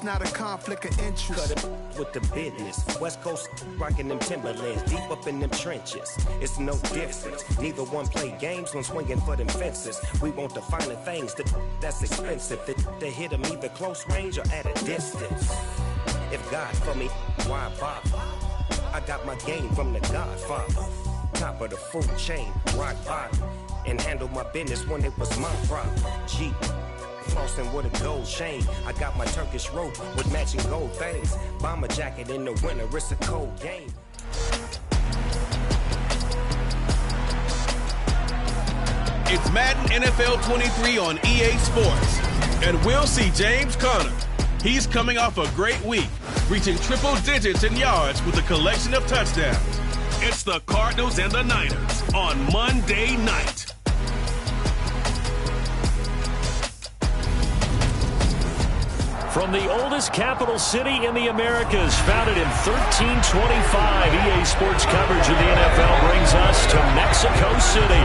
It's not a conflict of interest. Cut it with the business. West Coast rocking them Timberlands, deep up in them trenches. It's no difference. Neither one play games when swinging for them fences. We want the finer things that's expensive. They hit them either close range or at a distance. If God for me, why bother? I got my game from the Godfather. Top of the food chain, rock bottom. And handle my business when it was my problem. Jeep, flossing with a gold chain. I got my Turkish rope with matching gold things. Bomber jacket in the winter, it's a cold game. It's Madden NFL 23 on EA Sports. And we'll see James Conner. He's coming off a great week, reaching triple digits in yards with a collection of touchdowns. It's the Cardinals and the Niners on Monday night. From the oldest capital city in the Americas, founded in 1325, EA Sports coverage of the NFL brings us to Mexico City.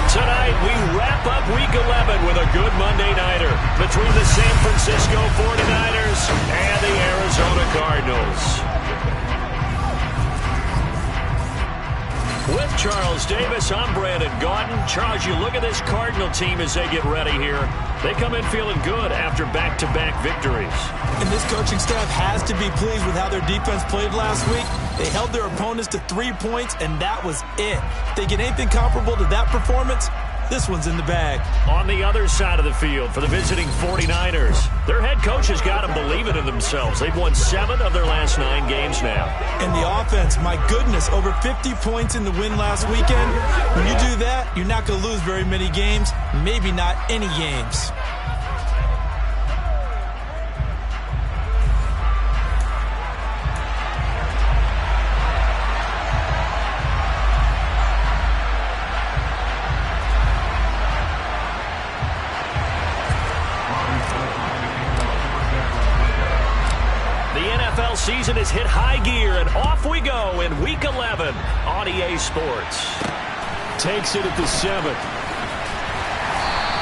Tonight, we wrap up Week 11 with a good Monday nighter between the San Francisco 49ers and the Arizona Cardinals. With Charles Davis, I'm Brandon Gaudin. Charles, you look at this Cardinal team as they get ready here. They come in feeling good after back-to-back victories. And this coaching staff has to be pleased with how their defense played last week. They held their opponents to 3 points, and that was it. If they get anything comparable to that performance, this one's in the bag. On the other side of the field for the visiting 49ers, their head coach has got them believing in themselves. They've won 7 of their last 9 games now. And the offense, my goodness, over 50 points in the win last weekend. When you do that, you're not going to lose very many games, maybe not any games. Season has hit high gear, and off we go in Week 11 on EA Sports. Takes it at the 7.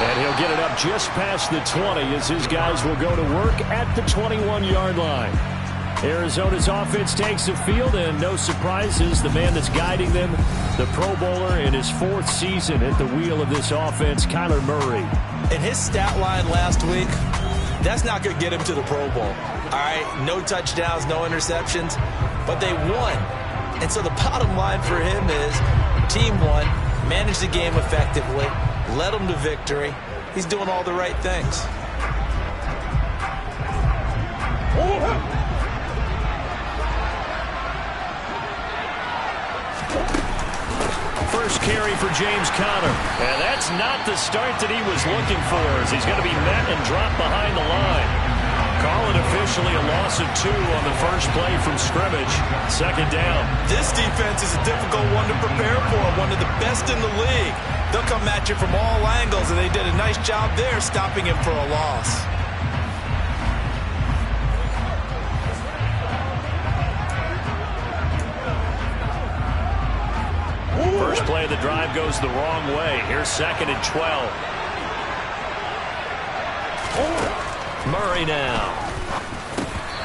And he'll get it up just past the 20 as his guys will go to work at the 21-yard line. Arizona's offense takes the field, and no surprises, the man that's guiding them, the Pro Bowler in his 4th season at the wheel of this offense, Kyler Murray. And his stat line last week, that's not going to get him to the Pro Bowl. All right, no touchdowns, no interceptions, but they won. And so the bottom line for him is team won, managed the game effectively, led them to victory. He's doing all the right things. First carry for James Conner. And that's not the start that he was looking for, as he's going to be met and dropped behind the line. Call it officially a loss of 2 on the first play from scrimmage. 2nd down. This defense is a difficult one to prepare for, one of the best in the league. They'll come at you from all angles, and they did a nice job there stopping him for a loss. First play of the drive goes the wrong way. Here's 2nd and 12. Murray now.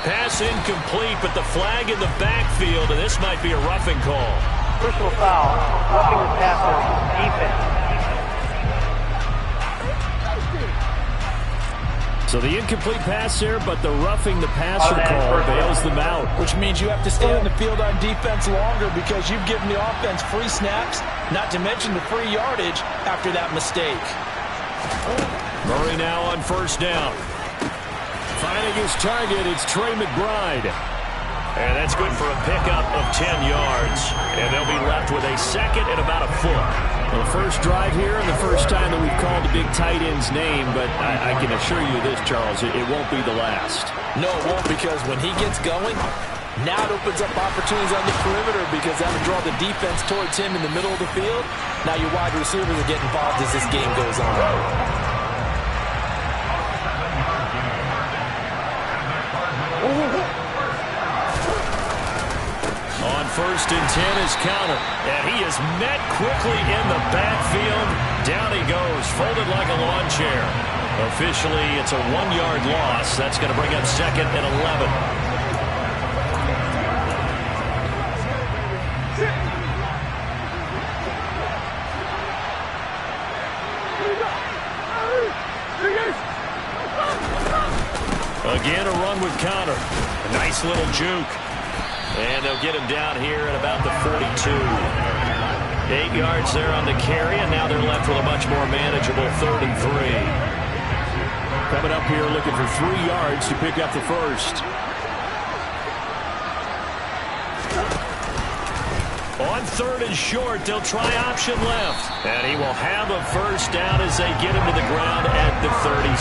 Pass incomplete, but the flag in the backfield, and this might be a roughing call. Personal foul, roughing the passer, defense. So the incomplete pass there, but the roughing the passer call bails them out. Which means you have to stay on the field on defense longer because you've given the offense free snaps, not to mention the free yardage after that mistake. Murray now on 1st down. Finding his target, it's Trey McBride. And that's good for a pickup of 10 yards. And they'll be left with a 2nd and about a foot. Well, the first drive here and the first time that we've called the big tight end's name, but I can assure you this, Charles, it won't be the last. No, it won't, because when he gets going, now it opens up opportunities on the perimeter because that'll draw the defense towards him in the middle of the field. Now your wide receivers are getting involved as this game goes on. On 1st and 10 is Conner, and he is met quickly in the backfield. Down he goes, folded like a lawn chair. Officially, it's a 1-yard loss. That's going to bring up 2nd and 11. Again, a run with Connor. A nice little juke. And they'll get him down here at about the 42. 8 yards there on the carry, and now they're left with a much more manageable 3rd and 3. Coming up here looking for 3 yards to pick up the first. On 3rd and short, they'll try option left. And he will have a first down as they get him to the ground at the 37.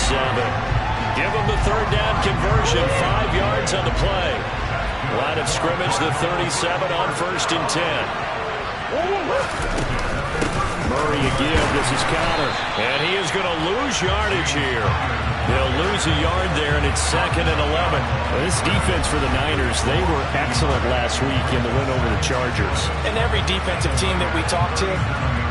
Give him the 3rd down conversion, 5 yards on the play. Line of scrimmage, the 37 on 1st and 10. Murray again, this is Connor. And he is going to lose yardage here. They'll lose a yard there, and it's 2nd and 11. Well, this defense for the Niners, they were excellent last week in the win over the Chargers. And every defensive team that we talk to,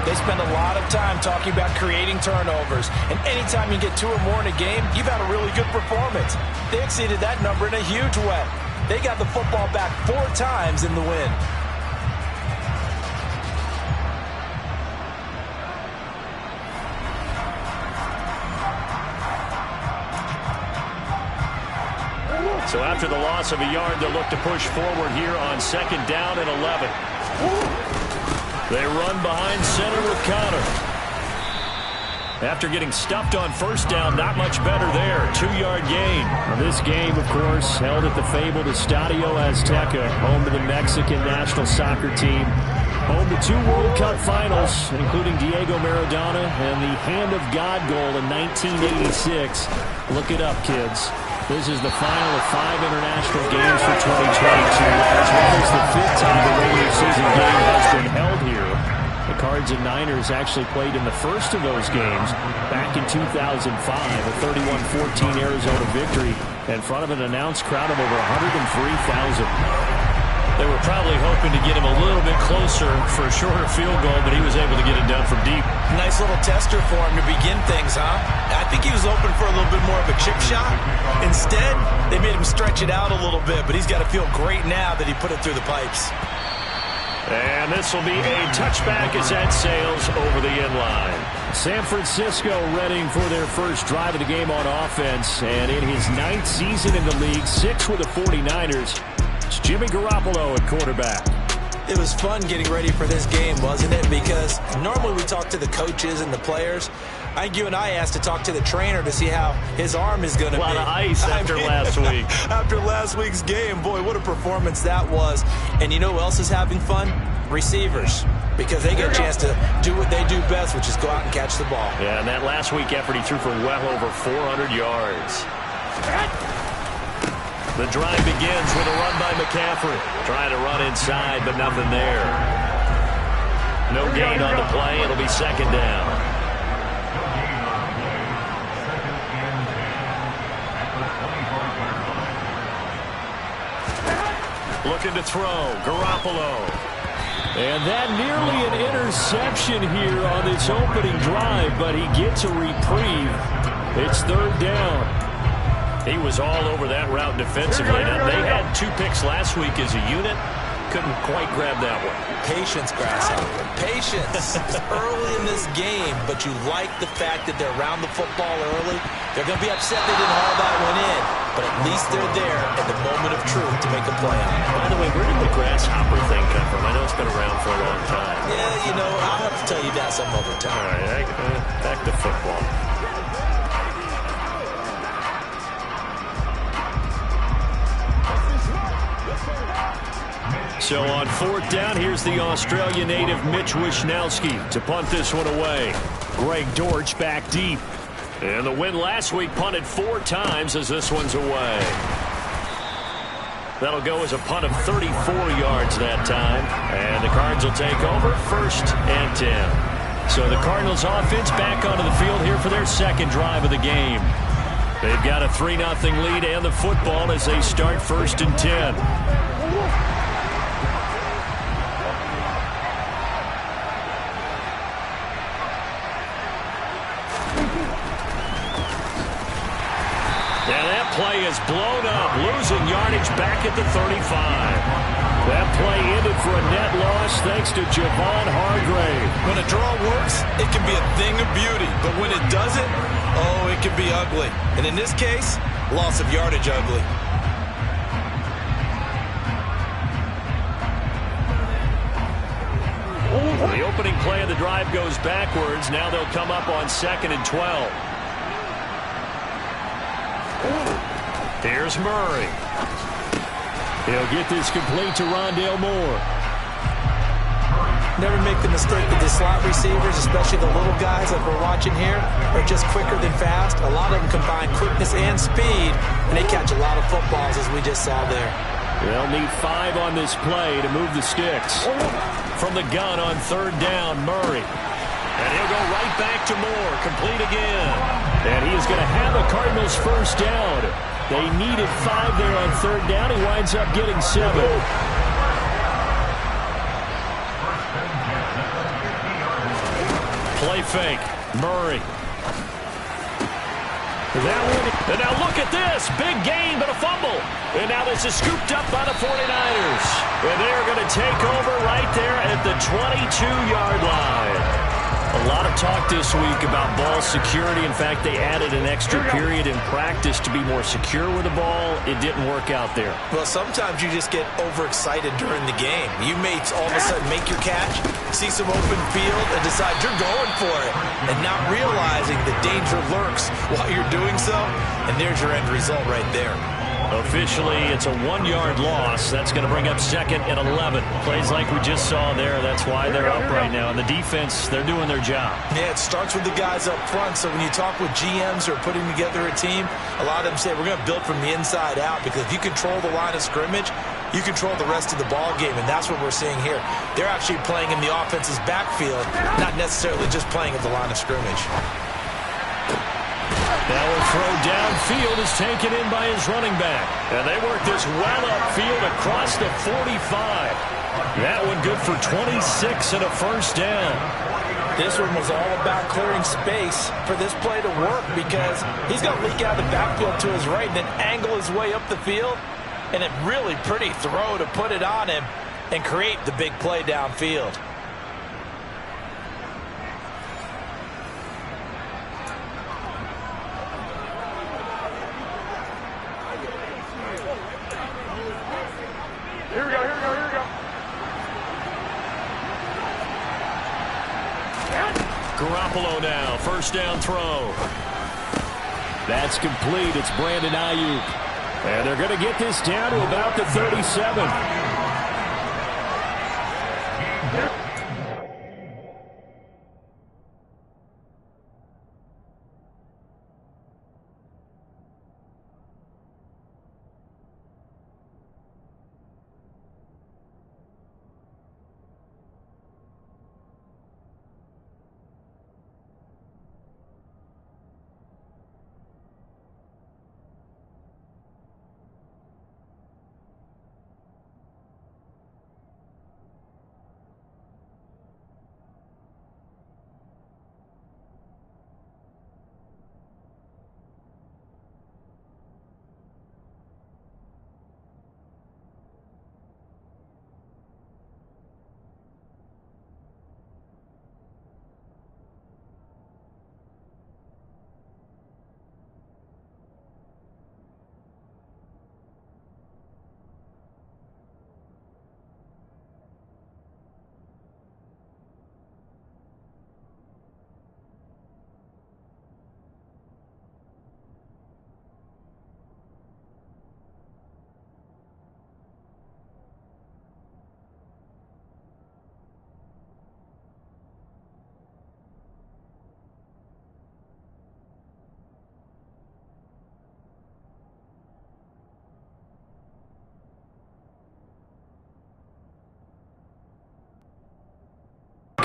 they spend a lot of time talking about creating turnovers. And anytime you get 2 or more in a game, you've had a really good performance. They exceeded that number in a huge way. They got the football back 4 times in the win. So after the loss of a yard, they'll look to push forward here on 2nd down and 11. They run behind center with Connor. After getting stuffed on 1st down, not much better there. 2-yard gain. Now this game, of course, held at the fabled Estadio Azteca, home to the Mexican national soccer team. Home to 2 World Cup finals, including Diego Maradona and the Hand of God goal in 1986. Look it up, kids. This is the final of 5 international games for 2022, as well as the 5th time the regular season game has been held here. The Cards and Niners actually played in the first of those games back in 2005, a 31-14 Arizona victory in front of an announced crowd of over 103,000. They were probably hoping to get him a little bit closer for a shorter field goal, but he was able to get it done from deep. Nice little tester for him to begin things, huh? I think he was open for a little bit more of a chip shot. Instead, they made him stretch it out a little bit, but he's got to feel great now that he put it through the pipes. And this will be a touchback as that sails over the end line. San Francisco readying for their first drive of the game on offense, and in his 9th season in the league, 6 with the 49ers, it's Jimmy Garoppolo at quarterback. It was fun getting ready for this game, wasn't it? Because normally we talk to the coaches and the players. I think you and I asked to talk to the trainer to see how his arm is going to be. A lot of ice after last week. After last week's game, boy, what a performance that was. And you know who else is having fun? Receivers. Because they get a chance to do what they do best, which is go out and catch the ball. Yeah, and that last week effort, he threw for well over 400 yards. The drive begins with a run by McCaffrey. Trying to run inside, but nothing there. No gain on the play. It'll be 2nd down. Looking to throw. Garoppolo. And that nearly an interception here on this opening drive, but he gets a reprieve. It's 3rd down. He was all over that route defensively. Now, they had 2 picks last week as a unit. Couldn't quite grab that one. Patience, Grasshopper. Patience. It's early in this game, but you like the fact that they're around the football early. They're going to be upset they didn't haul that one in, but at least they're there at the moment of truth to make a play on it. By the way, where did the Grasshopper thing come from? I know it's been around for a long time. Yeah, you know, I'll have to tell you that some other time. All right, back to football. So on 4th down, here's the Australian native Mitch Wishnowsky to punt this one away. Greg Dortch back deep. And the win last week punted 4 times as this one's away. That'll go as a punt of 34 yards that time. And the Cards will take over 1st and 10. So the Cardinals offense back onto the field here for their 2nd drive of the game. They've got a 3-0 lead and the football as they start 1st and 10. play is blown up, losing yardage back at the 35. That play ended for a net loss thanks to Javon Hargrave. When a draw works, it can be a thing of beauty. But when it doesn't, oh, it can be ugly. And in this case, loss of yardage ugly. The opening play of the drive goes backwards. Now they'll come up on 2nd and 12. Here's Murray. He'll get this complete to Rondale Moore. Never make the mistake that the slot receivers, especially the little guys like we're watching here, are just quicker than fast. A lot of them combine quickness and speed, and they catch a lot of footballs, as we just saw there. They'll need 5 on this play to move the sticks. From the gun on 3rd down, Murray. And he'll go right back to Moore, complete again. And he is going to have a Cardinals first down. They needed 5 there on 3rd down. He winds up getting 7. Play fake. Murray. That one. And now look at this. Big gain, but a fumble. And now this is scooped up by the 49ers. And they're going to take over right there at the 22-yard line. A lot of talk this week about ball security. In fact, they added an extra period in practice to be more secure with the ball. It didn't work out there. Well, sometimes you just get overexcited during the game. You may all of a sudden make your catch, see some open field, and decide you're going for it, and not realizing the danger lurks while you're doing so, and there's your end result right there. Officially, it's a 1-yard loss. That's going to bring up 2nd and 11. Plays like we just saw there. That's why they're up right now. And the defense, they're doing their job. Yeah, it starts with the guys up front. So when you talk with GMs who are putting together a team, a lot of them say we're going to build from the inside out, because if you control the line of scrimmage, you control the rest of the ball game, and that's what we're seeing here. They're actually playing in the offense's backfield, not necessarily just playing at the line of scrimmage. Now a throw downfield is taken in by his running back. And they work this well upfield across the 45. That one good for 26 and a first down. This one was all about clearing space for this play to work, because he's going to leak out of the backfield to his right and then angle his way up the field. And a really pretty throw to put it on him and create the big play downfield. Here we go. Garoppolo now, first down throw. That's complete. It's Brandon Ayuk. And they're going to get this down to about the 37.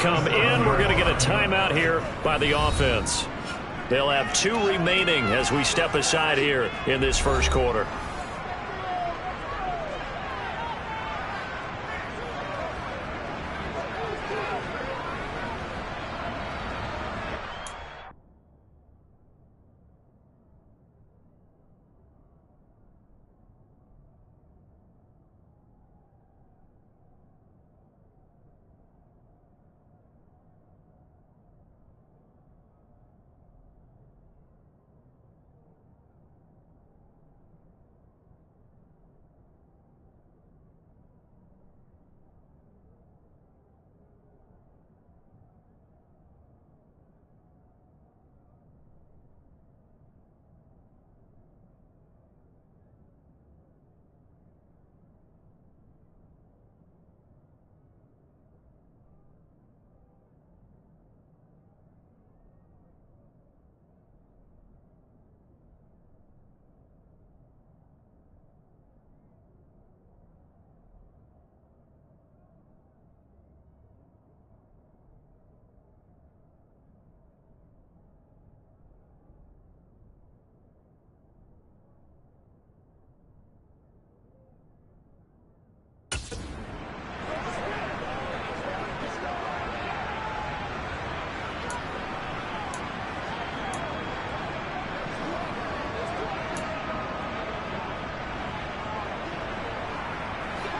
Come in. We're going to get a timeout here by the offense. They'll have 2 remaining as we step aside here in this first quarter.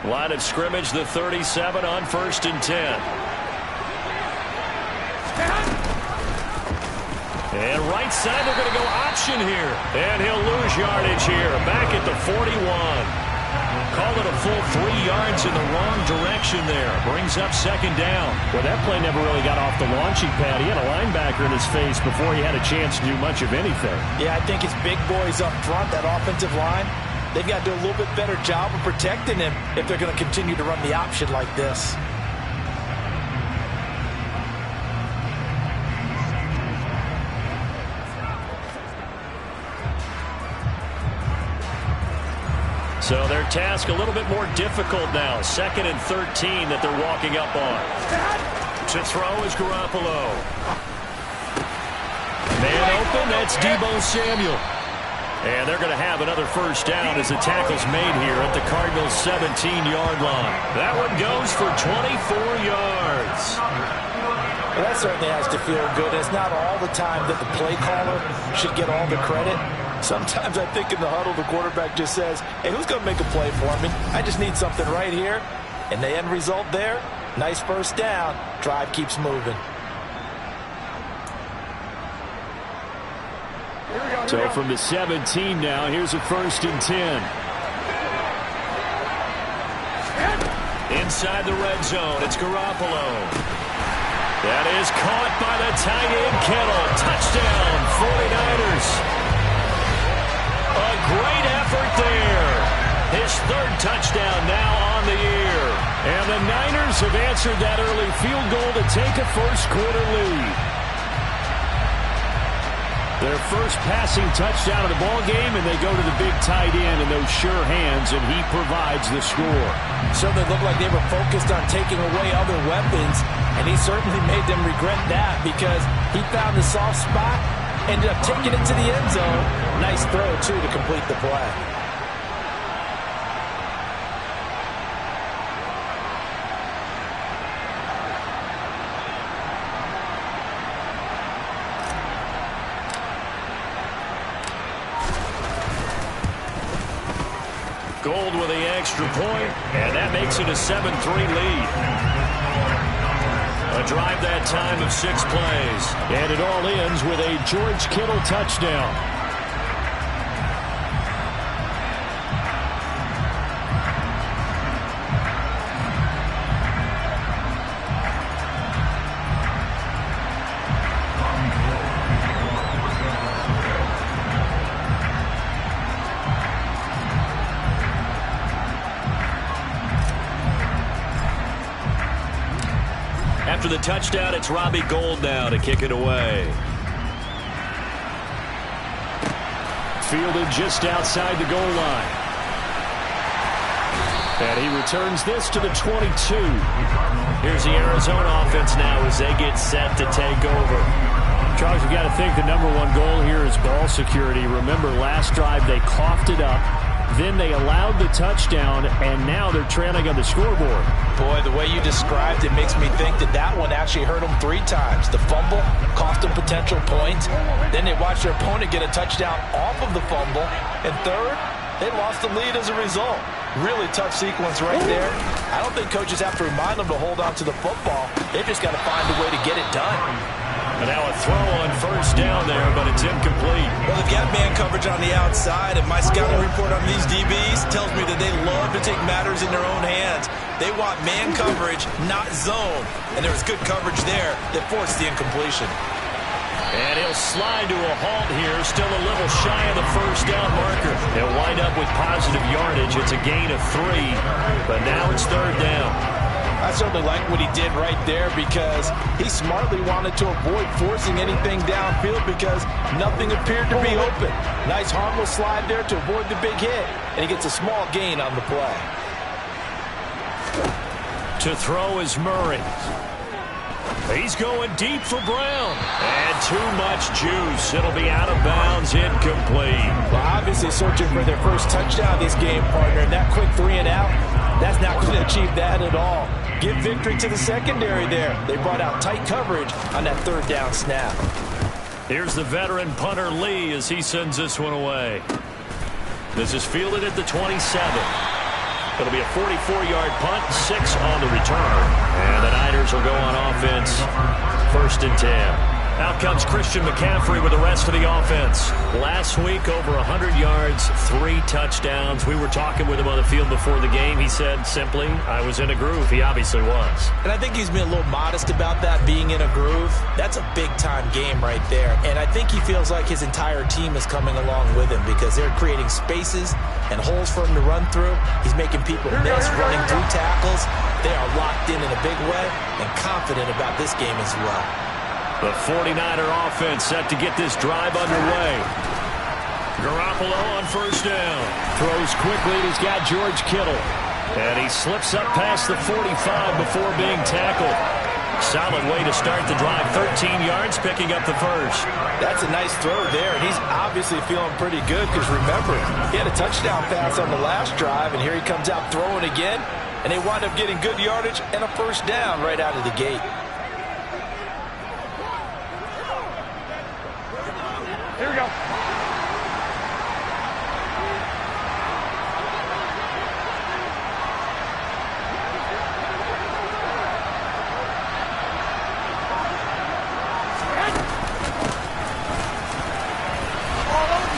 Line of scrimmage, the 37 on 1st and 10. And right side, they're going to go option here. And he'll lose yardage here. Back at the 41. Call it a full 3 yards in the wrong direction there. Brings up 2nd down. Well, that play never really got off the launching pad. He had a linebacker in his face before he had a chance to do much of anything. Yeah, I think his big boys up front, that offensive line, they've got to do a little bit better job of protecting him if they're going to continue to run the option like this. So their task a little bit more difficult now. 2nd and 13 that they're walking up on. To throw is Garoppolo. Man open, that's Deebo Samuel. And they're going to have another 1st down as the tackle's made here at the Cardinals' 17-yard line. That one goes for 24 yards. Well, that certainly has to feel good. It's not all the time that the play caller should get all the credit. Sometimes I think in the huddle, the quarterback just says, hey, who's going to make a play for me? I just need something right here. And the end result there, nice 1st down. Drive keeps moving. So from the 17 now, here's a 1st and 10. Inside the red zone, it's Garoppolo. That is caught by the tight end, Kittle. Touchdown, 49ers. A great effort there. His 3rd touchdown now on the year. And the Niners have answered that early field goal to take a 1st quarter lead. Their first passing touchdown of the ball game, and they go to the big tight end in those sure hands, and he provides the score. Certainly looked like they were focused on taking away other weapons, and he certainly made them regret that because he found the soft spot, ended up taking it to the end zone. Nice throw, too, to complete the play. Gold with the extra point, and that makes it a 7-3 lead. A drive that time of 6 plays. And it all ends with a George Kittle touchdown. After the touchdown, it's Robbie Gould now to kick it away. Fielded just outside the goal line. And he returns this to the 22. Here's the Arizona offense now as they get set to take over. Charles, you've got to think the #1 goal here is ball security. Remember, last drive they coughed it up. Then they allowed the touchdown, and now they're trailing on the scoreboard. Boy, the way you described it makes me think that that one actually hurt them 3 times. The fumble cost them potential points. Then they watched their opponent get a touchdown off of the fumble. And third, they lost the lead as a result. Really tough sequence right there. I don't think coaches have to remind them to hold on to the football. They've just got to find a way to get it done. And now a throw on 1st down there, but it's incomplete. Well, they've got man coverage on the outside, and my scouting report on these DBs tells me that they love to take matters in their own hands. They want man coverage, not zone. And there was good coverage there that forced the incompletion. And he'll slide to a halt here, still a little shy of the 1st down marker. He'll wind up with positive yardage. It's a gain of 3, but now it's 3rd down. I certainly like what he did right there because he smartly wanted to avoid forcing anything downfield because nothing appeared to be open. Nice harmless slide there to avoid the big hit, and he gets a small gain on the play. To throw is Murray. He's going deep for Brown. And too much juice. It'll be out of bounds, incomplete. Well, obviously searching for their first touchdown this game, partner. And that quick 3 and out, that's not going to achieve that at all. Give victory to the secondary there. They brought out tight coverage on that 3rd down snap. Here's the veteran punter Lee as he sends this one away. This is fielded at the 27. It'll be a 44-yard punt, 6 on the return. And the Niners will go on offense, 1st and 10. Out comes Christian McCaffrey with the rest of the offense. Last week, over 100 yards, 3 touchdowns. We were talking with him on the field before the game. He said simply, I was in a groove. He obviously was. And I think he's been a little modest about that, being in a groove. That's a big-time game right there. And I think he feels like his entire team is coming along with him because they're creating spaces and holes for him to run through. He's making people miss, running through tackles. They are locked in a big way and confident about this game as well. The 49er offense set to get this drive underway. Garoppolo on 1st down. Throws quickly, and he's got George Kittle. And he slips up past the 45 before being tackled. Solid way to start the drive. 13 yards, picking up the first. That's a nice throw there, and he's obviously feeling pretty good because, remember, he had a touchdown pass on the last drive, and here he comes out throwing again, and they wind up getting good yardage and a 1st down right out of the gate. Here we go.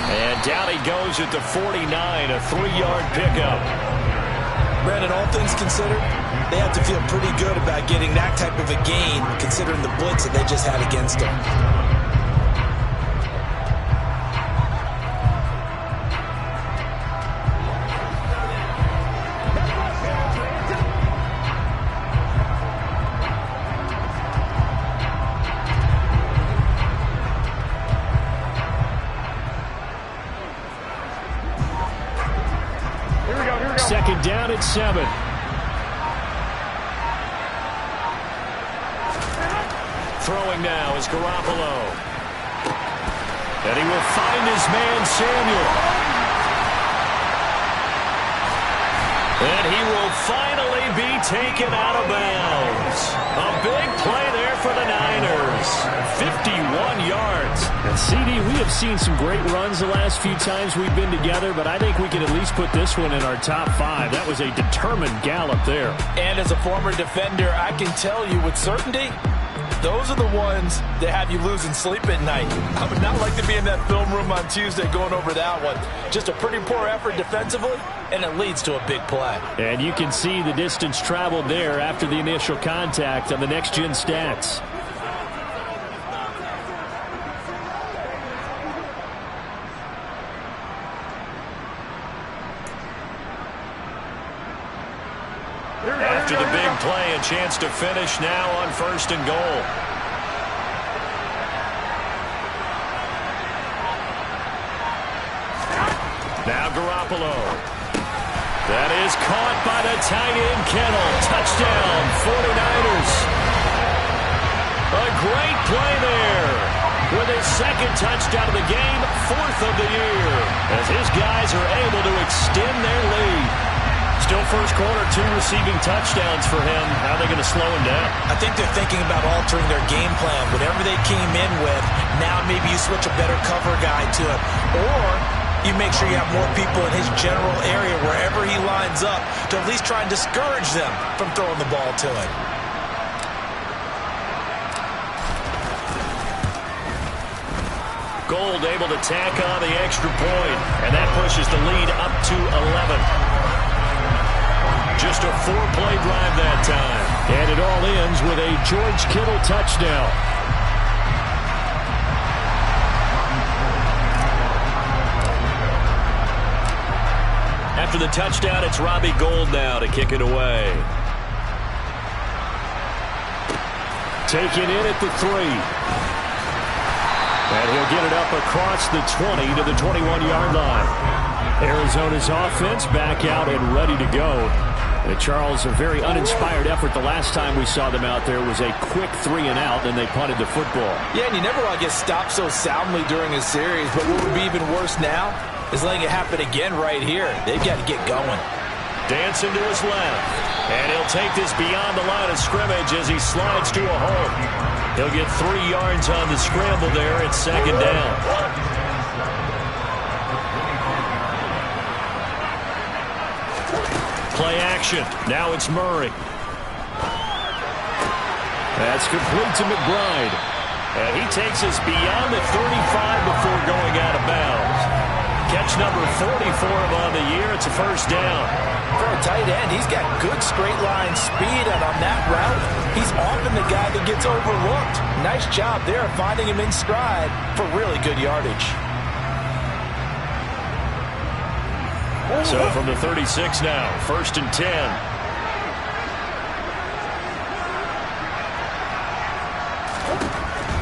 And down he goes at the 49, a 3-yard pickup. Brandon, all things considered, they have to feel pretty good about getting that type of a gain considering the blitz that they just had against them. Second down at 7. Throwing now is Garoppolo. And he will find his man Samuel. And he will finally be taken out of bounds. A big play there for the Niners. 51 yards. And CD, we have seen some great runs the last few times we've been together, but I think we can at least put this one in our top 5. That was a determined gallop there. And as a former defender, I can tell you with certainty, those are the ones that have you losing sleep at night. I would not like to be in that film room on Tuesday going over that one. Just a pretty poor effort defensively, and it leads to a big play. And you can see the distance traveled there after the initial contact on the next-gen stats. After the big play, a chance to finish now on 1st and goal. Now Garoppolo. That is caught by the tight end Kittle. Touchdown, 49ers. A great play there. With his 2nd touchdown of the game, 4th of the year. As his guys are able to extend their lead. Still first quarter, 2 receiving touchdowns for him. How are they going to slow him down? I think they're thinking about altering their game plan. Whatever they came in with, now maybe you switch a better cover guy to it. Or you make sure you have more people in his general area wherever he lines up to at least try and discourage them from throwing the ball to him. Gold able to tack on the extra point, and that pushes the lead up to 11. Just a 4-play drive that time. And it all ends with a George Kittle touchdown. After the touchdown, it's Robbie Gould now to kick it away. Taken in at the 3. And he'll get it up across the 20 to the 21-yard line. Arizona's offense back out and ready to go. And Charles, a very uninspired effort. The last time we saw them out there was a quick 3-and-out, and they punted the football. Yeah, and you never want to get stopped so soundly during a series, but what would be even worse now is letting it happen again right here. They've got to get going. Dancing to his left, and he'll take this beyond the line of scrimmage as he slides to a hole. He'll get 3 yards on the scramble there at 2nd down. Play action. Now it's Murray. That's complete to McBride. And he takes us beyond the 35 before going out of bounds. Catch number 40 for him on the year. It's a first down. For a tight end, he's got good straight line speed, and on that route, he's often the guy that gets overlooked. Nice job there finding him in stride for really good yardage. So from the 36 now, 1st and 10.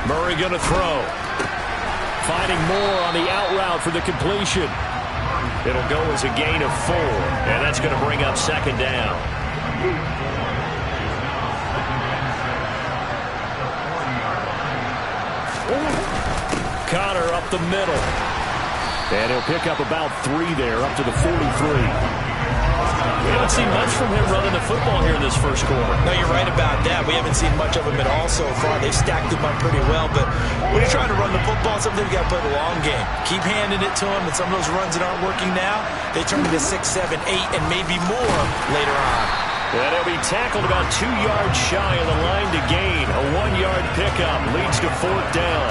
Murray going to throw. Finding Moore on the out route for the completion. It'll go as a gain of 4, and that's going to bring up 2nd down. Connor up the middle. And he'll pick up about 3 there, up to the 43. We haven't seen much from him running the football here in this first quarter. No, you're right about that. We haven't seen much of him at all so far. They've stacked him up pretty well, but when you're trying to run the football, sometimes you got to play the long game. Keep handing it to him, and some of those runs that aren't working now, they turn into 6, 7, 8, and maybe more later on. And he'll be tackled about 2 yards shy of the line to gain. A 1-yard pickup leads to 4th down.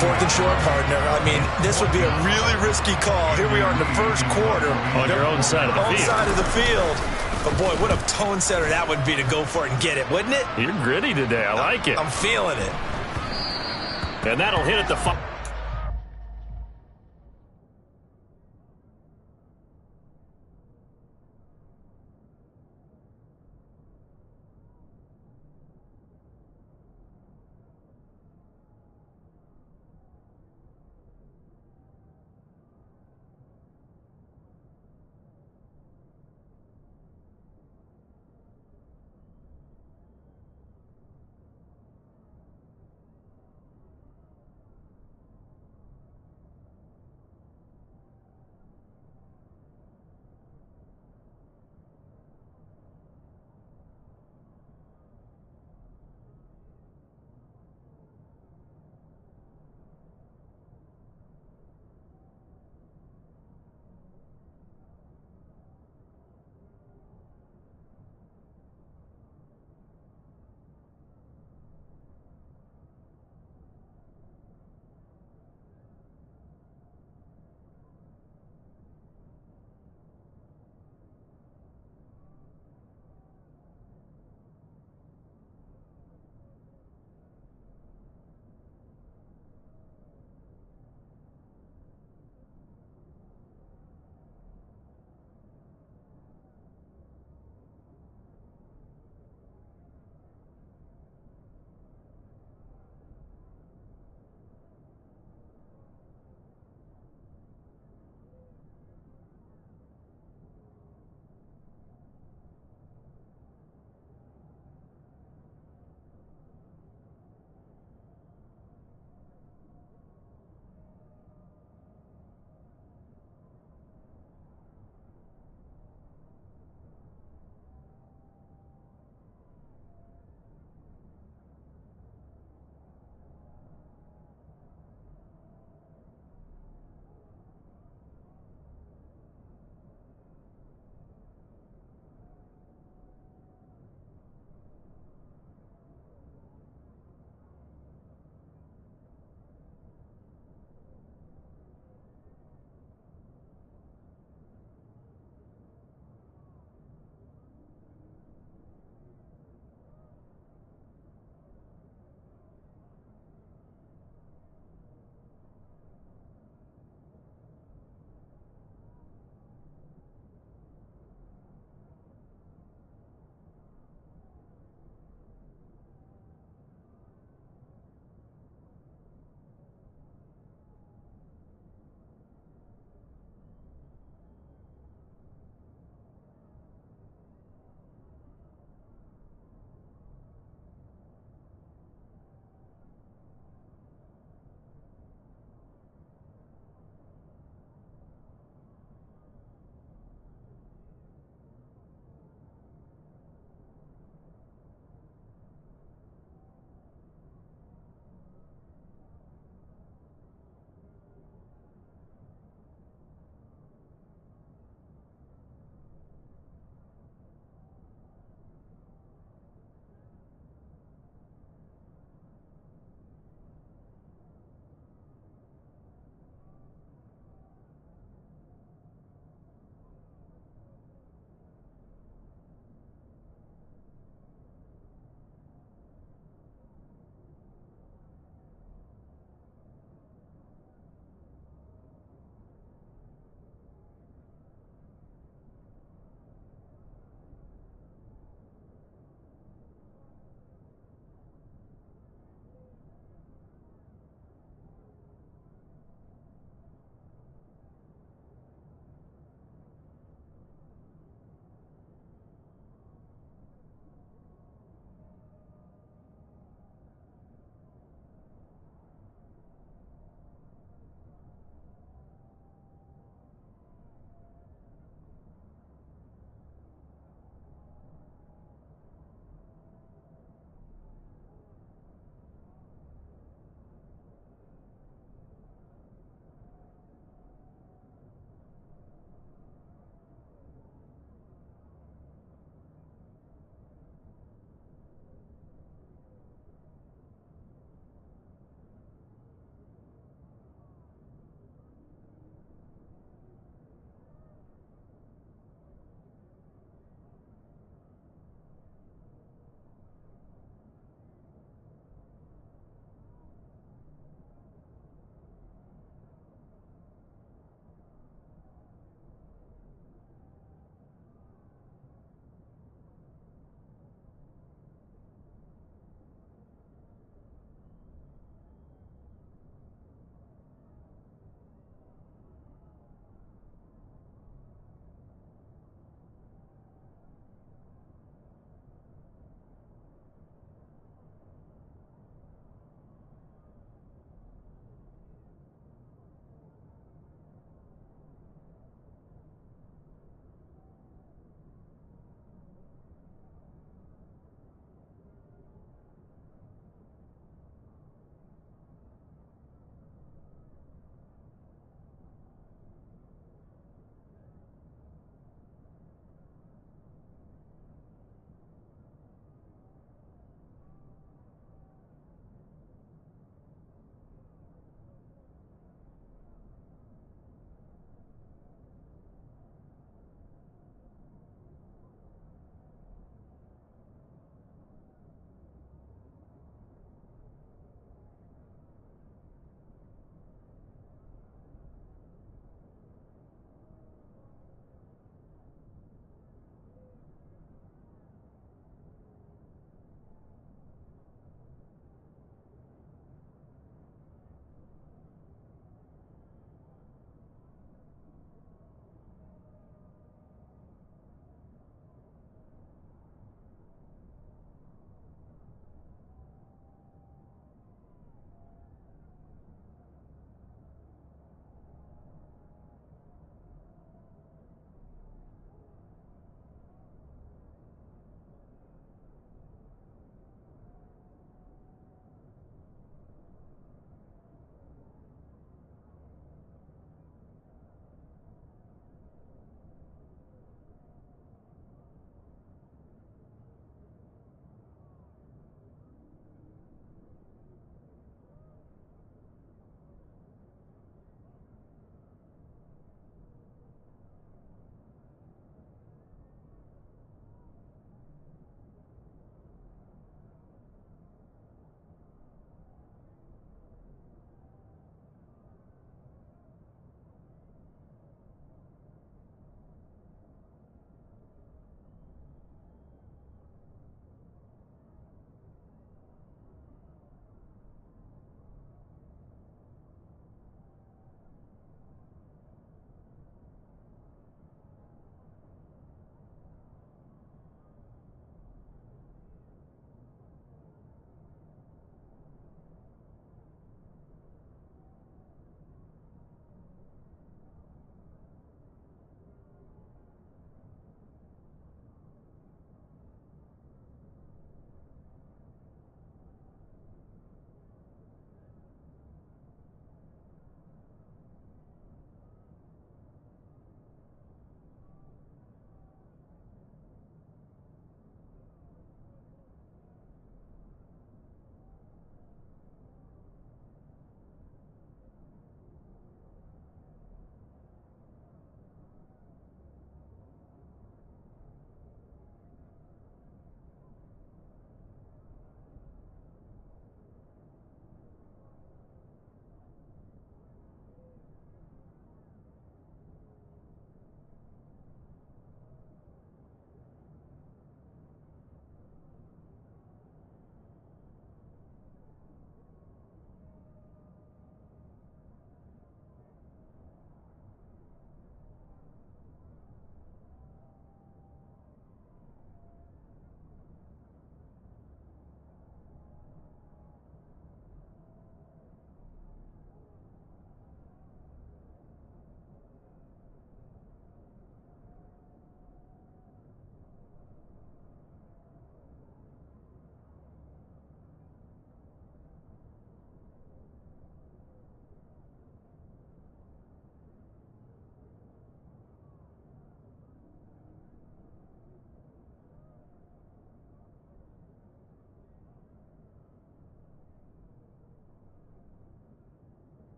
4th and short, partner. I mean, this would be a really risky call. Here we are in the first quarter. On your own side of the field. Side of the field. But, boy, what a tone setter that would be to go for it and get it, wouldn't it? You're gritty today. I like it. I'm feeling it. And that'll hit at the 5.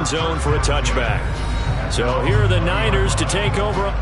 end zone for a touchback. So here are the Niners to take over.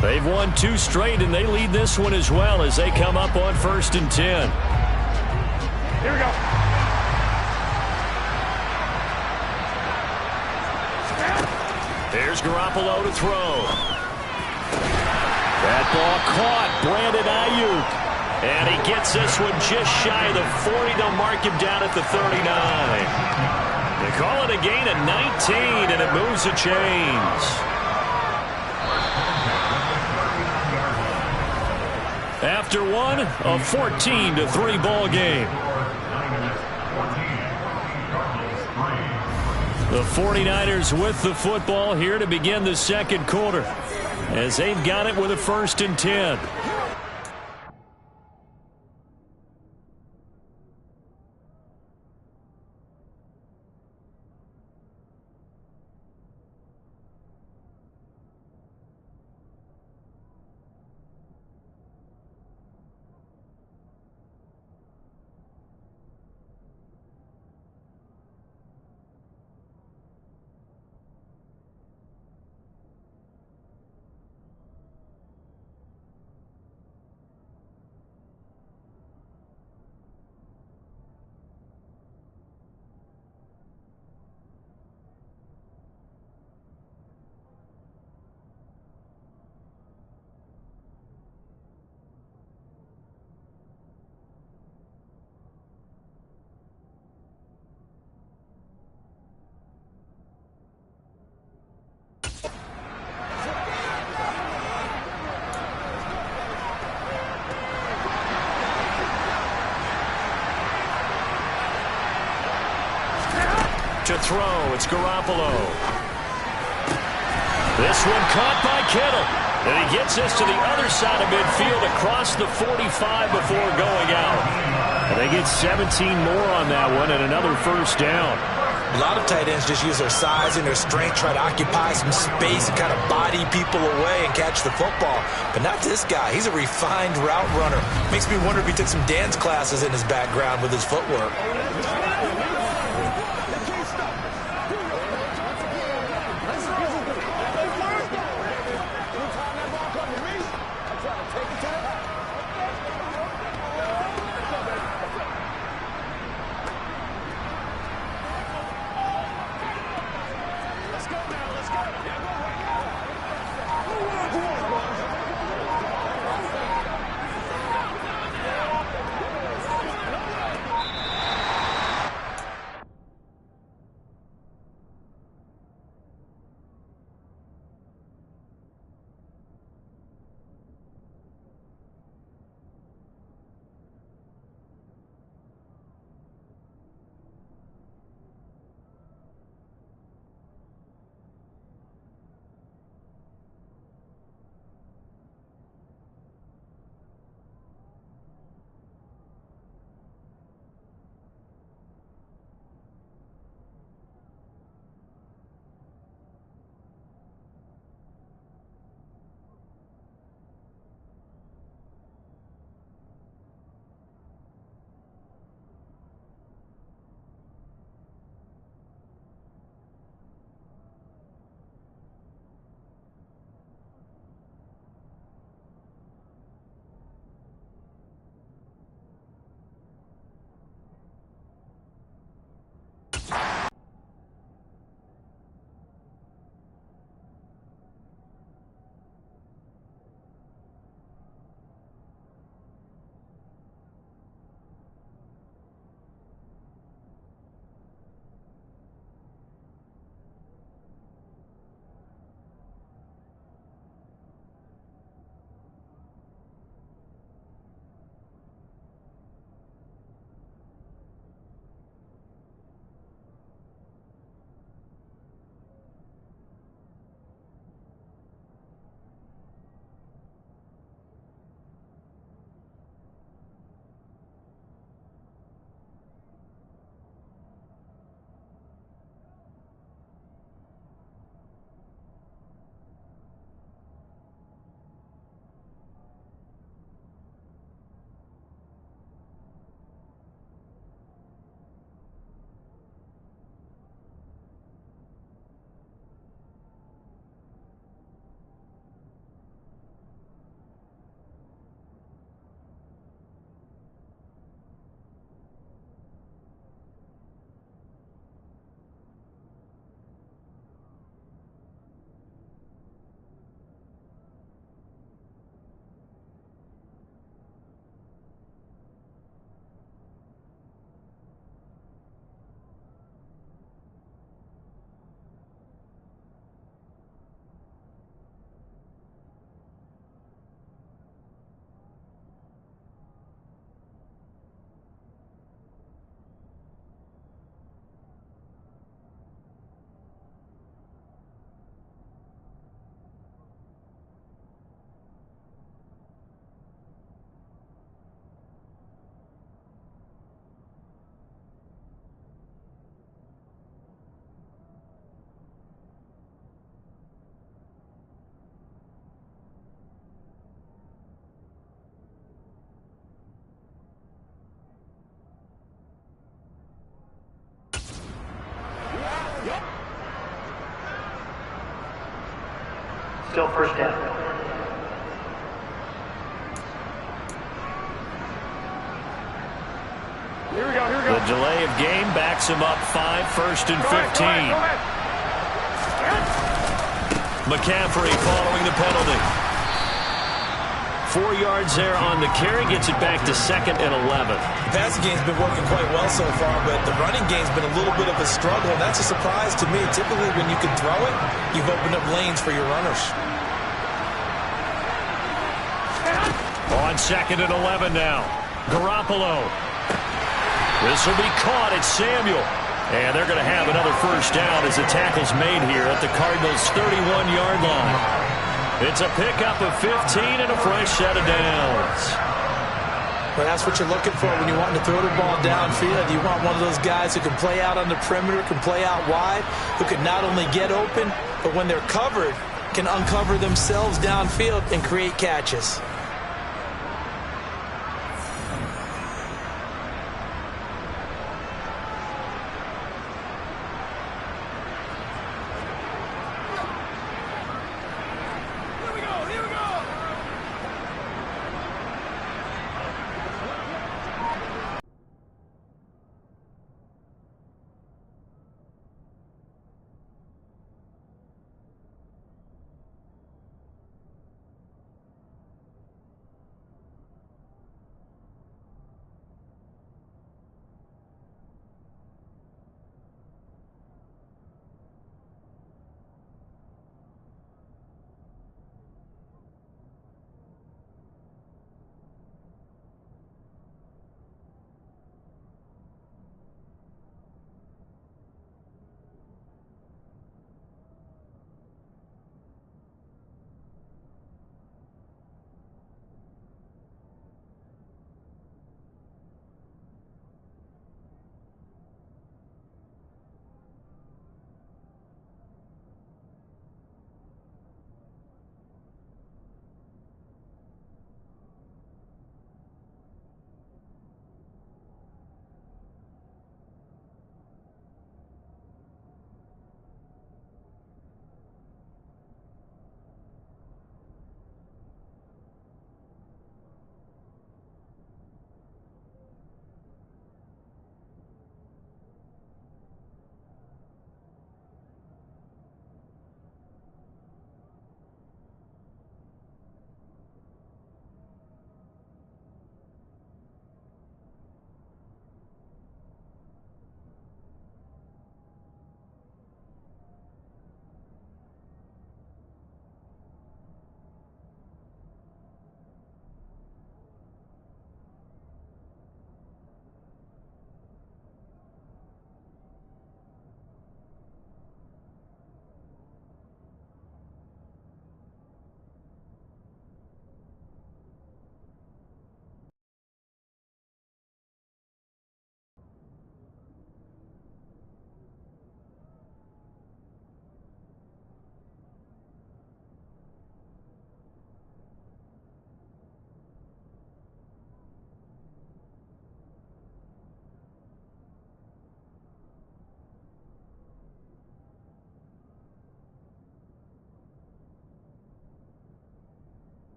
They've won 2 straight, and they lead this one as well as they come up on 1st and 10. Here we go. There's Garoppolo to throw. That ball caught. Brandon Ayuk. And he gets this one just shy of the 40. They'll mark him down at the 39. They call it a gain of 19, and it moves the chains. After one, a 14-3 ball game. The 49ers with the football here to begin the second quarter as they've got it with a 1st and 10. to throw. It's Garoppolo. This one caught by Kittle. And he gets this to the other side of midfield across the 45 before going out. And they get 17 more on that one and another first down. A lot of tight ends just use their size and their strength, try to occupy some space and kind of body people away and catch the football. But not this guy. He's a refined route runner. Makes me wonder if he took some dance classes in his background with his footwork. Still first down. Here we go. The delay of game backs him up 5, first and 15. Go ahead. McCaffrey following the penalty. 4 yards there on the carry, gets it back to 2nd and 11. The passing game's been working quite well so far, but the running game's been a little bit of a struggle, and that's a surprise to me. Typically, when you can throw it, you've opened up lanes for your runners. On 2nd and 11 now. Garoppolo. This will be caught. It's Samuel. And they're going to have another first down as the tackle's made here at the Cardinals' 31-yard line. It's a pickup of 15 and a fresh set of downs. Well, that's what you're looking for when you want to throw the ball downfield. You want one of those guys who can play out on the perimeter, can play out wide, who can not only get open, but when they're covered, can uncover themselves downfield and create catches.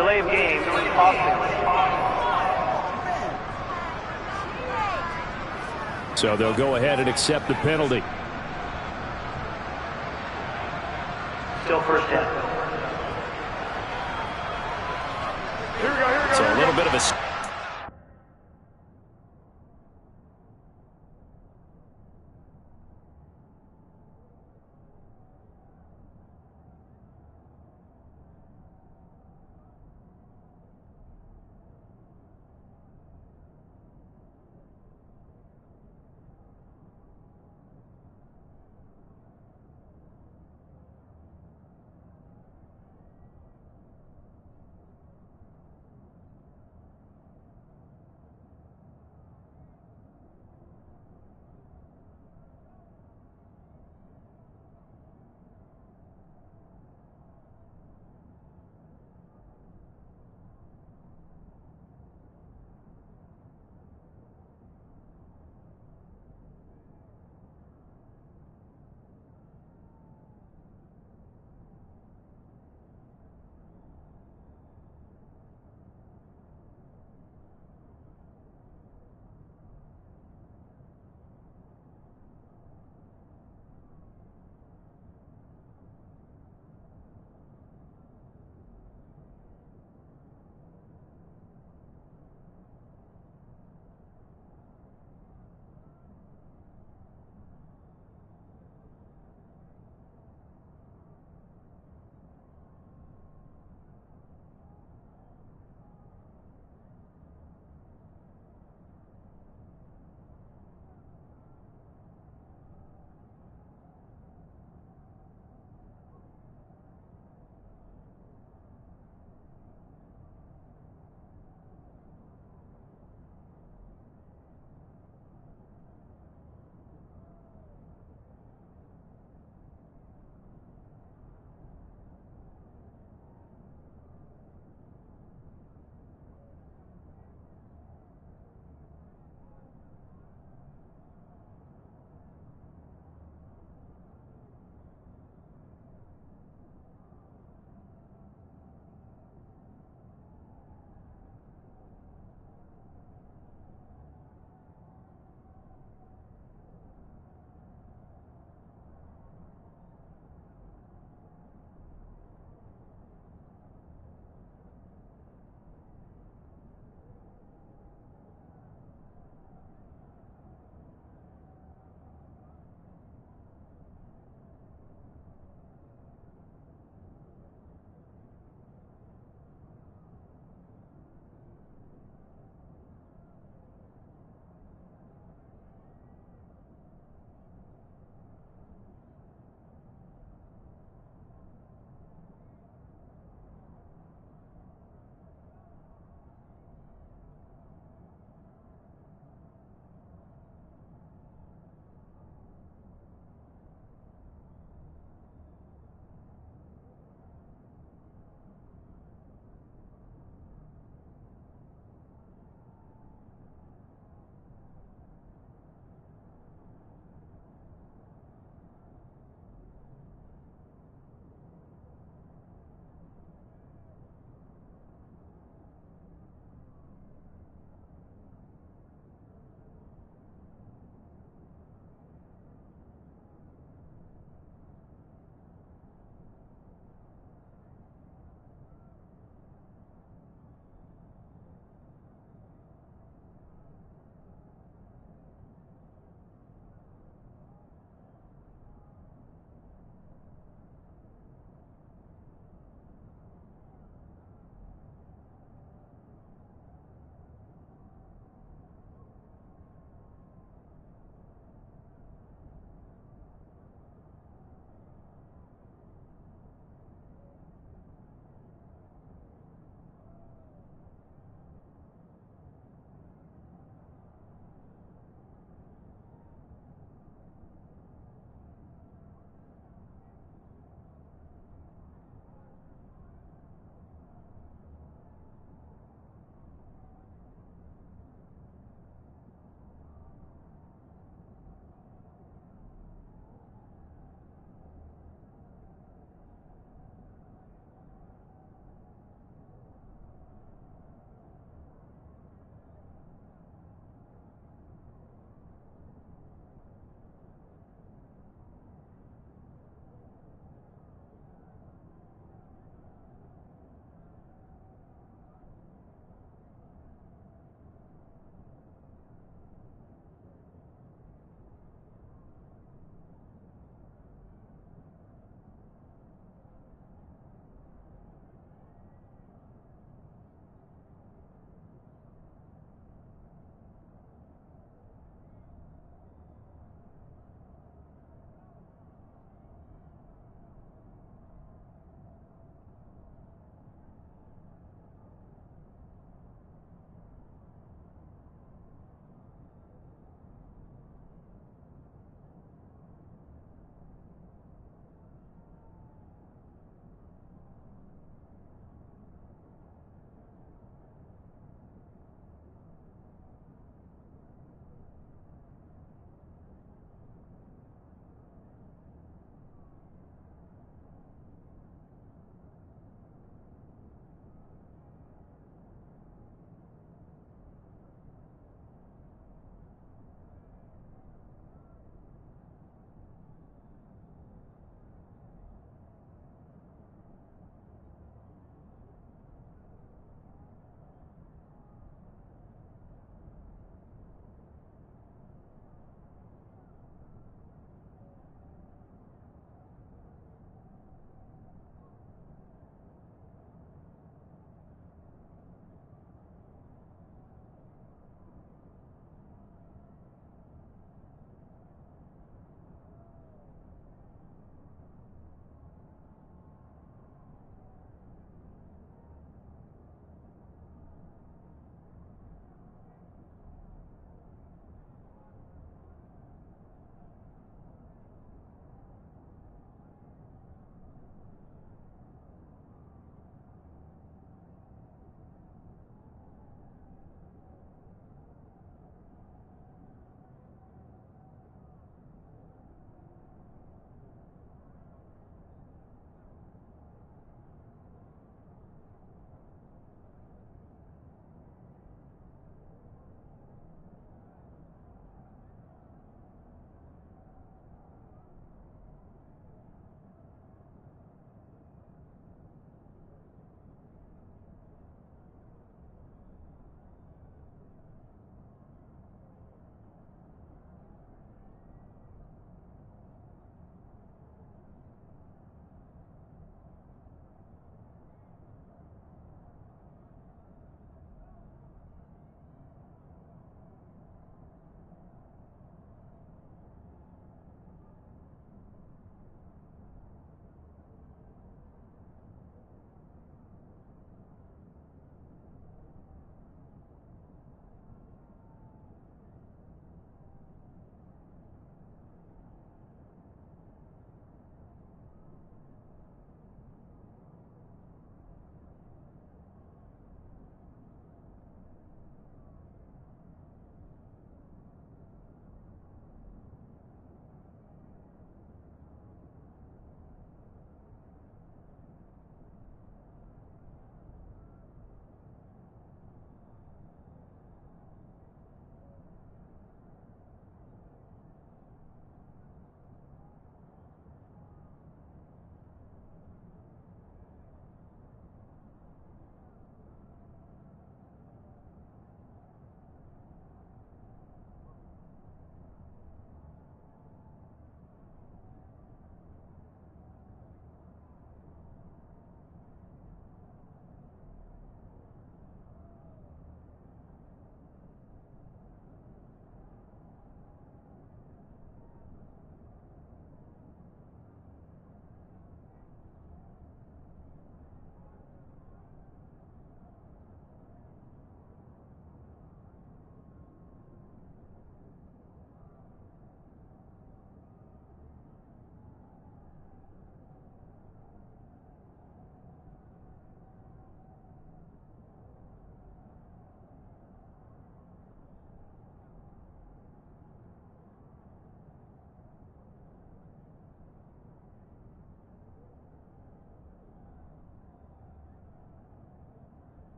Delay of game, offense. So they'll go ahead and accept the penalty. Still first down. Here we go. So a little bit of a...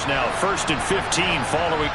Cardinals now 1st and 15 following.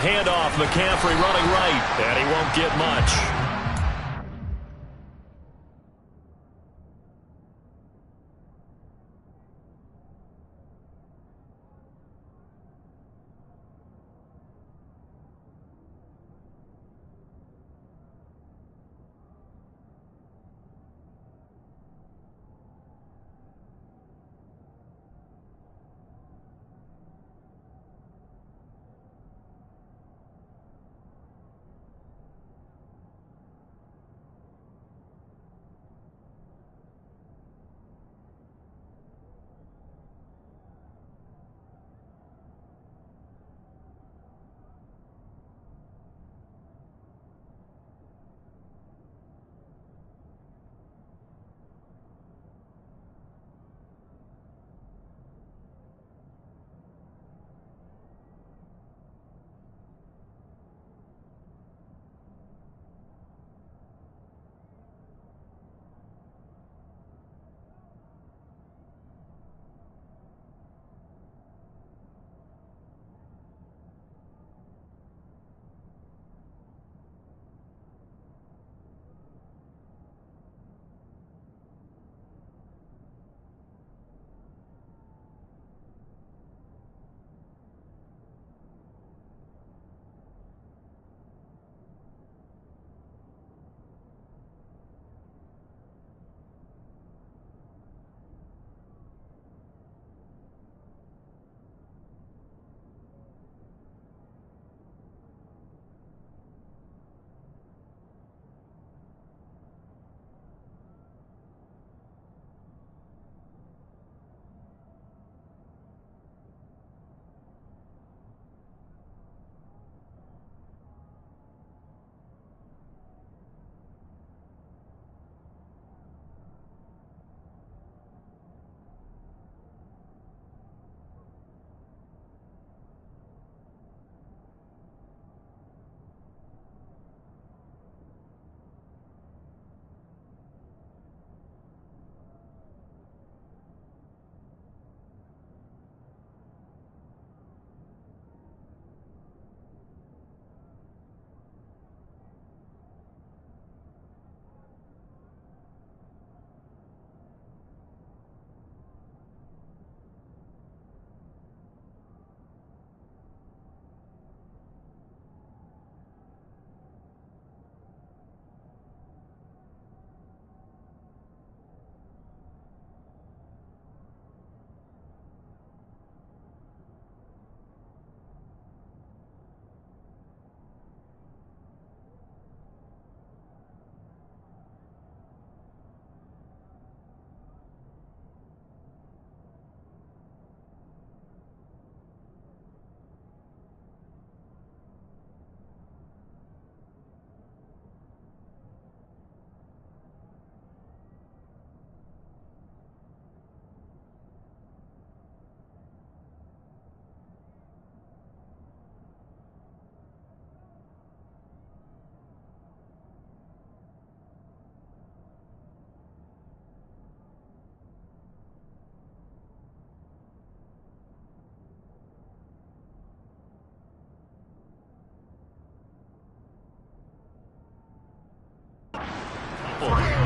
handoff. McCaffrey running right, and he won't get much.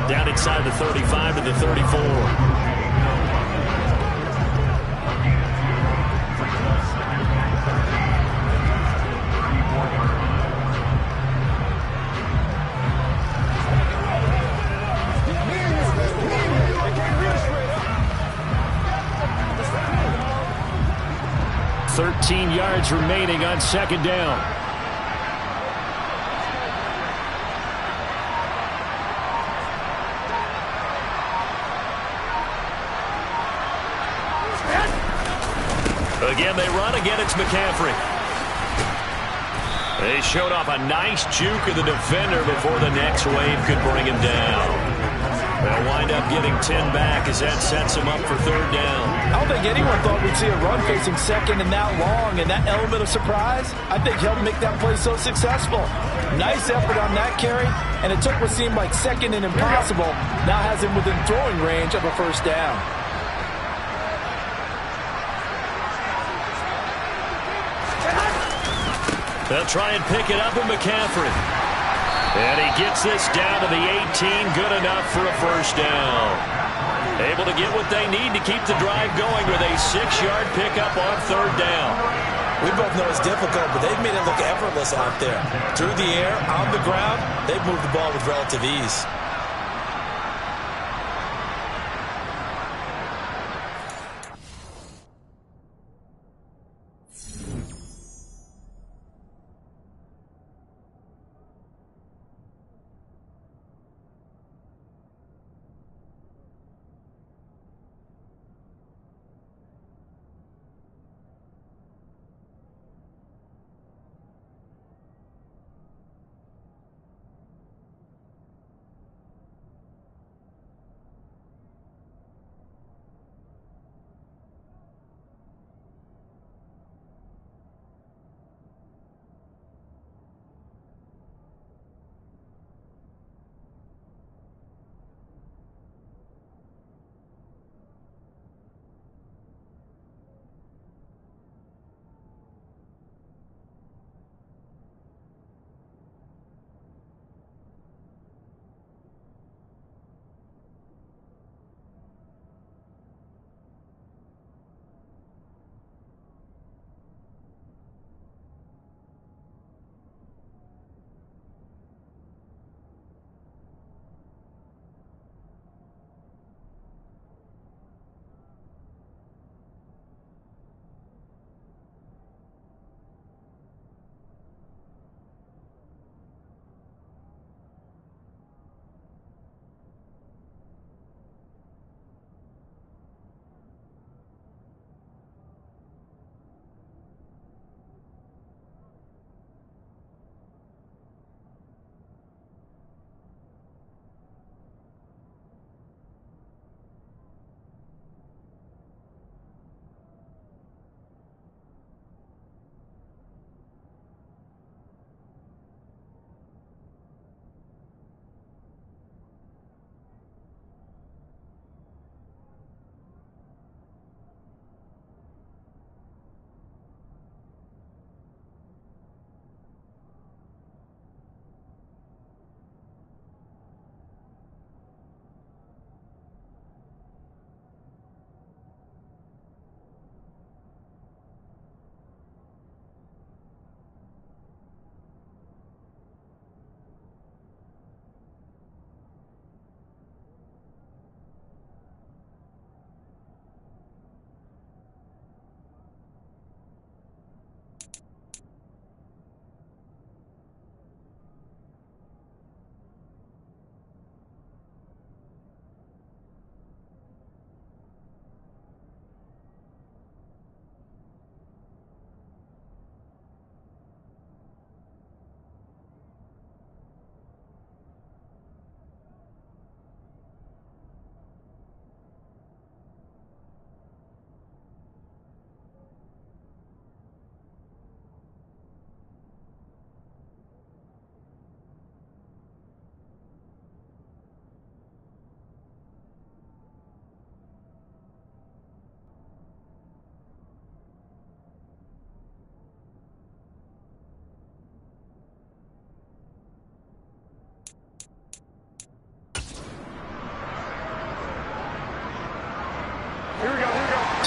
Down inside the 35 to the 34. $13 yards remaining on second down. Again, they run. Again, it's McCaffrey. They showed off a nice juke of the defender before the next wave could bring him down. They'll wind up getting 10 back as that sets him up for third down. I don't think anyone thought we'd see a run facing second and that long, and that element of surprise, I think, helped make that play so successful. Nice effort on that carry, and it took what seemed like second and impossible, now has him within throwing range of a first down. They'll try and pick it up with McCaffrey. And he gets this down to the 18. Good enough for a first down. Able to get what they need to keep the drive going with a 6-yard pickup on third down. We both know it's difficult, but they've made it look effortless out there. Through the air, on the ground, they've moved the ball with relative ease.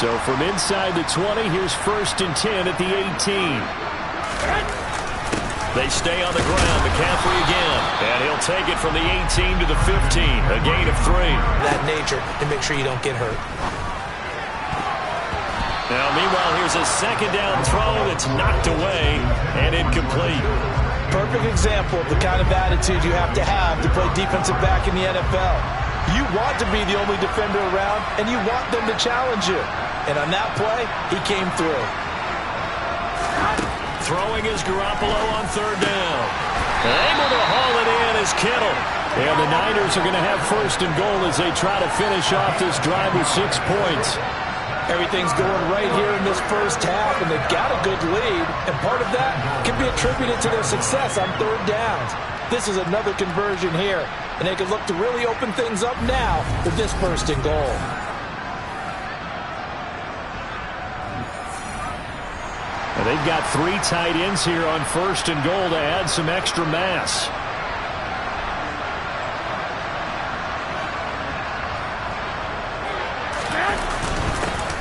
So from inside the 20, here's 1st and 10 at the 18. They stay on the ground. McCaffrey again. And he'll take it from the 18 to the 15. A gain of 3. That nature to make sure you don't get hurt. Now, meanwhile, here's a second down throw that's knocked away and incomplete. Perfect example of the kind of attitude you have to play defensive back in the NFL. You want to be the only defender around, and you want them to challenge you. And on that play, he came through. Throwing is Garoppolo on 3rd down. Able to haul it in is Kittle. And the Niners are going to have 1st and goal as they try to finish off this drive with 6 points. Everything's going right here in this first half, and they've got a good lead. And part of that can be attributed to their success on 3rd downs. This is another conversion here, and they can look to really open things up now with this 1st and goal. And they've got 3 tight ends here on 1st and goal to add some extra mass.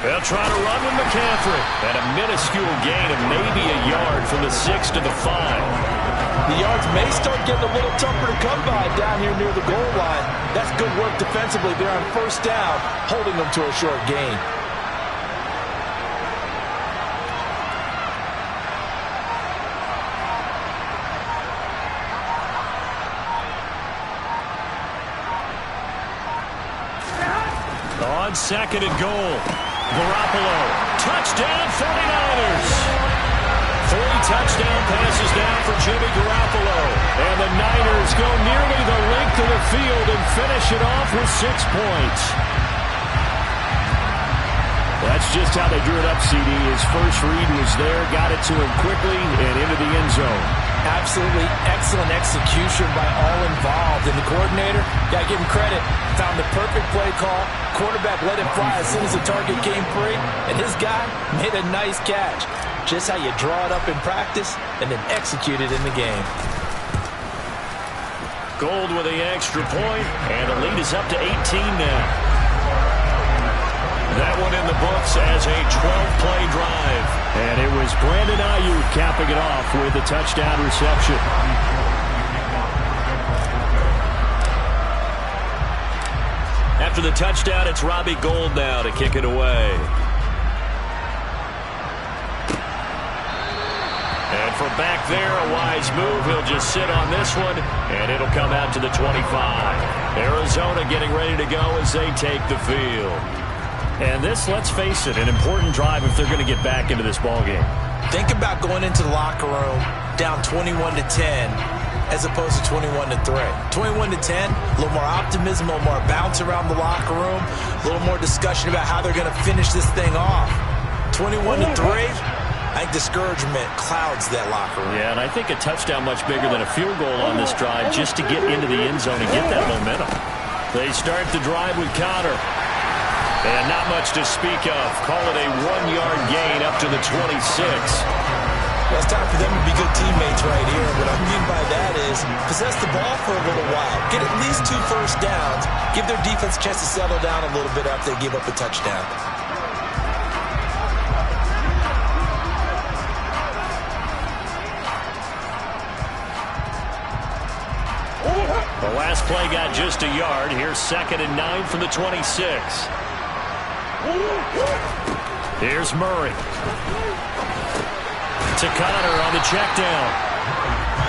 They'll try to run with McCaffrey. And a minuscule gain of maybe a yard from the 6 to the 5. The yards may start getting a little tougher to come by down here near the goal line. That's good work defensively there on 1st down, holding them to a short gain. On 2nd and goal. Garoppolo. Touchdown 49ers. 3 touchdown passes down for Jimmy Garoppolo. And the Niners go nearly the length of the field and finish it off with 6 points. That's just how they drew it up, CD. His first read was there, got it to him quickly, and into the end zone. Absolutely excellent execution by all involved. And the coordinator, got to give him credit, found the perfect play call. Quarterback let it fly as soon as the target came free, and his guy made a nice catch. Just how you draw it up in practice and then execute it in the game. Gold with the extra point, and the lead is up to 18 now. That one in the books as a 12-play drive. And it was Brandon Ayuk capping it off with a touchdown reception. After the touchdown, it's Robbie Gould now to kick it away. And from back there, a wise move. He'll just sit on this one, and it'll come out to the 25. Arizona getting ready to go as they take the field. And this, let's face it, an important drive if they're going to get back into this ballgame. Think about going into the locker room down 21-10 as opposed to 21-3. 21-10, a little more optimism, a little more bounce around the locker room, a little more discussion about how they're going to finish this thing off. 21-3, I think discouragement clouds that locker room. Yeah, and I think a touchdown much bigger than a field goal on this drive just to get into the end zone and get that momentum. They start the drive with Connor. And not much to speak of. Call it a 1-yard gain up to the 26. Well, it's time for them to be good teammates right here. What I mean by that is possess the ball for a little while. Get at least 2 first downs. Give their defense a chance to settle down a little bit after they give up a touchdown. The last play got just a yard. Here's 2nd and 9 from the 26. Here's Murray. To Connor on the check down.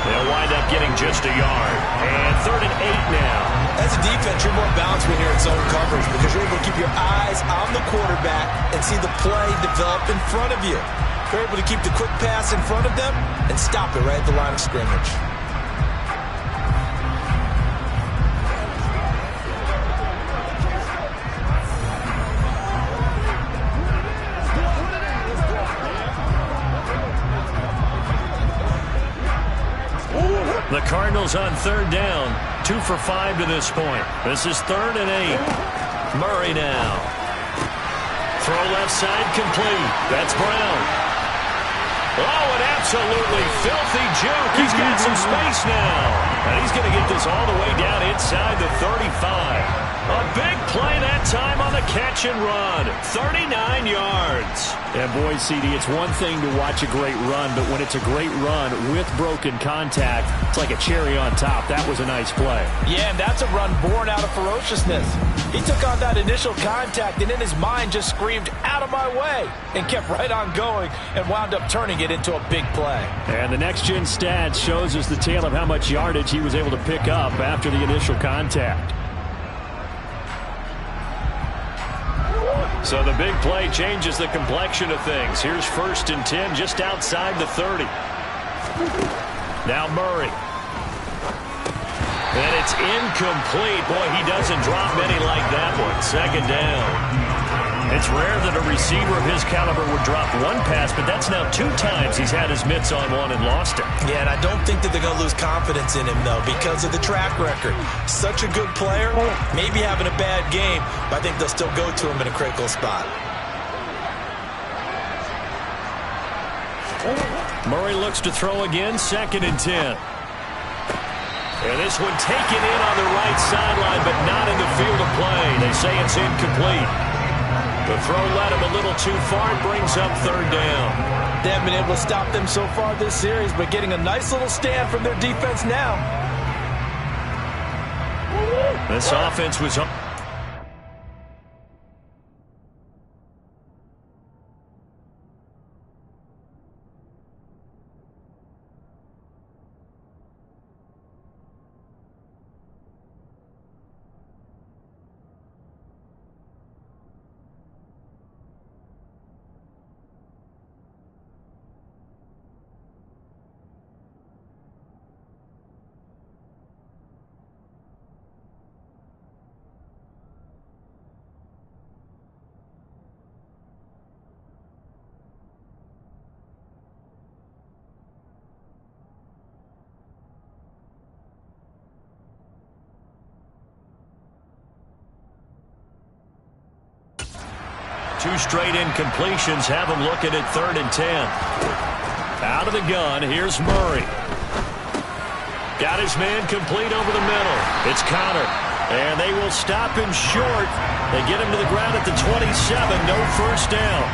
They'll wind up getting just a yard. And 3rd and 8 now. As a defense, you're more balanced when you're in zone coverage because you're able to keep your eyes on the quarterback and see the play develop in front of you. You're able to keep the quick pass in front of them and stop it right at the line of scrimmage. The Cardinals on 3rd down. 2 for 5 to this point. This is 3rd and 8. Murray now. Throw left side complete. That's Brown. Oh, an absolutely filthy juke. He's got some space now. And he's going to get this all the way down inside the 35. A big play that time on the catch and run. 39 yards. And boy, CD, it's one thing to watch a great run, but when it's a great run with broken contact, it's like a cherry on top. That was a nice play. Yeah, and that's a run born out of ferociousness. He took on that initial contact and in his mind just screamed, "Out of my way," and kept right on going and wound up turning it into a big play. And the next-gen stats shows us the tale of how much yardage he was able to pick up after the initial contact. So the big play changes the complexion of things. Here's 1st and 10 just outside the 30. Now Murray. And it's incomplete. Boy, he doesn't drop many like that one. 2nd down. It's rare that a receiver of his caliber would drop one pass, but that's now 2 times he's had his mitts on one and lost it. Yeah, and I don't think that they're going to lose confidence in him, though, because of the track record. Such a good player, maybe having a bad game, but I think they'll still go to him in a critical spot. Murray looks to throw again, 2nd and 10. And this one taken in on the right sideline, but not in the field of play. They say it's incomplete. The throw led him a little too far and brings up 3rd down. They haven't been able to stop them so far this series, but getting a nice little stand from their defense now. This offense was up. Two straight incompletions have him looking at 3rd and 10. Out of the gun, here's Murray. Got his man complete over the middle. It's Connor. And they will stop him short. They get him to the ground at the 27. No first down.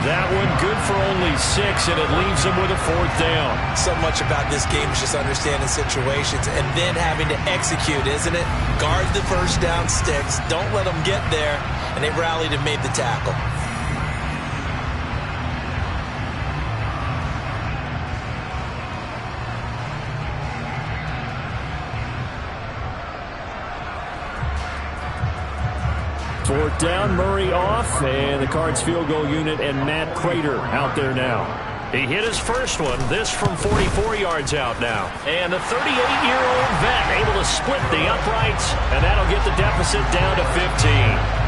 That one good for only 6, and it leaves them with a 4th down. So much about this game is just understanding situations and then having to execute, isn't it? Guard the first down sticks. Don't let them get there. And they rallied and made the tackle. Fourth down, Murray off, and the Cards field goal unit and Matt Prater out there now. He hit his first one, this from 44 yards out now. And the 38-year-old vet able to split the uprights, and that'll get the deficit down to 15.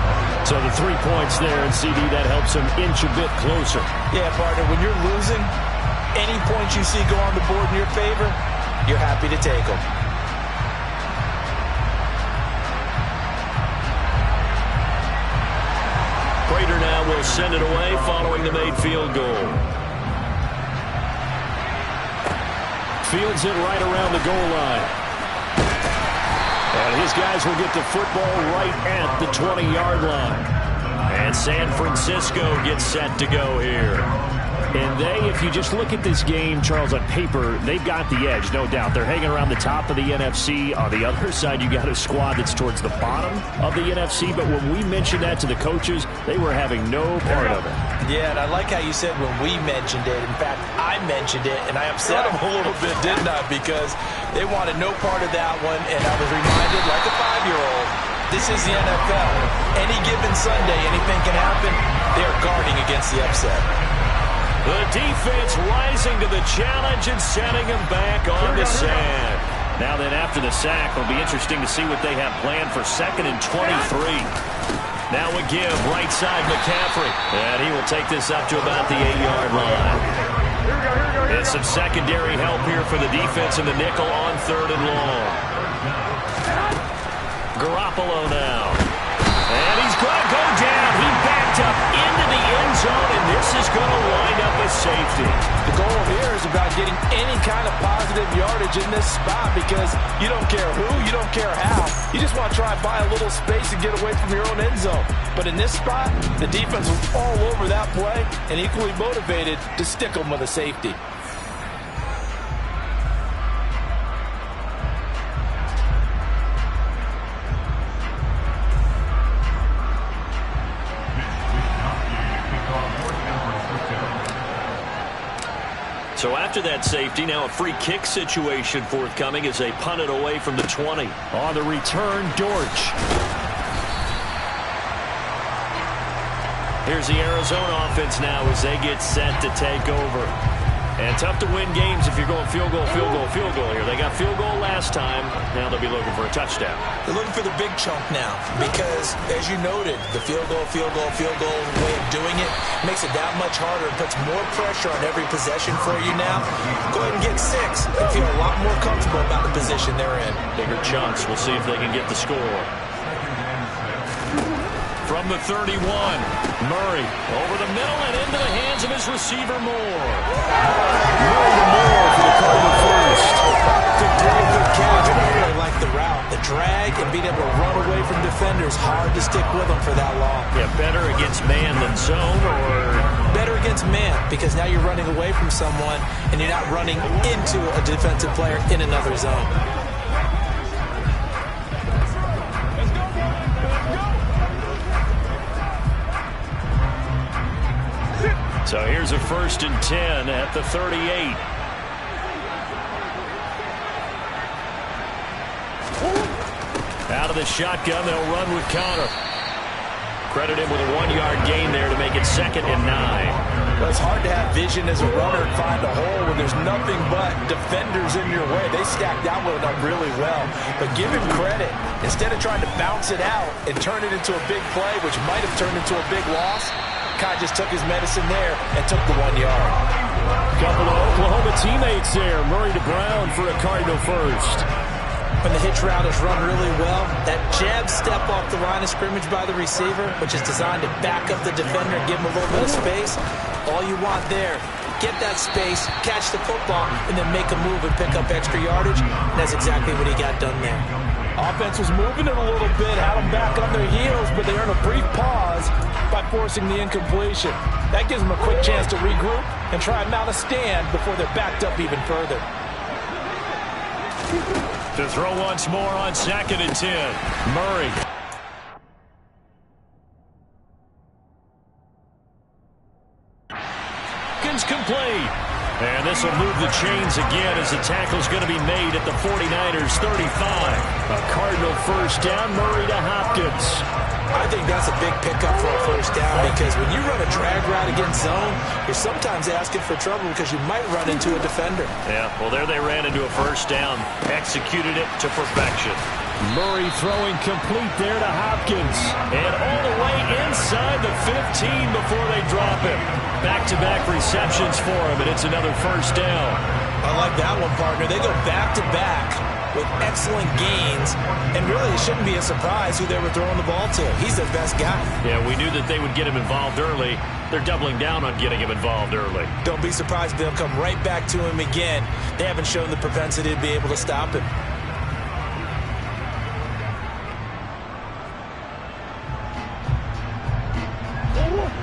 So the 3 points there, and CD, that helps him inch a bit closer. Yeah, partner, when you're losing, any points you see go on the board in your favor, you're happy to take them. Prater now will send it away following the made field goal. Fields it right around the goal line. And his guys will get the football right at the 20-yard line. And San Francisco gets set to go here. And they, if you just look at this game, Charles, on paper, they've got the edge, no doubt. They're hanging around the top of the NFC. On the other side, you got a squad that's towards the bottom of the NFC. But when we mentioned that to the coaches, they were having no part of it. Yeah, and I like how you said when we mentioned it. In fact, I mentioned it, and I upset them a little bit, didn't I? Because they wanted no part of that one, and I was reminded, like a 5-year-old, this is the NFL. Any given Sunday, anything can happen. They're guarding against the upset. The defense rising to the challenge and setting him back on the sand. Now then, after the sack, it'll be interesting to see what they have planned for 2nd and 23. Now a give, right side McCaffrey. And he will take this up to about the 8-yard line. And some secondary help here for the defense in the nickel on 3rd and long. Garoppolo now. And he's going to go down. He backed up into the end zone, and this is going to wind up a safety. The goal here is about getting any kind of positive yardage in this spot because you don't care who, you don't care how. You just want to try and buy a little space and get away from your own end zone. But in this spot, the defense was all over that play and equally motivated to stick them with a safety. So after that safety, now a free kick situation forthcoming as they punt it away from the 20. On the return, Dortch. Here's the Arizona offense now as they get set to take over. And tough to win games if you're going field goal, field goal, field goal here. They got field goal last time. Now they'll be looking for a touchdown. They're looking for the big chunk now because, as you noted, the field goal way of doing it makes it that much harder and puts more pressure on every possession for you now. Go ahead and get 6 and feel a lot more comfortable about the position they're in. Bigger chunks. We'll see if they can get the score. From From the 31, Murray over the middle and into the hands of his receiver, Moore. Murray to Moore for the Cardinal first. Good play, good catch. I really like the route. The drag and being able to run away from defenders, hard to stick with them for that long. Yeah, better against man than zone, or? Better against man, because now you're running away from someone and you're not running into a defensive player in another zone. So here's a 1st and 10 at the 38. Out of the shotgun, they'll run with Connor. Credit him with a 1-yard gain there to make it 2nd and 9. Well, it's hard to have vision as a runner and find a hole when there's nothing but defenders in your way. They stacked that one up really well. But give him credit. Instead of trying to bounce it out and turn it into a big play, which might have turned into a big loss, Kai just took his medicine there and took the 1 yard. Couple of Oklahoma teammates there. Murray to Brown for a Cardinal first. When the hitch route is run really well, that jab step off the line of scrimmage by the receiver, which is designed to back up the defender and give him a little bit of space, all you want there, get that space, catch the football, and then make a move and pick up extra yardage, and that's exactly what he got done there. Offense was moving it a little bit, had them back on their heels, but they earned a brief pause by forcing the incompletion. That gives them a quick chance to regroup and try and mount a stand before they're backed up even further. To throw once more on 2nd and 10. Murray. Complete. And this will move the chains again as the tackle's going to be made at the 49ers 35. A Cardinal first down, Murray to Hopkins. I think that's a big pickup for a first down because when you run a drag route against zone, you're sometimes asking for trouble because you might run into a defender. Yeah, well, there they ran into a first down, executed it to perfection. Murray throwing complete there to Hopkins. And all the way inside the 15 before they drop him. Back-to-back receptions for him, and it's another first down. I like that one, partner. They go back-to-back with excellent gains, and really it shouldn't be a surprise who they were throwing the ball to. He's their best guy. Yeah, we knew that they would get him involved early. They're doubling down on getting him involved early. Don't be surprised if they'll come right back to him again. They haven't shown the propensity to be able to stop him.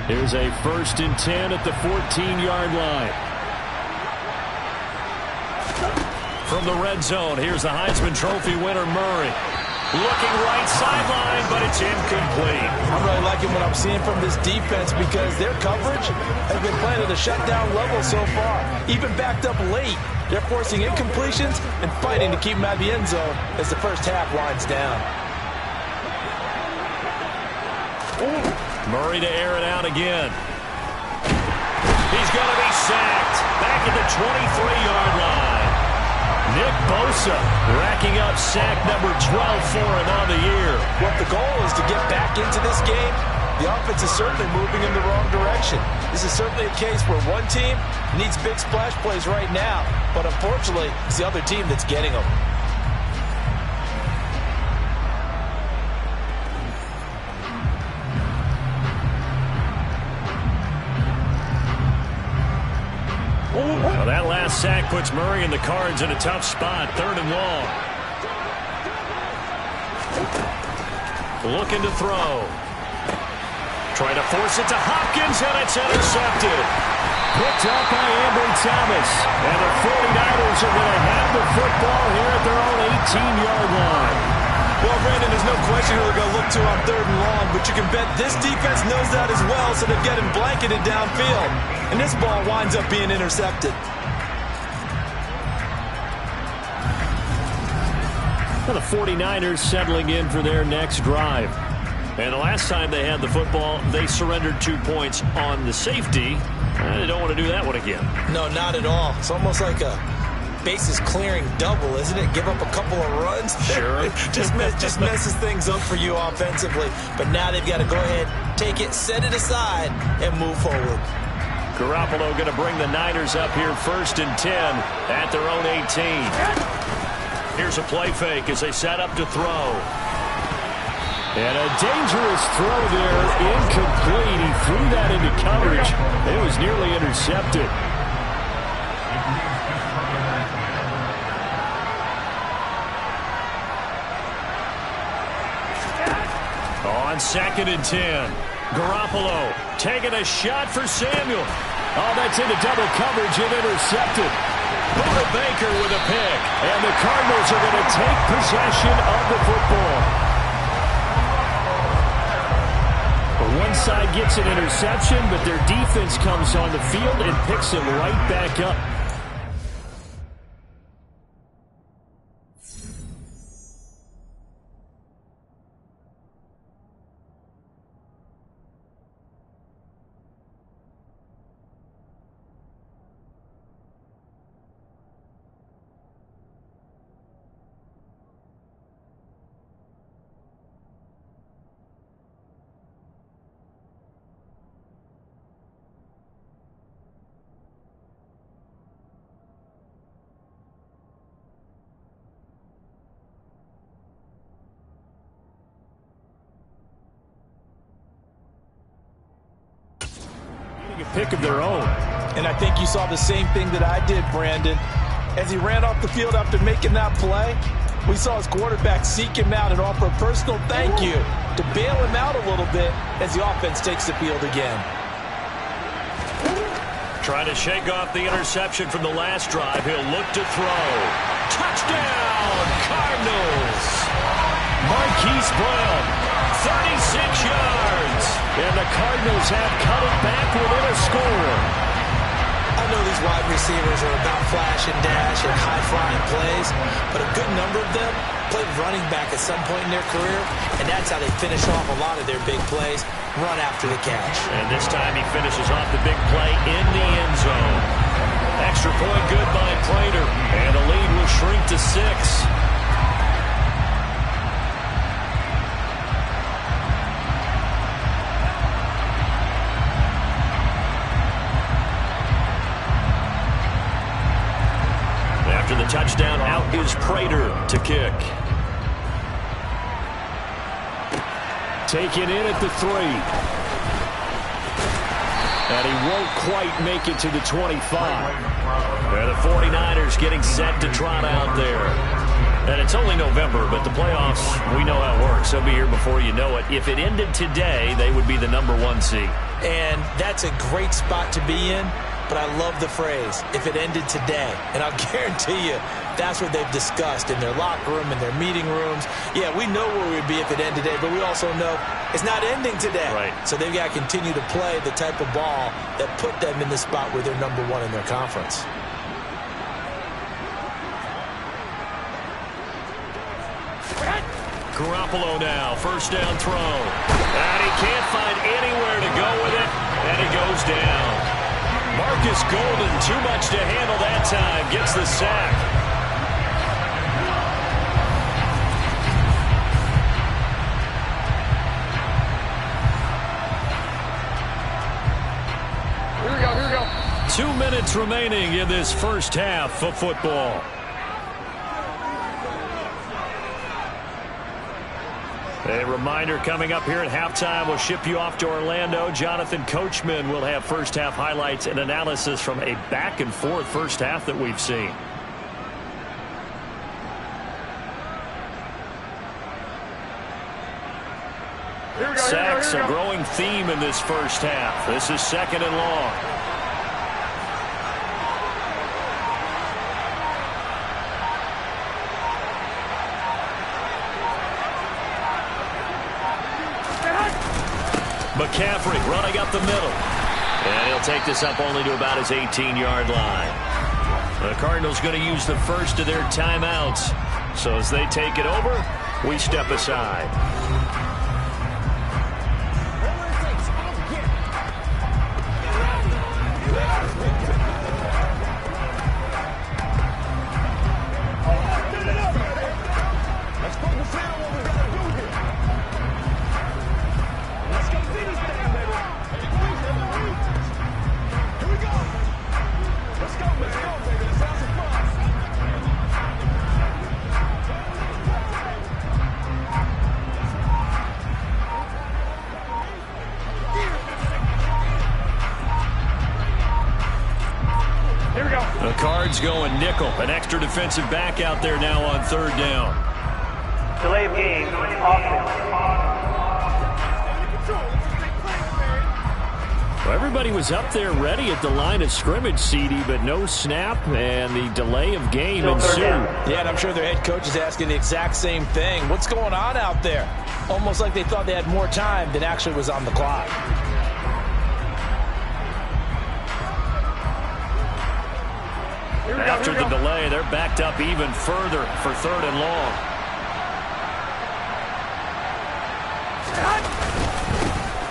Here's a 1st and 10 at the 14-yard line. From the red zone, here's the Heisman Trophy winner, Murray. Looking right sideline, but it's incomplete. I'm really liking what I'm seeing from this defense because their coverage has been playing at a shutdown level so far. Even backed up late, they're forcing incompletions and fighting to keep them out of the end zone as the first half winds down. Murray to air it out again. He's going to be sacked back at the 23-yard line. Nick Bosa racking up sack number 12 for him on the year. What the goal is to get back into this game, the offense is certainly moving in the wrong direction. This is certainly a case where one team needs big splash plays right now, but unfortunately, it's the other team that's getting them. Well, that last sack puts Murray and the Cards in a tough spot, 3rd and long. Looking to throw. Trying to force it to Hopkins, and it's intercepted. Picked up by Ambry Thomas. And the 49ers are going to have the football here at their own 18-yard line. Well, Brandon, there's no question who they're going to look to on 3rd and long, but you can bet this defense knows that as well, so they're getting blanketed downfield. And this ball winds up being intercepted. Well, the 49ers settling in for their next drive. And the last time they had the football, they surrendered 2 points on the safety. They don't want to do that one again. No, not at all. It's almost like a bases clearing double, isn't it? Give up a couple of runs. Sure. just messes things up for you offensively. But now they've got to go ahead, take it, set it aside, and move forward. Garoppolo going to bring the Niners up here 1st and 10 at their own 18. Here's a play fake as they set up to throw. And a dangerous throw there, incomplete. He threw that into coverage. It was nearly intercepted. On 2nd and 10, Garoppolo taking a shot for Samuel. Oh, that's into double coverage and intercepted. Buda Baker with a pick. And the Cardinals are going to take possession of the football. One side gets an interception, but their defense comes on the field and picks it right back up. Pick of their own. And I think you saw the same thing that I did, Brandon. As he ran off the field after making that play, we saw his quarterback seek him out and offer a personal thank you to bail him out a little bit as the offense takes the field again. Trying to shake off the interception from the last drive. He'll look to throw. Touchdown, Cardinals! Marquise Brown, 36 yards. And the Cardinals have cut it back within a score. I know these wide receivers are about flash and dash and high-flying plays, but a good number of them played running back at some point in their career, and that's how they finish off a lot of their big plays, run after the catch. And this time he finishes off the big play in the end zone. Extra point good by Prater, and the lead will shrink to 6. After the touchdown, out is Prater to kick. Taken in at the 3. And he won't quite make it to the 25. And the 49ers getting set to trot out there. And it's only November, but the playoffs, we know how it works. They'll be here before you know it. If it ended today, they would be the number 1 seed. And that's a great spot to be in. But I love the phrase, if it ended today. And I'll guarantee you, that's what they've discussed in their locker room, in their meeting rooms. Yeah, we know where we'd be if it ended today, but we also know it's not ending today. Right. So they've got to continue to play the type of ball that put them in the spot where they're number 1 in their conference. Garoppolo now, first down throw. And he can't find anywhere to go with it, and he goes down. Marcus Golden, too much to handle that time, gets the sack. Here we go. 2 minutes remaining in this first half of football. A reminder coming up here at halftime, we'll ship you off to Orlando. Jonathan Coachman will have first half highlights and analysis from a back and forth first half that we've seen. Sacks, a growing theme in this first half. This is 2nd and long. McCaffrey running up the middle. And he'll take this up only to about his 18-yard line. The Cardinals going to use the first of their timeouts. So as they take it over, we step aside. The Cards going nickel. An extra defensive back out there now on third down. Delay of game, offense. Well, everybody was up there ready at the line of scrimmage, CD, but no snap, and the delay of game ensued. Yeah, and I'm sure their head coach is asking the exact same thing. What's going on out there? Almost like they thought they had more time than actually was on the clock. After the delay, they're backed up even further for third and long.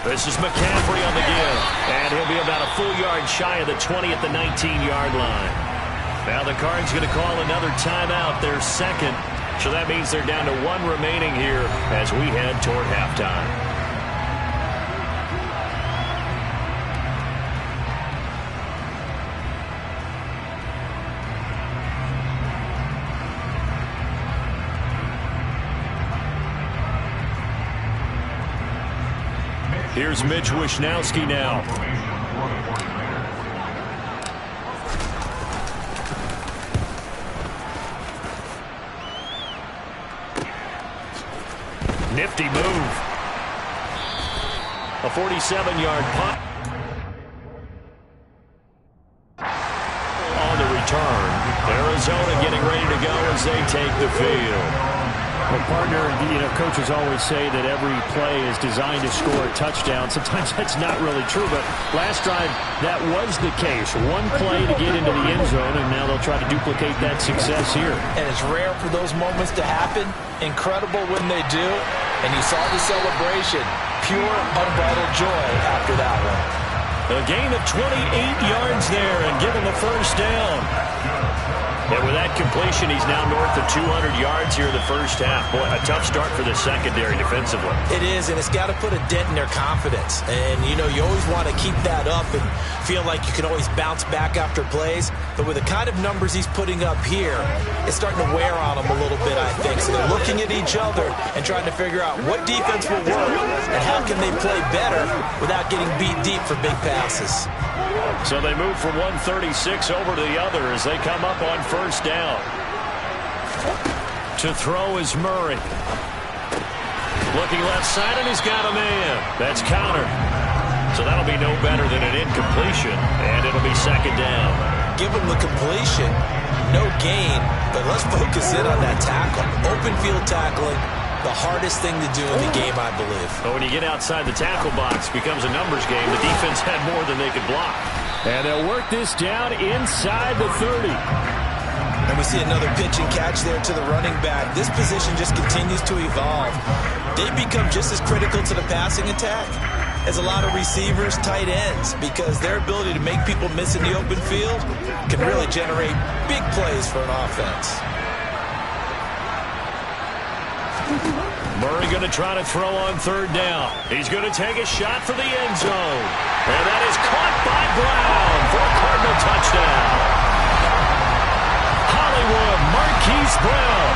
This is McCaffrey on the give, and he'll be about a full yard shy of the 20 at the 19-yard line. Now the Cards going to call another timeout, their second, so that means they're down to one remaining here as we head toward halftime. Here's Mitch Wishnowsky now. Nifty move. A 47-yard punt. On the return, Arizona getting ready to go as they take the field. Well, partner, coaches always say that every play is designed to score a touchdown. Sometimes that's not really true, but last drive, that was the case. One play to get into the end zone, and now they'll try to duplicate that success here. And it's rare for those moments to happen. Incredible when they do. And you saw the celebration. Pure, unbridled joy after that one. A gain of 28 yards there and give him the first down. And with that completion, he's now north of 200 yards here in the first half. Boy, a tough start for the secondary defensively. It is, and it's got to put a dent in their confidence. And, you always want to keep that up and feel like you can always bounce back after plays. But with the kind of numbers he's putting up here, it's starting to wear on them a little bit, I think. So they're looking at each other and trying to figure out what defense will work and how can they play better without getting beat deep for big passes. So they move from 136 over to the other as they come up on first down. To throw is Murray. Looking left side, and he's got a man. That's countered. So that'll be no better than an incompletion, and it'll be second down. Give him the completion, no gain, but let's focus in on that tackle. Open field tackling, the hardest thing to do in the game, I believe. But when you get outside the tackle box, it becomes a numbers game. The defense had more than they could block. And they'll work this down inside the 30. And we see another pitch and catch there to the running back. This position just continues to evolve. They become just as critical to the passing attack as a lot of receivers, tight ends, because their ability to make people miss in the open field can really generate big plays for an offense. Murray going to try to throw on third down. He's going to take a shot for the end zone. And that is caught by Brown for a Cardinal touchdown. Hollywood Marquise Brown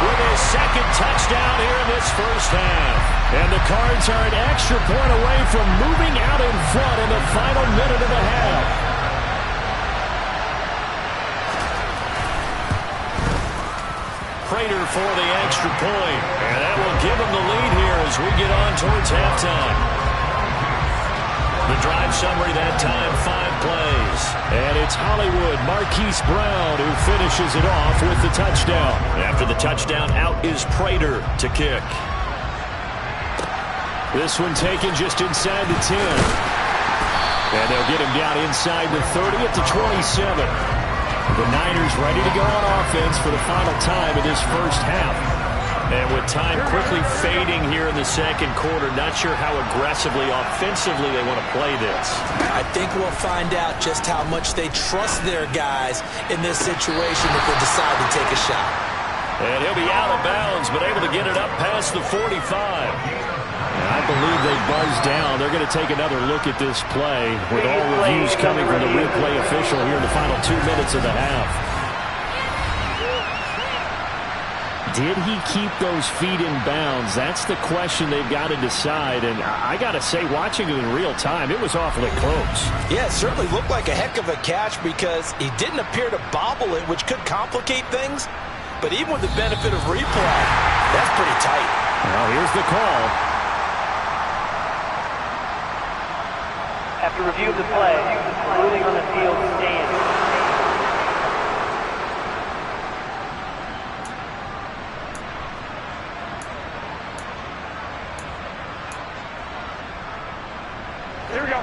with his second touchdown here in this first half. And the Cards are an extra point away from moving out in front in the final minute of the half. Prater for the extra point. And that will give him the lead here as we get on towards halftime. The drive summary that time, 5 plays. And it's Hollywood Marquise Brown who finishes it off with the touchdown. After the touchdown, out is Prater to kick. This one taken just inside the 10. And they'll get him down inside the 30 at the 27. The Niners ready to go on offense for the final time of this first half. And with time quickly fading here in the second quarter, not sure how aggressively, offensively they want to play this. I think we'll find out just how much they trust their guys in this situation if they decide to take a shot. And he'll be out of bounds, but able to get it up past the 45. I believe they buzzed down. They're going to take another look at this play with all reviews coming from the replay official here in the final 2 minutes of the half. did he keep those feet in bounds? That's the question they've got to decide. And I got to say, watching it in real time, it was awfully close. Yeah, it certainly looked like a heck of a catch because he didn't appear to bobble it, which could complicate things. But even with the benefit of replay, that's pretty tight. Well, here's the call. After review of the play, ruling on the field stands. Here we go.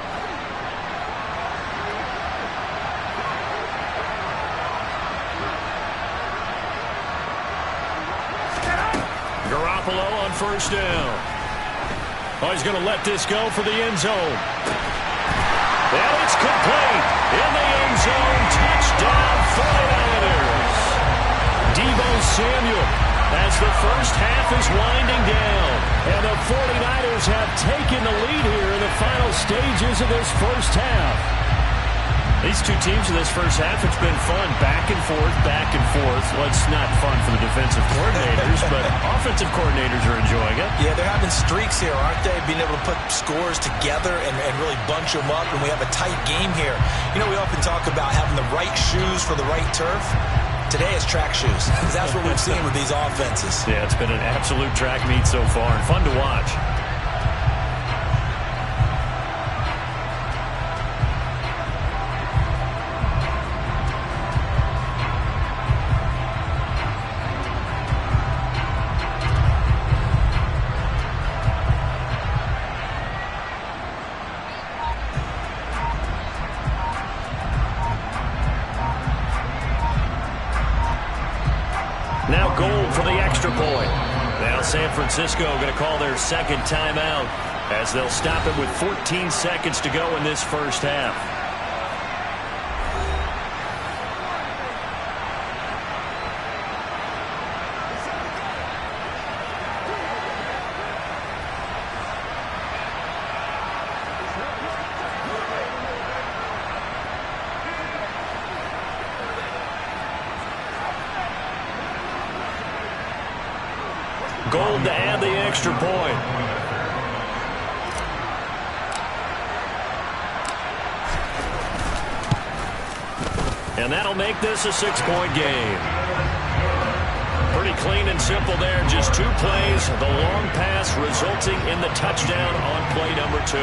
Garoppolo on first down. Oh, he's going to let this go for the end zone. And it's complete. In the end zone. Touchdown, 49ers. Deebo Samuel as the first half is winding down. And the 49ers have taken the lead here in the final stages of this first half. These two teams in this first half, it's been fun. Back and forth, back and forth. Well, it's not fun for the defensive coordinators, but offensive coordinators are enjoying it. Yeah, they're having streaks here, aren't they? Being able to put scores together and really bunch them up, and we have a tight game here. You know, we often talk about having the right shoes for the right turf. Today is track shoes, because that's what we've seen with these offenses. Yeah, it's been an absolute track meet so far, and fun to watch. Now Gold for the extra point. Now San Francisco going to call their second timeout as they'll stop it with 14 seconds to go in this first half. Gold to add the extra point. And that'll make this a 6-point game. Pretty clean and simple there. Just 2 plays. The long pass resulting in the touchdown on play number 2.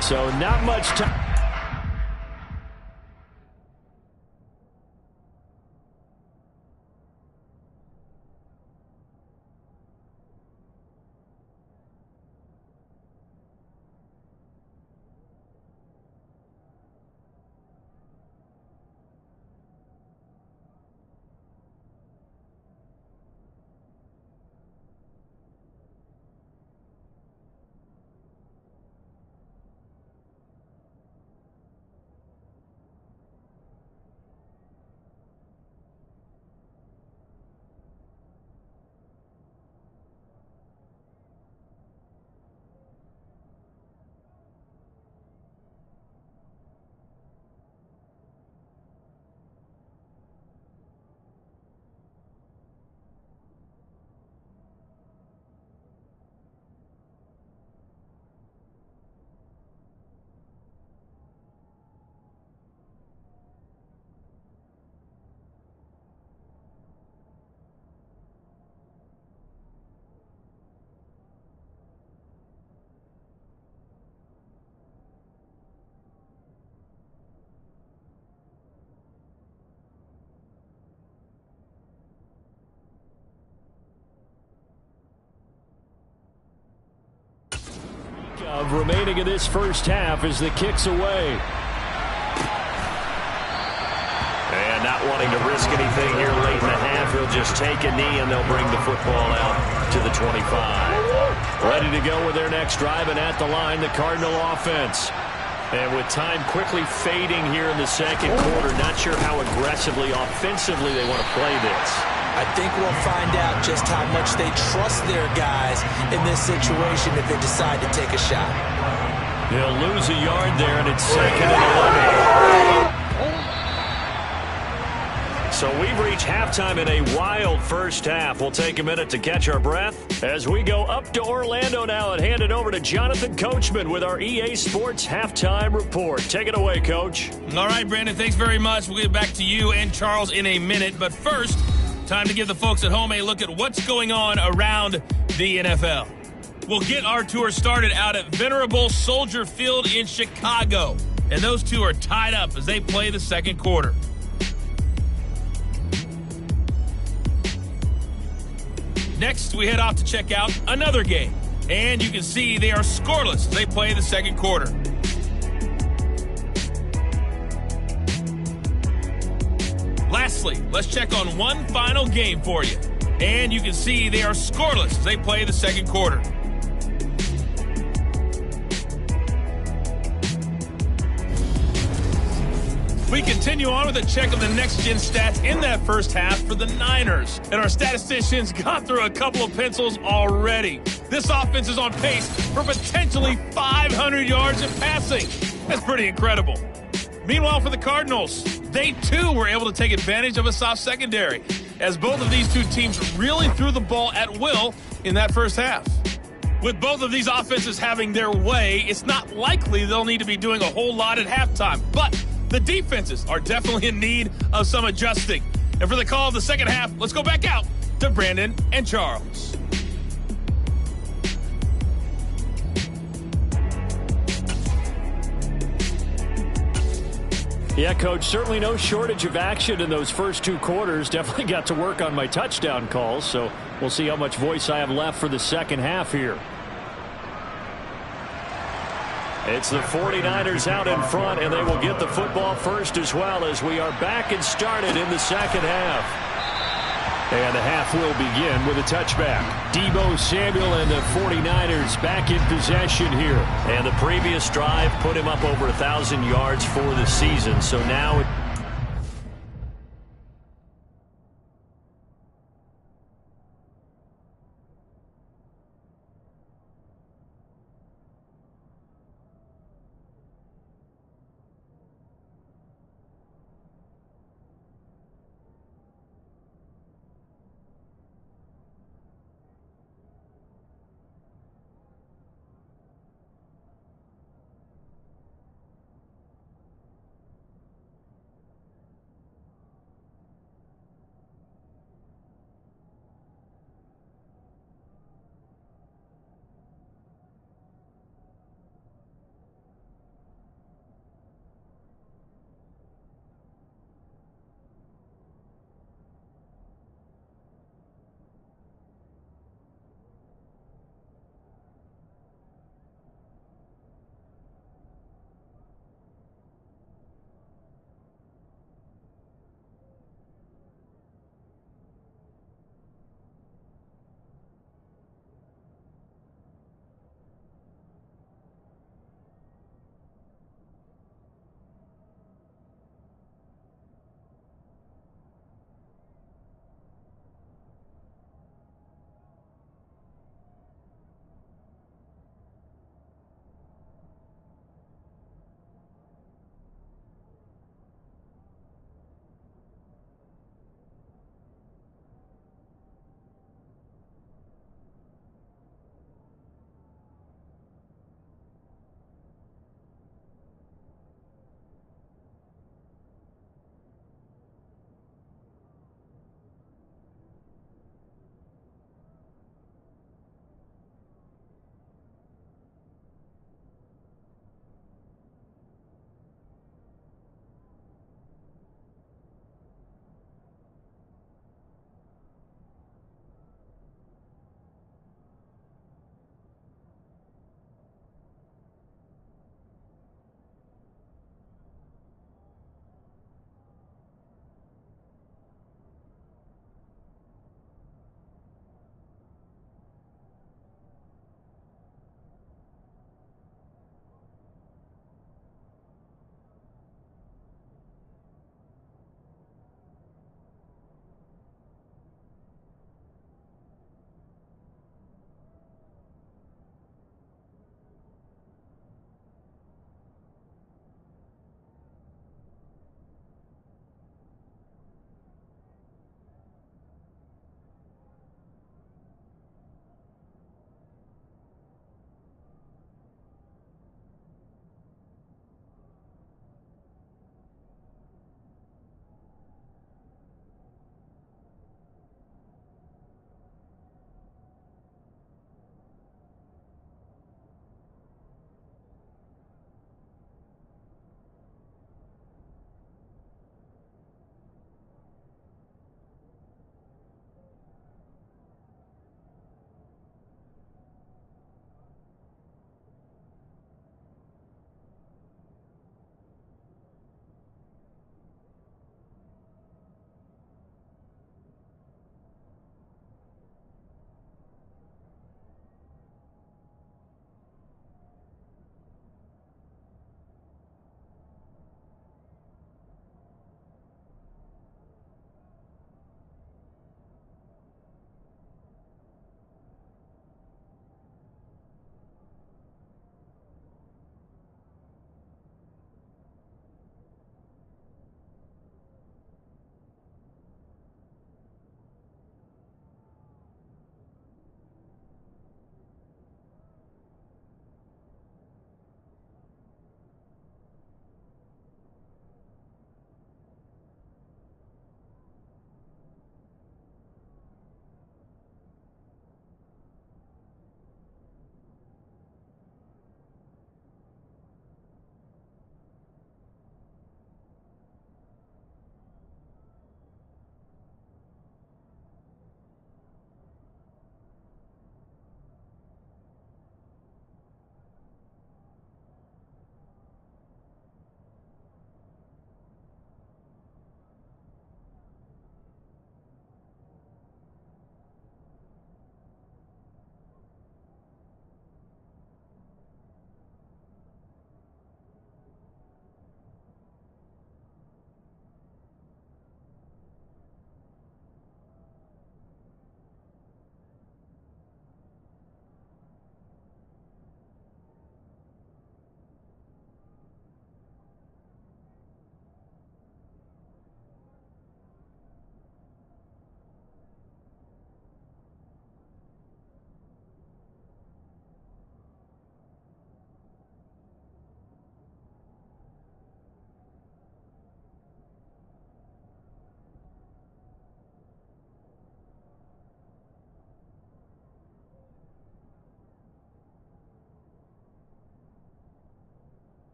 So not much time. Of remaining in this first half as the kick's away. And not wanting to risk anything here late in the half, he'll just take a knee and they'll bring the football out to the 25. Ready to go with their next drive, and at the line, the Cardinal offense. And with time quickly fading here in the second quarter, not sure how aggressively, offensively they want to play this. I think we'll find out just how much they trust their guys in this situation if they decide to take a shot. He'll lose a yard there, and it's 2nd and 11. So we've reached halftime in a wild first half. We'll take a minute to catch our breath as we go up to Orlando now and hand it over to Jonathan Coachman with our EA Sports Halftime Report. Take it away, Coach. All right, Brandon, thanks very much. We'll get back to you and Charles in a minute. But first, time to give the folks at home a look at what's going on around the NFL. We'll get our tour started out at Venerable Soldier Field in Chicago. And those two are tied up as they play the second quarter. Next, we head off to check out another game. And you can see they are scoreless as they play the second quarter. Lastly, let's check on one final game for you. And you can see they are scoreless as they play the second quarter. We continue on with a check of the next-gen stats in that first half for the Niners. And our statisticians got through a couple of pencils already. This offense is on pace for potentially 500 yards in passing. That's pretty incredible. Meanwhile, for the Cardinals, they too were able to take advantage of a soft secondary, as both of these two teams really threw the ball at will in that first half. With both of these offenses having their way, it's not likely they'll need to be doing a whole lot at halftime. But the defenses are definitely in need of some adjusting. And for the call of the second half, let's go back out to Brandon and Charles. Yeah, Coach, certainly no shortage of action in those first two quarters. Definitely got to work on my touchdown calls, so we'll see how much voice I have left for the second half here. It's the 49ers out in front, and they will get the football first as well as we are back and started in the second half. And the half will begin with a touchback. Deebo Samuel and the 49ers back in possession here. And the previous drive put him up over 1,000 yards for the season. So now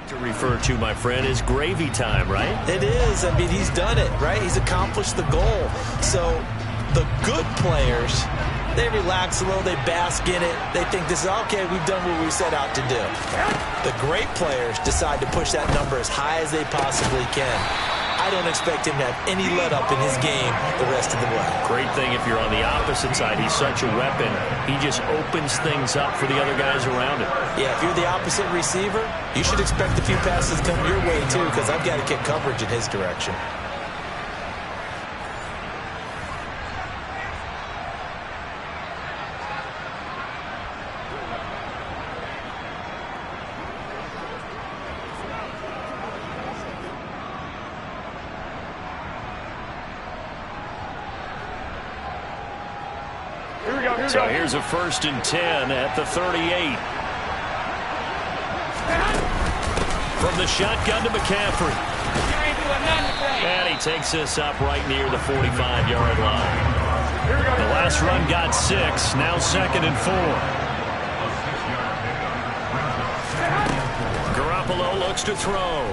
To refer to, my friend, is gravy time, right? It is. I mean, he's done it, right? He's accomplished the goal. So the good players, they relax a little, they bask in it. They think this is, okay, we've done what we set out to do. The great players decide to push that number as high as they possibly can. I don't expect him to have any let-up in his game the rest of the way. Great thing if you're on the opposite side. He's such a weapon. He just opens things up for the other guys around him. Yeah, if you're the opposite receiver, you should expect a few passes to come your way, too, because I've got to kick coverage in his direction. So here's a 1st and 10 at the 38. From the shotgun to McCaffrey. And he takes this up right near the 45-yard line. The last run got 6, now 2nd and 4. Garoppolo looks to throw.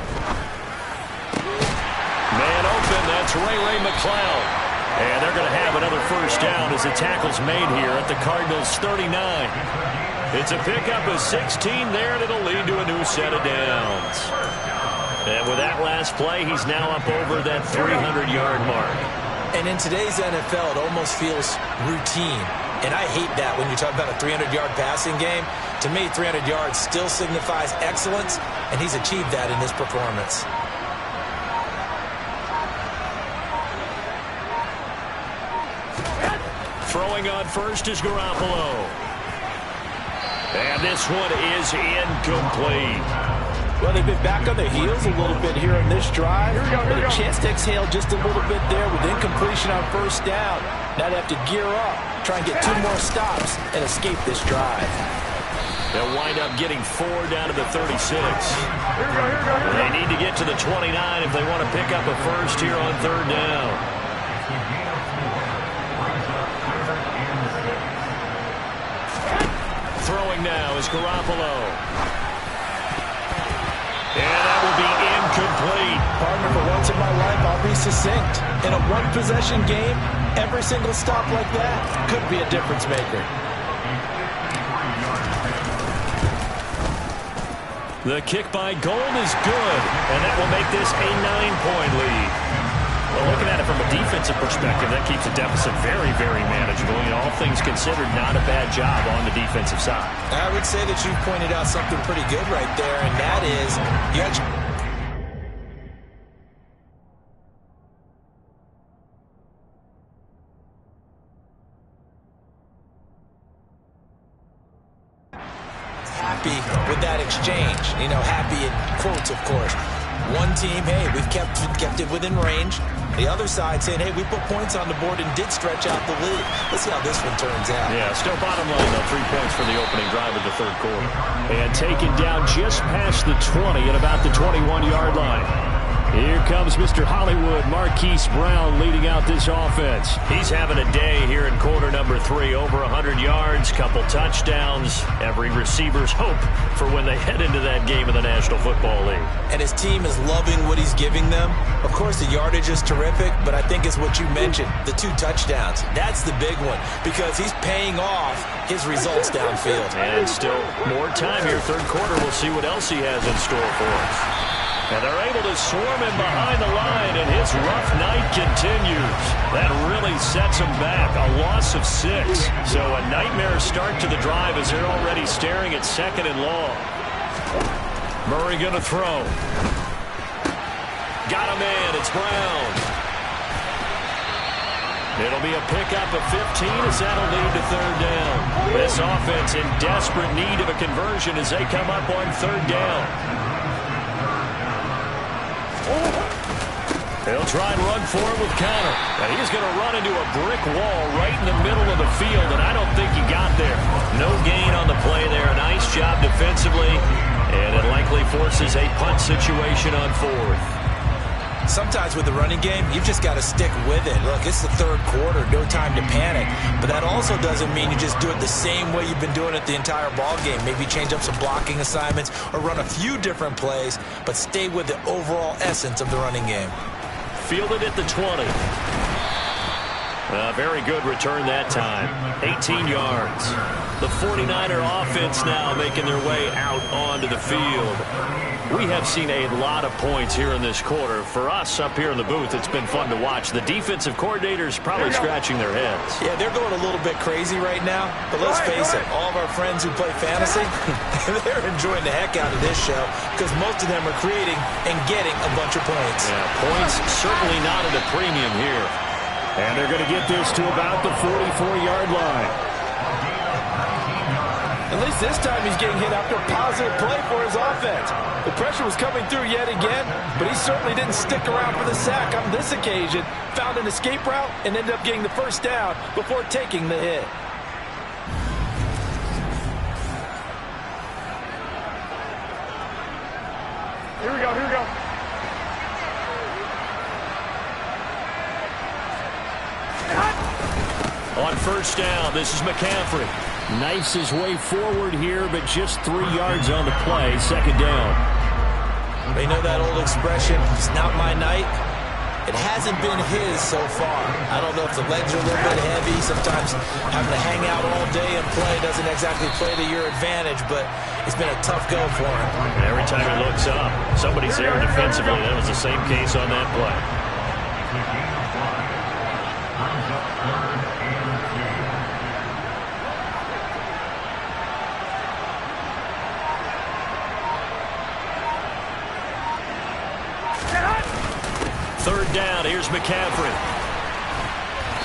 Man open, that's Ray McCloud. And they're going to have another 1st down as the tackle's made here at the Cardinals' 39. It's a pickup of 16 there, and it'll lead to a new set of downs. And with that last play, he's now up over that 300-yard mark. And in today's NFL, it almost feels routine. And I hate that when you talk about a 300-yard passing game. To me, 300 yards still signifies excellence, and he's achieved that in this performance. Throwing on first is Garoppolo. And this one is incomplete. Well, they've been back on their heels a little bit here in this drive. But a chance to exhale just a little bit there with incompletion on 1st down. Now they have to gear up, try and get 2 more stops, and escape this drive. They'll wind up getting 4 down to the 36. They need to get to the 29 if they want to pick up a 1st here on 3rd down. Throwing now is Garoppolo. And that will be incomplete. Partner, for once in my life, I'll be succinct. In a one-possession game, every single stop like that could be a difference maker. The kick by Gold is good, and that will make this a 9-point lead. Well, looking at it from a defensive perspective, that keeps the deficit very, very manageable. You know, all things considered, not a bad job on the defensive side. I would say that you've pointed out something pretty good right there, and that is you actually happy with that exchange. You know, happy in quotes, of course. One team, hey, we've kept it within range. The other side saying, hey, we put points on the board and did stretch out the lead. Let's see how this one turns out. Yeah, still bottom line, though. 3 points for the opening drive of the 3rd quarter. And taken down just past the 20 at about the 21-yard line. Here comes Mr. Hollywood, Marquise Brown, leading out this offense. He's having a day here in quarter number 3. Over 100 yards, couple touchdowns. Every receiver's hope for when they head into that game in the National Football League. And his team is loving what he's giving them. Of course, the yardage is terrific, but I think it's what you mentioned, the 2 touchdowns. That's the big one, because he's paying off his results downfield. And still more time here. 3rd quarter, we'll see what else he has in store for us. And they're able to swarm him behind the line, and his rough night continues. That really sets him back, a loss of 6. So a nightmare start to the drive as they're already staring at 2nd and long. Murray going to throw. Got a man, it's Brown. It'll be a pickup of 15 as that'll lead to 3rd down. This offense in desperate need of a conversion as they come up on 3rd down. They'll try and run for it with Connor. And he's going to run into a brick wall right in the middle of the field, and I don't think he got there. No gain on the play there. Nice job defensively, and it likely forces a punt situation on 4th. Sometimes with the running game, you've just got to stick with it. Look, it's the third quarter, no time to panic. But that also doesn't mean you just do it the same way you've been doing it the entire ball game. Maybe change up some blocking assignments or run a few different plays, but stay with the overall essence of the running game. Fielded at the 20. A very good return that time. 18 yards. The 49er offense now making their way out onto the field. We have seen a lot of points here in this quarter. For us up here in the booth, it's been fun to watch. The defensive coordinators probably scratching their heads. Yeah, they're going a little bit crazy right now. But let's face it, all of our friends who play fantasy, they're enjoying the heck out of this show because most of them are creating and getting a bunch of points. Yeah, points certainly not at a premium here. And they're going to get this to about the 44-yard line. At least this time he's getting hit after a positive play for his offense. The pressure was coming through yet again, but he certainly didn't stick around for the sack on this occasion. Found an escape route and ended up getting the first down before taking the hit. Here we go, here we go. On first down, this is McCaffrey. Knifes his way forward here, but just 3 yards on the play. Second down. They know that old expression, it's not my night. It hasn't been his so far. I don't know if the legs are a little bit heavy. Sometimes having to hang out all day and play doesn't exactly play to your advantage, but it's been a tough go for him. And every time he looks up, somebody's there defensively. That was the same case on that play. Third down, here's McCaffrey.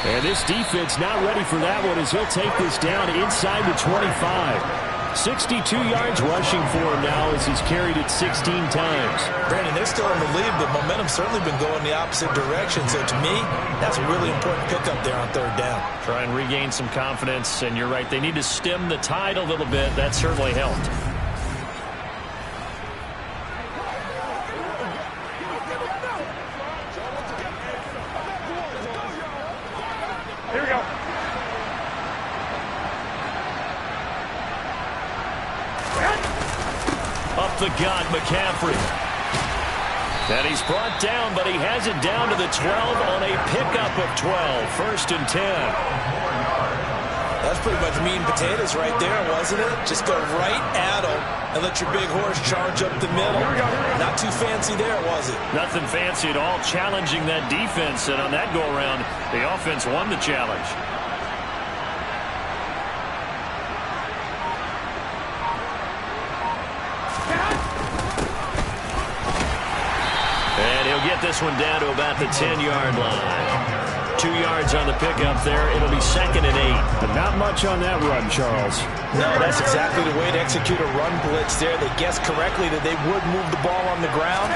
And this defense not ready for that one as he'll take this down inside the 25. 62 yards rushing for him now as he's carried it 16 times. Brandon, they're still in the lead, but momentum's certainly been going the opposite direction. So to me, that's a really important pickup there on third down. Try and regain some confidence, and you're right, they need to stem the tide a little bit. That certainly helped. Here we go. Up the gut, McCaffrey. And he's brought down, but he has it down to the 12 on a pickup of 12. First and 10. That's pretty much meat and potatoes right there, wasn't it? Just go right at him and let your big horse charge up the middle. Not too fancy there, was it? Nothing fancy at all, challenging that defense. And on that go-around, the offense won the challenge. And he'll get this one down to about the 10-yard line. 2 yards on the pickup there. It'll be second and 8. But not much on that run, Charles. No, that's exactly the way to execute a run blitz there. They guessed correctly that they would move the ball on the ground,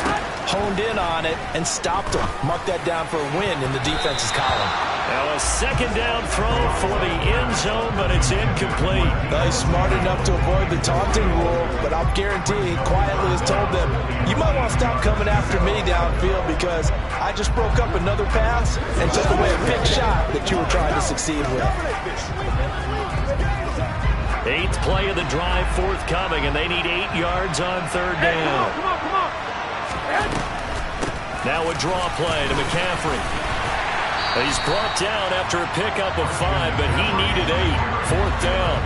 honed in on it, and stopped them. Mark that down for a win in the defense's column. Now a second down throw for the end zone, but it's incomplete. Well, he's smart enough to avoid the taunting rule, but I'll guarantee he quietly has told them, you might want to stop coming after me downfield because I just broke up another pass and took away a big shot that you were trying to succeed with. 8th play of the drive forthcoming, and they need 8 yards on third down. Now a draw play to McCaffrey. He's brought down after a pickup of 5, but he needed 8. Fourth down.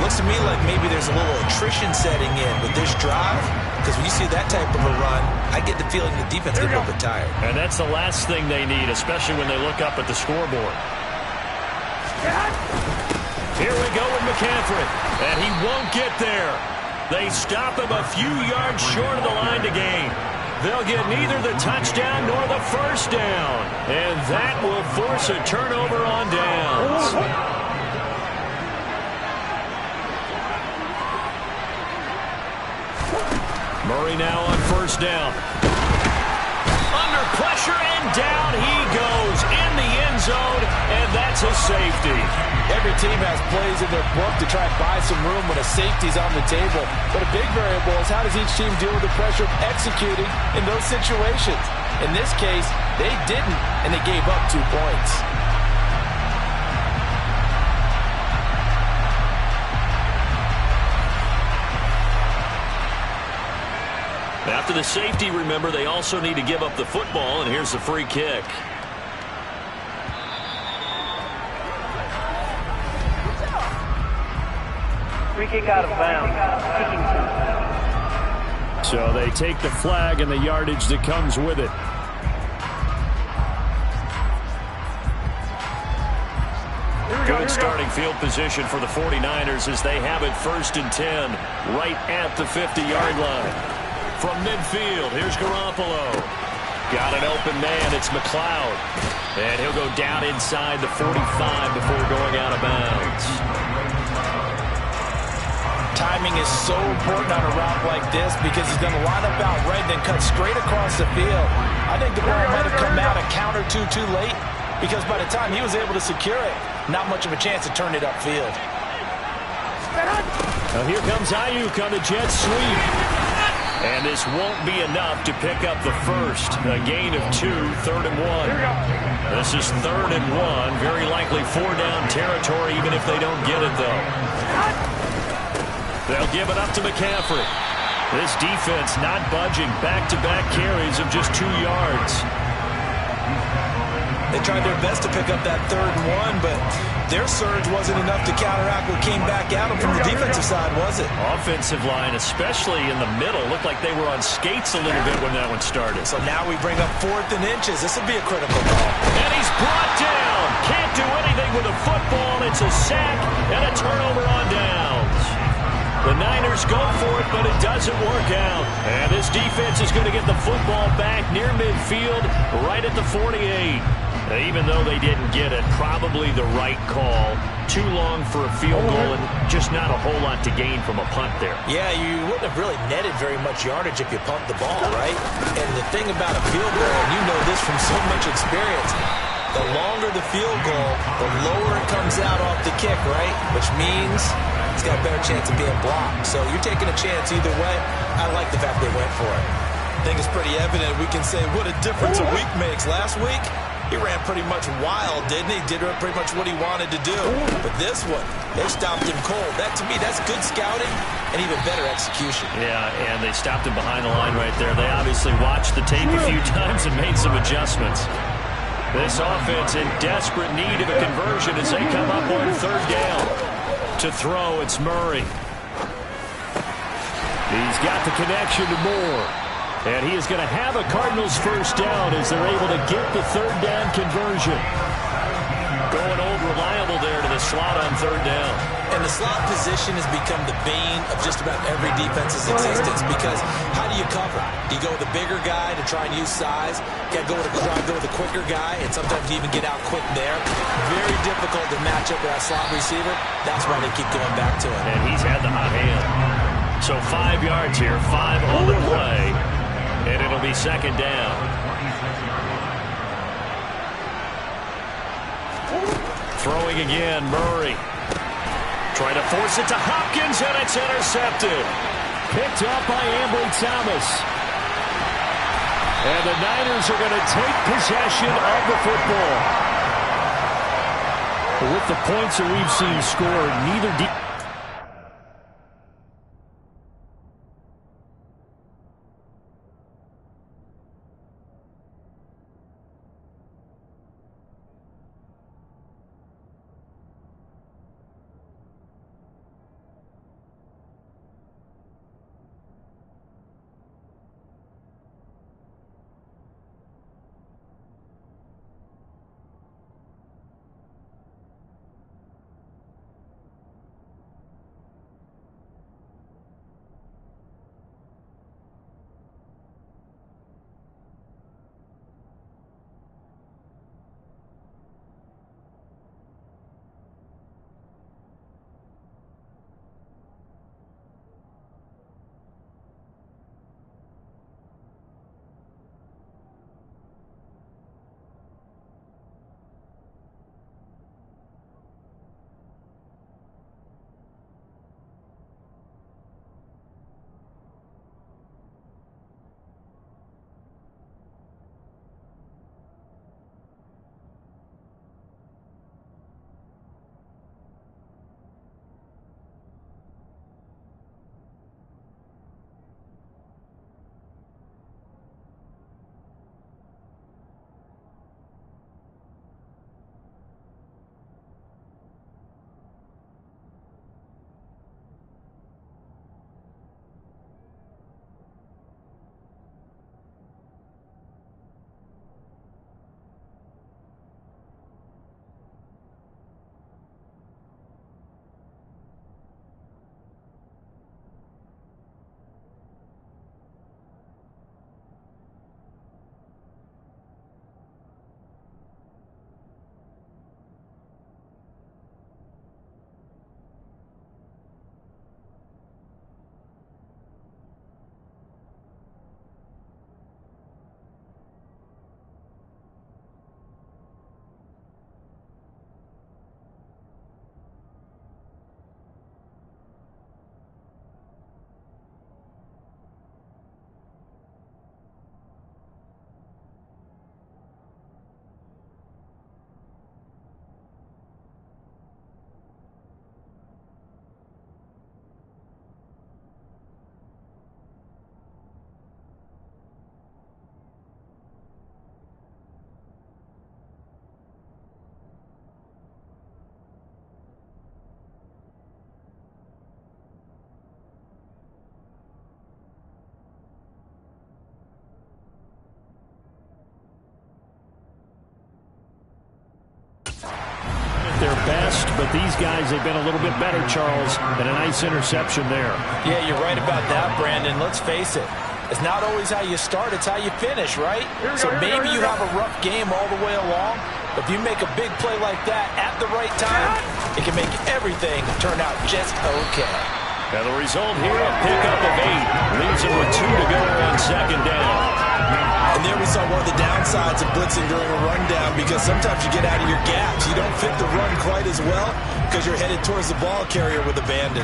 Looks to me like maybe there's a little attrition setting in with this drive, because when you see that type of a run, I get the feeling the defense gets a little bit tired. And that's the last thing they need, especially when they look up at the scoreboard. Here we go with McCaffrey, and he won't get there. They stop him a few yards short of the line to gain. They'll get neither the touchdown nor the first down, and that will force a turnover on downs. Murray now on first down. Under pressure, and down he goes in the end zone, and that's a safety. Every team has plays in their book to try and buy some room when a safety's on the table. But a big variable is how does each team deal with the pressure of executing in those situations. In this case, they didn't, and they gave up 2 points. After the safety, remember, they also need to give up the football, and here's the free kick. Free kick out of bounds. So they take the flag and the yardage that comes with it. Good starting field position for the 49ers as they have it 1st and 10 right at the 50-yard line. From midfield, here's Garoppolo. Got an open man, it's McLeod. And he'll go down inside the 45 before going out of bounds. Timing is so important on a route like this because he's going to line up out right and then cut straight across the field. I think the ball might have come out a count or two too late because by the time he was able to secure it, not much of a chance to turn it upfield. Now here comes Ayuk on the jet sweep. And this won't be enough to pick up the first. A gain of 2, 3rd and 1. This is 3rd and 1. Very likely 4-down territory even if they don't get it, though. They'll give it up to McCaffrey. This defense not budging. Back-to-back carries of just 2 yards. They tried their best to pick up that 3rd and 1, but their surge wasn't enough to counteract what came back at them from the defensive side, was it? Offensive line, especially in the middle, looked like they were on skates a little bit when that one started. So now we bring up 4th and inches. This will be a critical call. And he's brought down. Can't do anything with a football. It's a sack and a turnover on downs. The Niners go for it, but it doesn't work out. And this defense is going to get the football back near midfield, right at the 48. Even though they didn't get it, probably the right call. Too long for a field goal and just not a whole lot to gain from a punt there. Yeah, you wouldn't have really netted very much yardage if you pumped the ball, right? And the thing about a field goal, and you know this from so much experience, the longer the field goal, the lower it comes out off the kick, right? Which means it's got a better chance of being blocked. So you're taking a chance either way. I like the fact they went for it. I think it's pretty evident. We can say what a difference a week makes. Last week, he ran pretty much wild, didn't he? Did pretty much what he wanted to do. But this one, they stopped him cold. That, to me, that's good scouting and even better execution. Yeah, and they stopped him behind the line right there. They obviously watched the tape a few times and made some adjustments. This offense in desperate need of a conversion as they come up on 3rd down. To throw, it's Murray. He's got the connection to Moore. And he is going to have a Cardinals first down as they're able to get the 3rd down conversion. Going old reliable there to the slot on 3rd down. And the slot position has become the bane of just about every defense's existence because how do you cover? Do you go with the bigger guy to try and use size? You got to go with the quicker guy, and sometimes you even get out quick there. Very difficult to match up with that slot receiver. That's why they keep going back to him. And he's had the hot hand. So 5 yards here, 5 on the play. And it'll be 2nd down. Throwing again, Murray. Trying to force it to Hopkins, and it's intercepted. Picked up by Ambry Thomas. And the Niners are going to take possession of the football. With the points that we've seen scored, neither best, but these guys, they've been a little bit better, Charles, and a nice interception there. Yeah, you're right about that, Brandon. Let's face it. It's not always how you start, it's how you finish, right? So maybe you have a rough game all the way along, but if you make a big play like that at the right time, it can make everything turn out just okay. And the result here, a pickup of 8. Leaves him with 2 to go on second down. And there we saw one of the downsides of blitzing during a rundown, because sometimes you get out of your gaps. You don't fit the run quite as well because you're headed towards the ball carrier with abandon.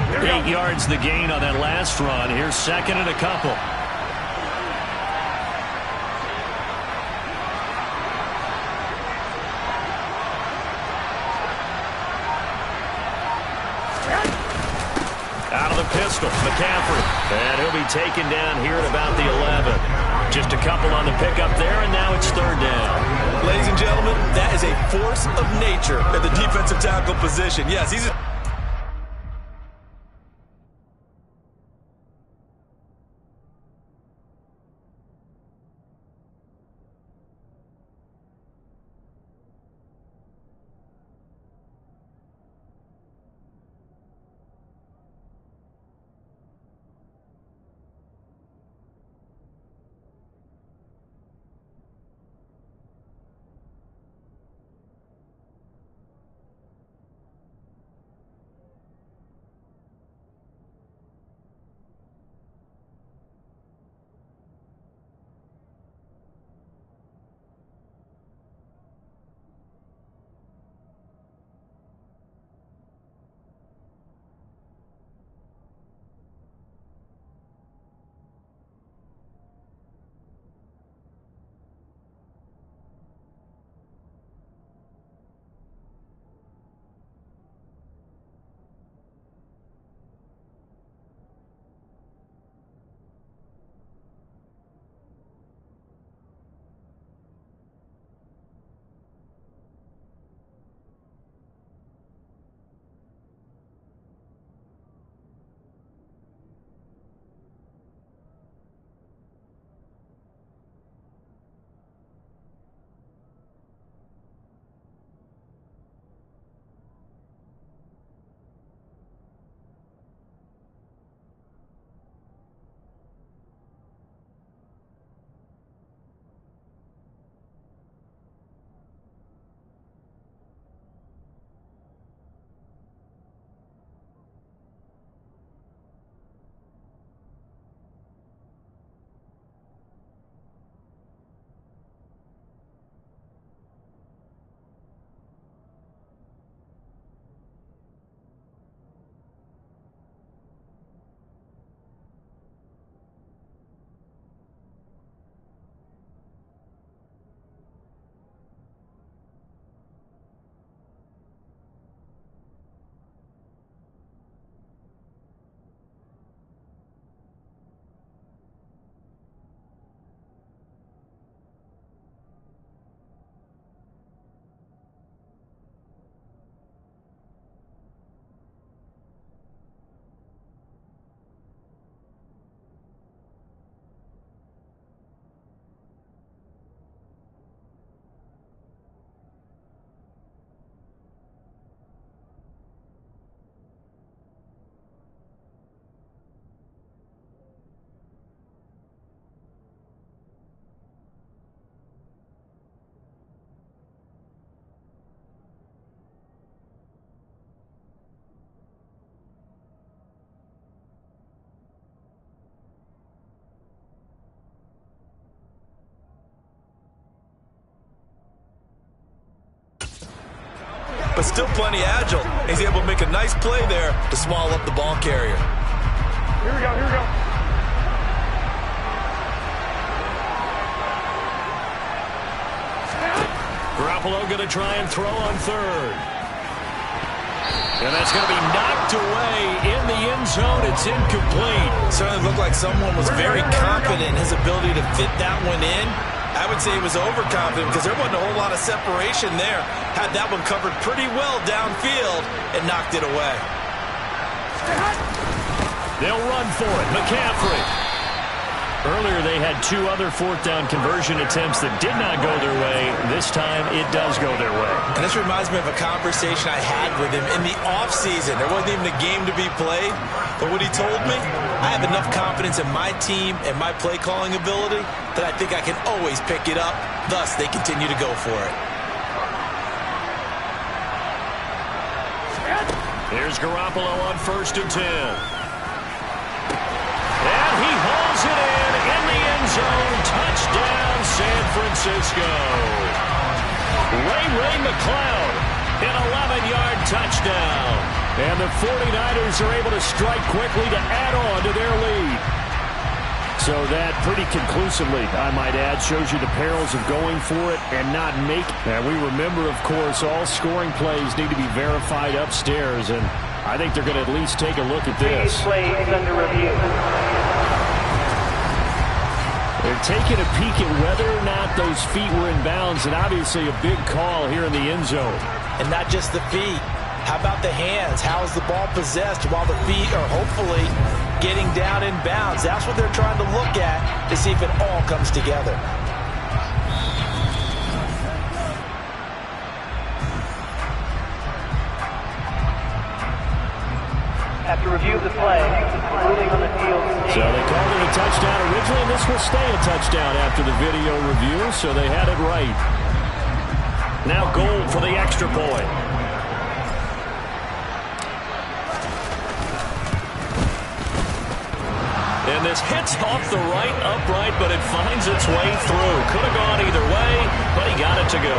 8 yards the gain on that last run. Here's second and a couple. Out of the pistol, McCaffrey. And he'll be taken down here at about the 11. Just a couple on the pickup there, and now it's third down. Ladies and gentlemen, that is a force of nature at the defensive tackle position. Yes, he's but still plenty agile. He's able to make a nice play there to small up the ball carrier. Here we go, here we go. Garoppolo going to try and throw on third. And that's going to be knocked away in the end zone. It's incomplete. Certainly looked like someone was very confident in his ability to fit that one in. I would say he was overconfident because there wasn't a whole lot of separation there. Had that one covered pretty well downfield and knocked it away. They'll run for it. McCaffrey. Earlier, they had 2 other fourth-down conversion attempts that did not go their way. This time, it does go their way. And this reminds me of a conversation I had with him in the offseason. There wasn't even a game to be played. But what he told me, I have enough confidence in my team and my play-calling ability that I think I can always pick it up. Thus, they continue to go for it. Here's Garoppolo on 1st and 10. And he hauls it in the end zone. Touchdown, San Francisco. Ray McCloud, an 11-yard touchdown. And the 49ers are able to strike quickly to add on to their lead. So that pretty conclusively, I might add, shows you the perils of going for it and not making. And we remember, of course, all scoring plays need to be verified upstairs, and I think they're going to at least take a look at this. Play is under review. They're taking a peek at whether or not those feet were in bounds, and obviously a big call here in the end zone. And not just the feet. How about the hands? How is the ball possessed while the feet are hopefully getting down in bounds? That's what they're trying to look at to see if it all comes together. After review of the play, ruling on the field. So they called it a touchdown originally, and this will stay a touchdown after the video review, so they had it right. Now Gold for the extra point. And this hits off the right upright, but it finds its way through. Could have gone either way, but he got it to go.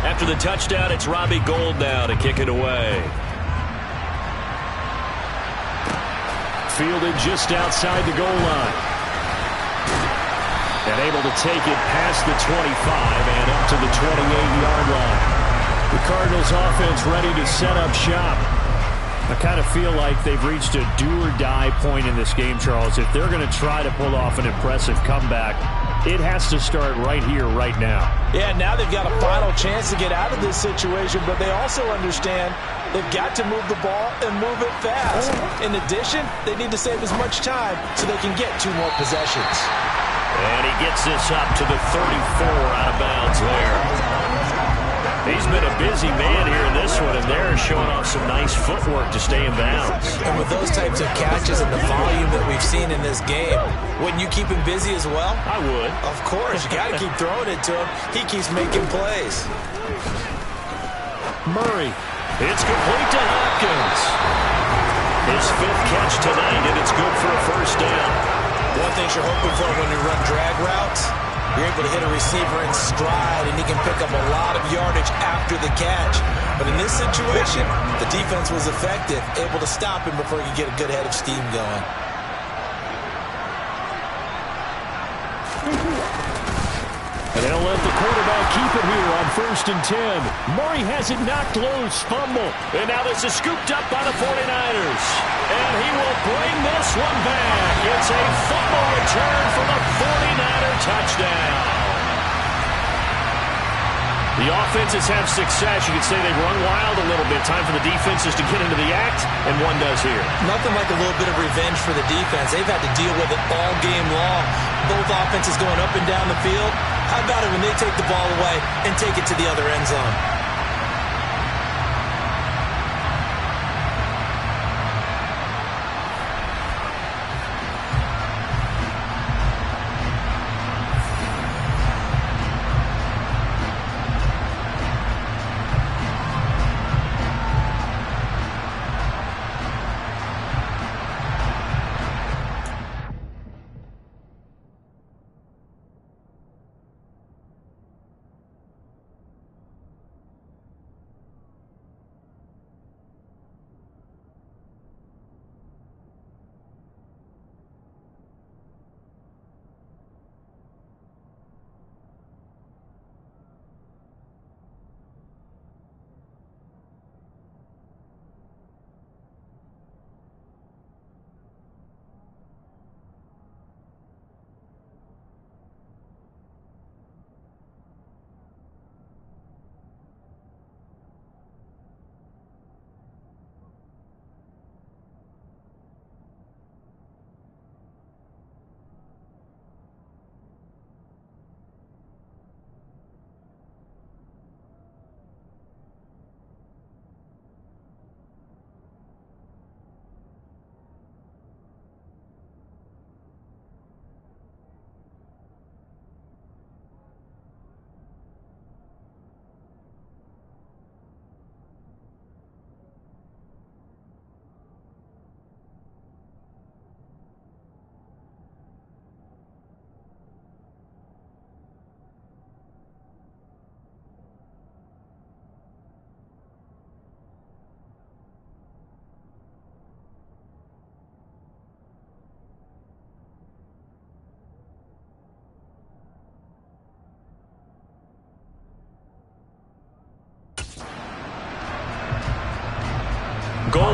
After the touchdown, it's Robbie Gould now to kick it away. Fielded just outside the goal line. And able to take it past the 25 and up to the 28-yard line. The Cardinals offense ready to set up shop. I kind of feel like they've reached a do-or-die point in this game, Charles. If they're going to try to pull off an impressive comeback, it has to start right here, right now. Yeah, now they've got a final chance to get out of this situation, but they also understand they've got to move the ball and move it fast. In addition, they need to save as much time so they can get 2 more possessions. And he gets this up to the 34 out of bounds there. He's been a busy man here in this one, and they're showing off some nice footwork to stay in bounds. And with those types of catches and the volume that we've seen in this game, wouldn't you keep him busy as well? I would. Of course. You got to keep throwing it to him. He keeps making plays. Murray. It's complete to Hopkins. His 5th catch tonight, and it's good for a first down. One thing you're hoping for when you run drag routes, you're able to hit a receiver in stride, and he can pick up a lot of yardage after the catch. But in this situation, the defense was effective, able to stop him before he could get a good head of steam going. And they'll let the quarterback keep it here on 1st and 10. Murray has it knocked loose, fumble. And now this is scooped up by the 49ers. And he will bring this one back. It's a fumble return for the 49er touchdown. The offenses have success. You could say they've run wild a little bit. Time for the defenses to get into the act, and one does here. Nothing like a little bit of revenge for the defense. They've had to deal with it all game long. Both offenses going up and down the field. How about it when they take the ball away and take it to the other end zone?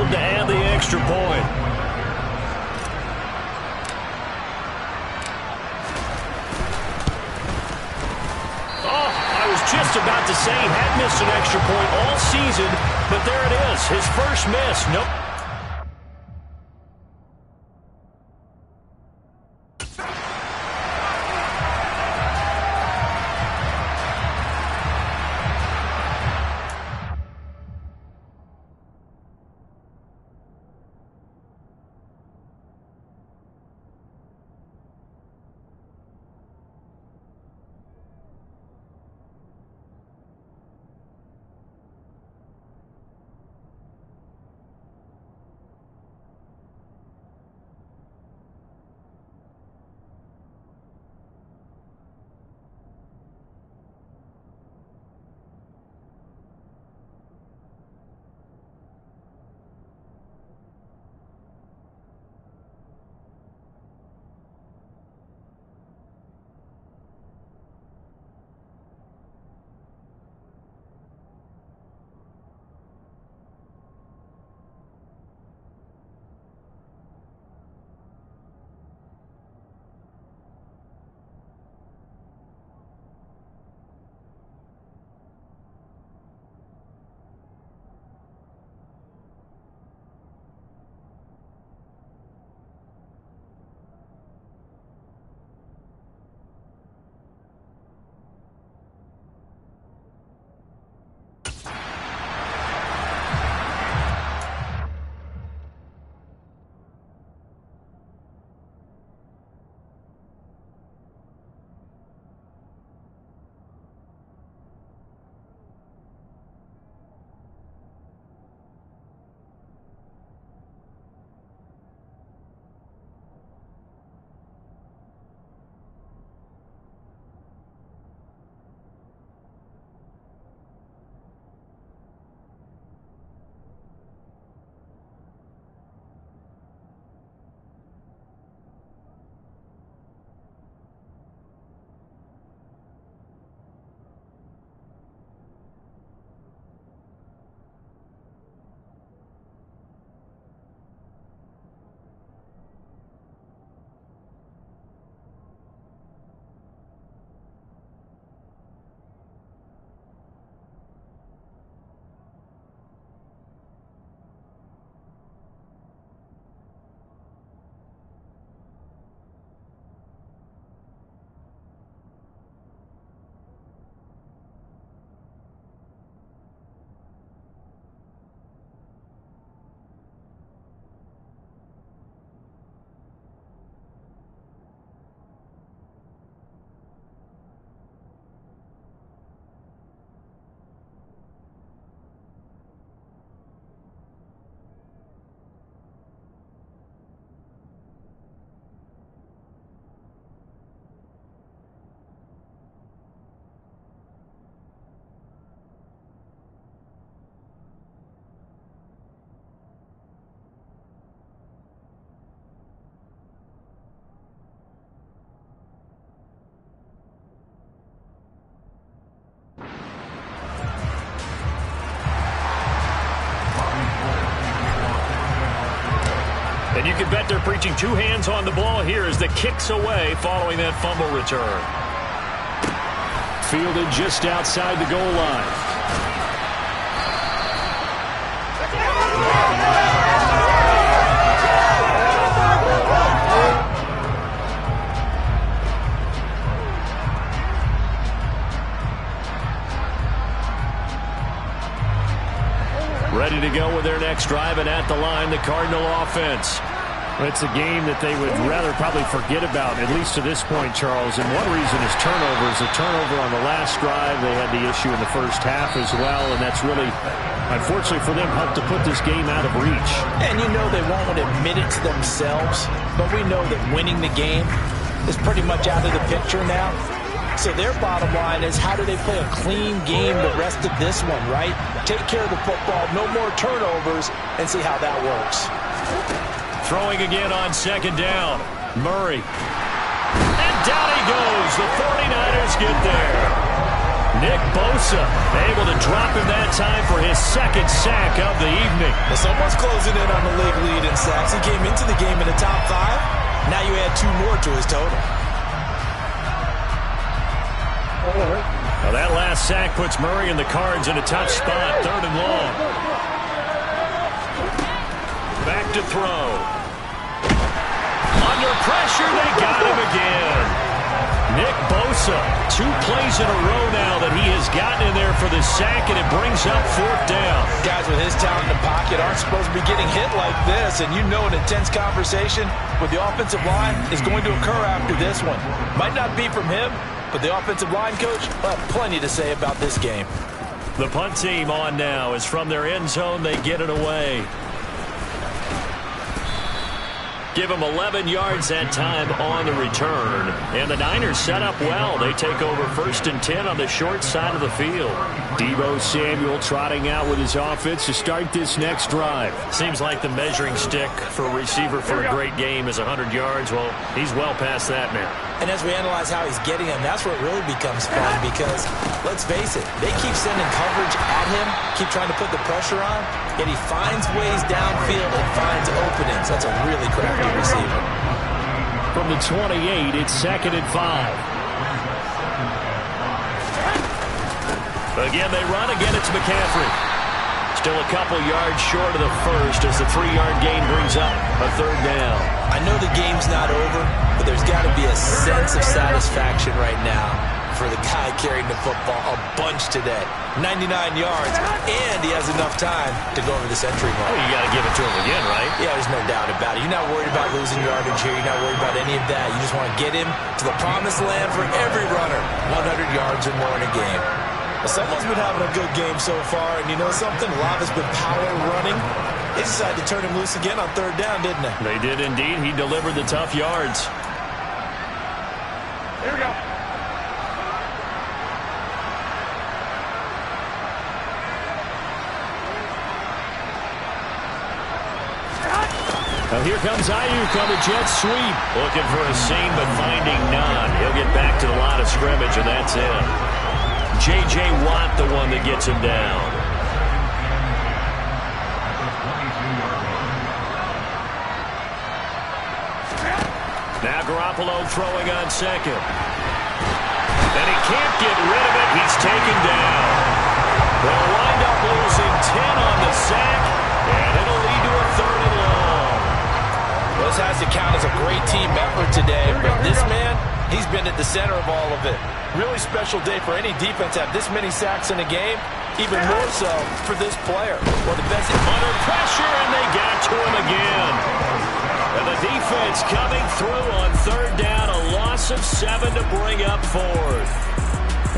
field to add the extra point. Oh, I was just about to say he had missed an extra point all season, but there it is, his first miss. Nope. And you can bet they're preaching two hands on the ball here as the kick's away following that fumble return. Fielded just outside the goal line. Ready to go with their next drive, and at the line, the Cardinal offense. It's a game that they would rather probably forget about, at least to this point, Charles. And one reason is turnovers. A turnover on the last drive. They had the issue in the first half as well, and that's really, unfortunately for them, helped to put this game out of reach. And you know they won't admit it to themselves, but we know that winning the game is pretty much out of the picture now. So their bottom line is, how do they play a clean game the rest of this one, right? Take care of the football, no more turnovers, and see how that works. Throwing again on second down. Murray. And down he goes. The 49ers get there. Nick Bosa able to drop him that time for his second sack of the evening. Well, someone's closing in on the league lead in sacks. He came into the game in the top 5. Now you add 2 more to his total. Well, that last sack puts Murray and the Cards in a tough spot, 3rd and long. Back to throw. Under pressure, they got him again. Nick Bosa, 2 plays in a row now that he has gotten in there for the sack, and it brings up 4th down. Guys with his talent in the pocket aren't supposed to be getting hit like this, and you know an intense conversation with the offensive line is going to occur after this one. Might not be from him, but the offensive line coach will have plenty to say about this game. The punt team on now. As from their end zone, they get it away. Give them 11 yards that time on the return. And the Niners set up well. They take over 1st and 10 on the short side of the field. Deebo Samuel trotting out with his offense to start this next drive. Seems like the measuring stick for a receiver for a great game is 100 yards. Well, he's well past that now. And as we analyze how he's getting them, that's where it really becomes fun because, let's face it, they keep sending coverage at him, keep trying to put the pressure on, yet he finds ways downfield and finds openings. That's a really crafty receiver. From the 28, it's 2nd and 5. Again, they run. Again, it's McCaffrey. Still a couple yards short of the first as the 3-yard gain brings up a 3rd down. I know the game's not over, but there's got to be a sense of satisfaction right now for the guy carrying the football a bunch today. 99 yards, and he has enough time to go over this entry mark. Well, you got to give it to him again, right? Yeah, there's no doubt about it. You're not worried about losing yardage here. You're not worried about any of that. You just want to get him to the promised land for every runner. 100 yards or more in a game. Well, someone's been having a good game so far, and you know something? A lot has been power running. They decided to turn him loose again on 3rd down, didn't they? They did indeed. He delivered the tough yards. Here we go. Now here comes Ayuk on the jet sweep. Looking for a seam, but finding none. He'll get back to the line of scrimmage, and that's it. J.J. Watt, the one that gets him down. Now Garoppolo throwing on 2nd. And he can't get rid of it. He's taken down. They'll wind up losing 10 on the sack, and it'll lead to a 3rd and long. This has to count as a great team effort today, but this man, he's been at the center of all of it. Really special day for any defense to have this many sacks in a game, even more so for this player. Well, the best under pressure, and they got to him again. And the defense coming through on 3rd down, a loss of 7 to bring up 4th.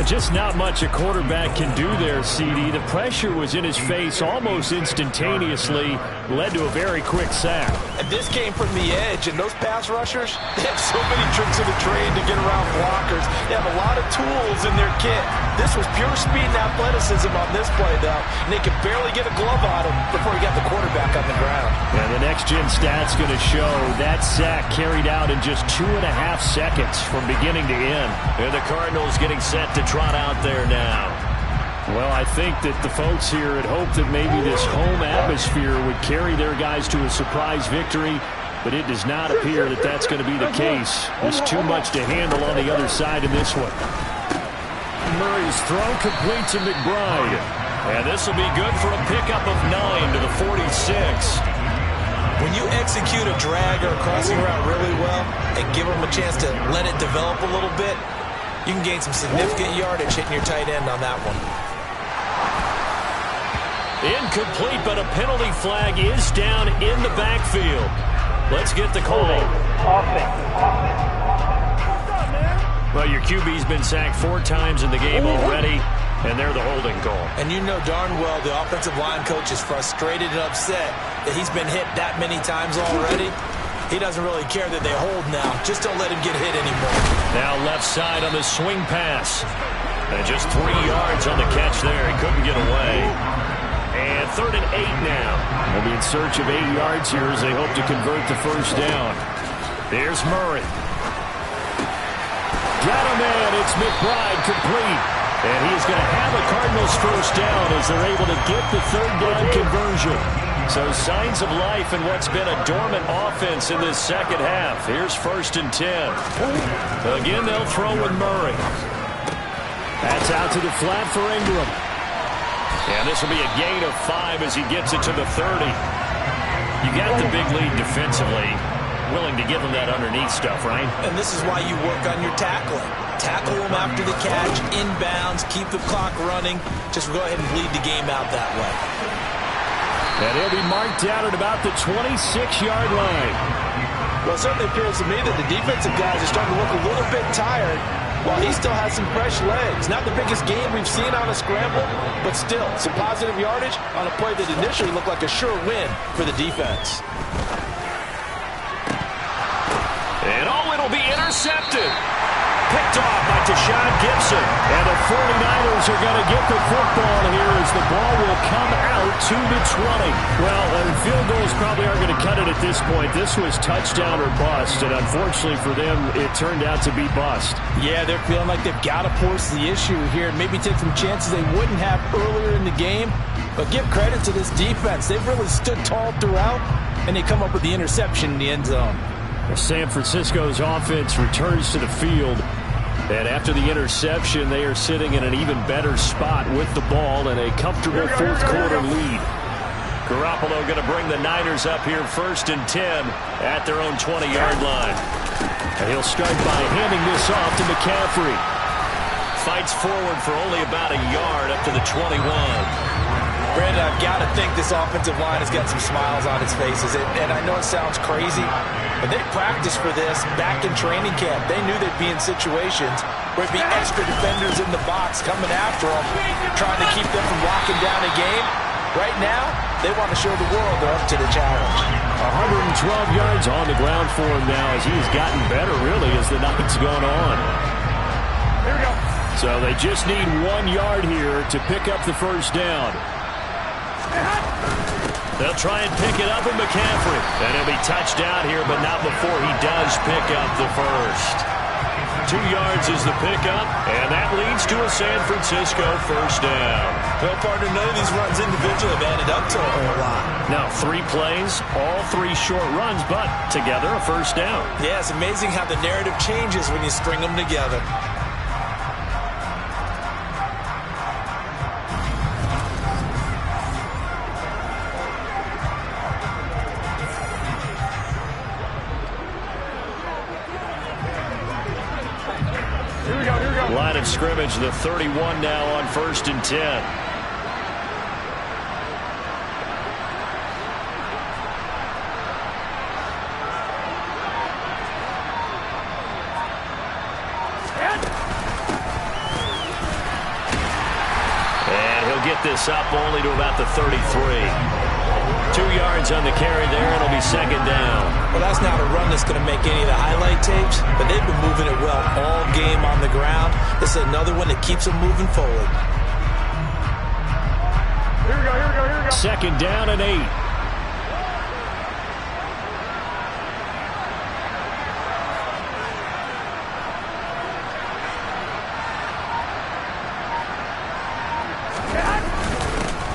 Just not much a quarterback can do there, CD. The pressure was in his face almost instantaneously, led to a very quick sack. And this came from the edge, and those pass rushers, they have so many tricks of the trade to get around blockers. They have a lot of tools in their kit. This was pure speed and athleticism on this play, though, and they could barely get a glove on him before he got the quarterback on the ground. And the next-gen stats going to show that sack carried out in just 2.5 seconds from beginning to end. And the Cardinals getting set to trot out there now. Well, I think that the folks here had hoped that maybe this home atmosphere would carry their guys to a surprise victory, but it does not appear that that's going to be the case. There's too much to handle on the other side in this one. Murray's throw complete to McBride. And this will be good for a pickup of 9 to the 46. When you execute a drag or a crossing route really well and give them a chance to let it develop a little bit, you can gain some significant yardage hitting your tight end on that one. Incomplete, but a penalty flag is down in the backfield. Let's get the call. Well, your QB's been sacked 4 times in the game already, and they're the holding call. And you know darn well the offensive line coach is frustrated and upset that he's been hit that many times already. He doesn't really care that they hold now. Just don't let him get hit anymore. Now left side on the swing pass. And just 3 yards on the catch there. He couldn't get away. And 3rd and 8 now. They'll be in search of 8 yards here as they hope to convert the first down. Here's Murray. Got a man. It's McBride complete. And he is going to have a Cardinals first down as they're able to get the third down conversion. So signs of life in what's been a dormant offense in this second half. Here's 1st and 10. Again, they'll throw with Murray. That's out to the flat for Ingram. And this will be a gain of 5 as he gets it to the 30. You got the big lead defensively. Willing to give him that underneath stuff, right? And this is why you work on your tackling. Tackle him after the catch, inbounds, keep the clock running. Just go ahead and bleed the game out that way. And he'll be marked down at about the 26-yard line. Well, it certainly appears to me that the defensive guys are starting to look a little bit tired while he still has some fresh legs. Not the biggest game we've seen on a scramble, but still some positive yardage on a play that initially looked like a sure win for the defense. And it'll be intercepted. Picked off by Deshaun Gibson. And the 49ers are going to get the football here as the ball will come out to the 20. Well, field goals probably aren't going to cut it at this point. This was touchdown or bust, and unfortunately for them, it turned out to be bust. Yeah, they're feeling like they've got to force the issue here and maybe take some chances they wouldn't have earlier in the game. But give credit to this defense. They've really stood tall throughout, and they come up with the interception in the end zone. San Francisco's offense returns to the field. And after the interception, they are sitting in an even better spot with the ball and a comfortable fourth quarter lead. Garoppolo going to bring the Niners up here 1st and 10 at their own 20-yard line. And he'll start by handing this off to McCaffrey. Fights forward for only about a yard up to the 21. Brandon, I've got to think this offensive line has got some smiles on its faces. And I know it sounds crazy, but they practiced for this back in training camp. They knew they'd be in situations where it'd be extra defenders in the box coming after them, trying to keep them from locking down a game. Right now, they want to show the world they're up to the challenge. 112 yards on the ground for him now as he's gotten better, really, as the night's gone on. Here we go. So they just need 1 yard here to pick up the first down. They'll try and pick it up with McCaffrey. And he'll be touched down here, but not before he does pick up the first. 2 yards is the pickup, and that leads to a San Francisco first down. Well, partner, none of these runs individually have added up to a whole lot. Now, 3 plays, all 3 short runs, but together a first down. Yeah, it's amazing how the narrative changes when you string them together. Line of scrimmage, the 31 now on 1st and 10. And he'll get this up only to about the 33. 2 yards on the carry there, and it'll be 2nd down. Well, that's not a run that's going to make any of the highlight tapes, but they've been moving it well all game on the ground. This is another one that keeps them moving forward. Here we go, here we go, here we go. 2nd down and 8.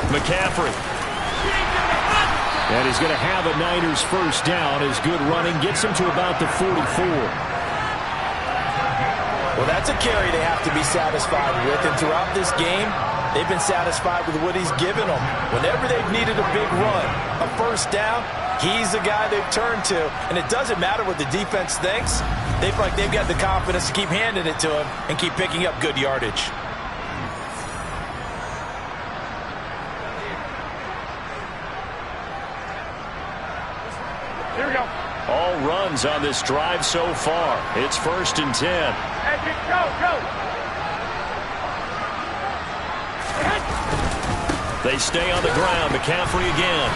McCaffrey. And he's going to have a Niners first down as good running gets him to about the 44. Well, that's a carry they have to be satisfied with. And throughout this game, they've been satisfied with what he's given them. Whenever they've needed a big run, a first down, he's the guy they've turned to. And it doesn't matter what the defense thinks. They feel like they've got the confidence to keep handing it to him and keep picking up good yardage. Here we go. All runs on this drive so far. It's 1st and 10. Hey, go, go. They stay on the ground. McCaffrey again.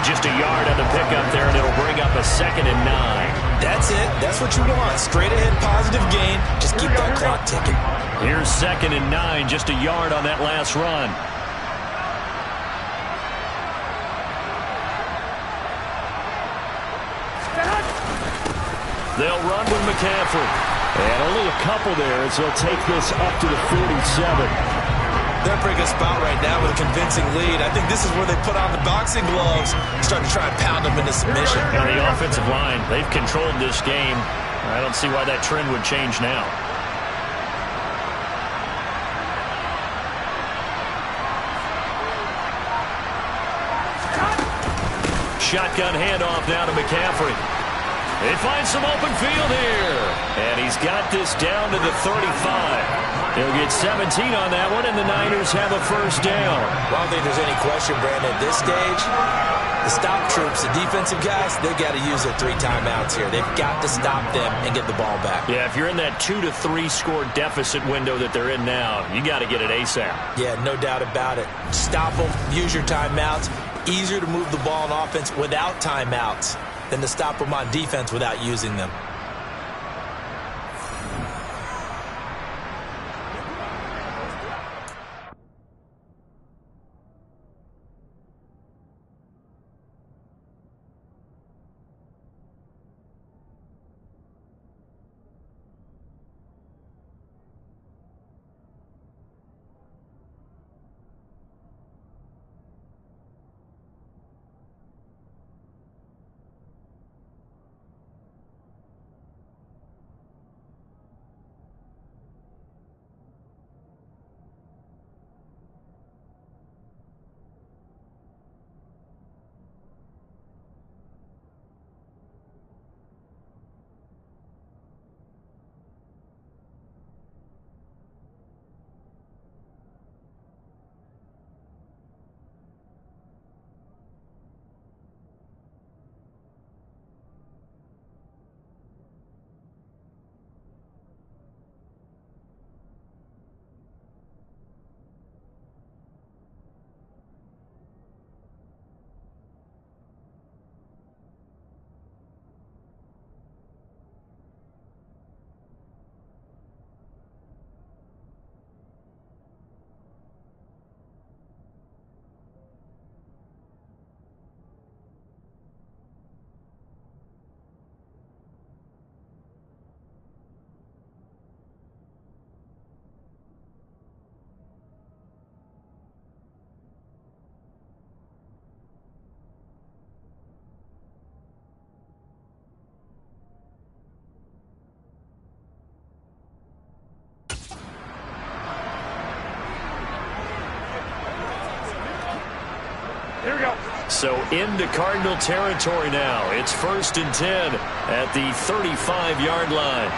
Just a yard on the pickup there, and it'll bring up a 2nd and 9. That's it. That's what you want. Straight ahead positive gain. Just keep that clock ticking. Here's 2nd and 9. Just a yard on that last run. They'll run with McCaffrey. And only a couple there as they'll take this up to the 47. They're in a pretty good spot right now with a convincing lead. I think this is where they put on the boxing gloves and start to try and pound them into submission. And the offensive line, they've controlled this game. I don't see why that trend would change now. Shotgun handoff now to McCaffrey. They find some open field here. And he's got this down to the 35. He'll get 17 on that one, and the Niners have a first down. Well, I don't think there's any question, Brandon, at this stage. The stop troops, the defensive guys, they got to use their 3 timeouts here. They've got to stop them and get the ball back. Yeah, if you're in that 2 to 3 score deficit window that they're in now, you got to get it ASAP. Yeah, no doubt about it. Stop them, use your timeouts. Easier to move the ball on offense without timeouts than to stop them on defense without using them. Here we go. So into Cardinal territory now. It's 1st and 10 at the 35-yard line.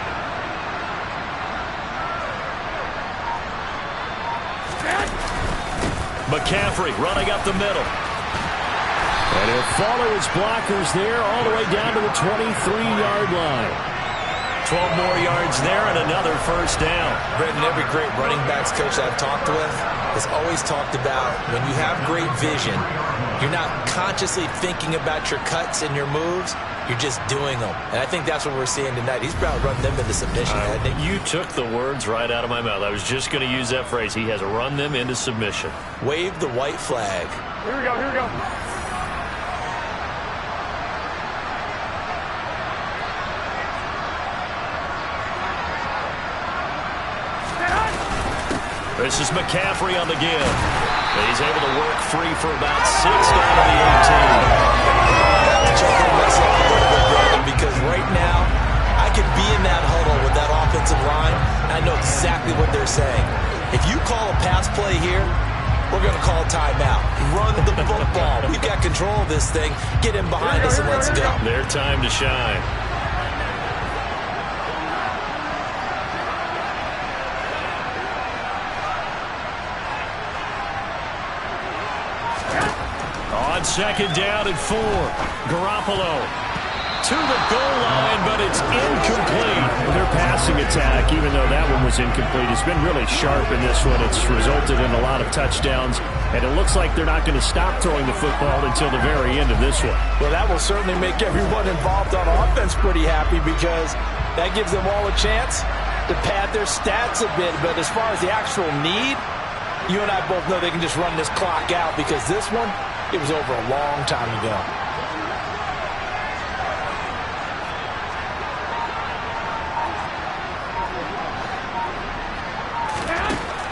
McCaffrey running up the middle. And he'll follow his blockers there all the way down to the 23-yard line. 12 more yards there and another first down. Brendan, every great running backs coach I've talked with has always talked about when you have great vision, you're not consciously thinking about your cuts and your moves. You're just doing them. And I think that's what we're seeing tonight. He's probably run them into submission, hasn't he? You took the words right out of my mouth. I was just going to use that phrase. He has run them into submission. Wave the white flag. Here we go, here we go. This is McCaffrey on the give. He's able to work free for about 6 down to the 18. Chuckling myself a little bit, Brandon, because right now I could be in that huddle with that offensive line, and I know exactly what they're saying. If you call a pass play here, we're going to call timeout. Run the football. We've got control of this thing. Get in behind us and let's go. Their time to shine. On 2nd down and 4. Garoppolo to the goal line, but it's incomplete. Their passing attack, even though that one was incomplete, has been really sharp in this one. It's resulted in a lot of touchdowns, and it looks like they're not going to stop throwing the football until the very end of this one. Well, that will certainly make everyone involved on offense pretty happy because that gives them all a chance to pad their stats a bit. But as far as the actual need, you and I both know they can just run this clock out because this one, it was over a long time ago.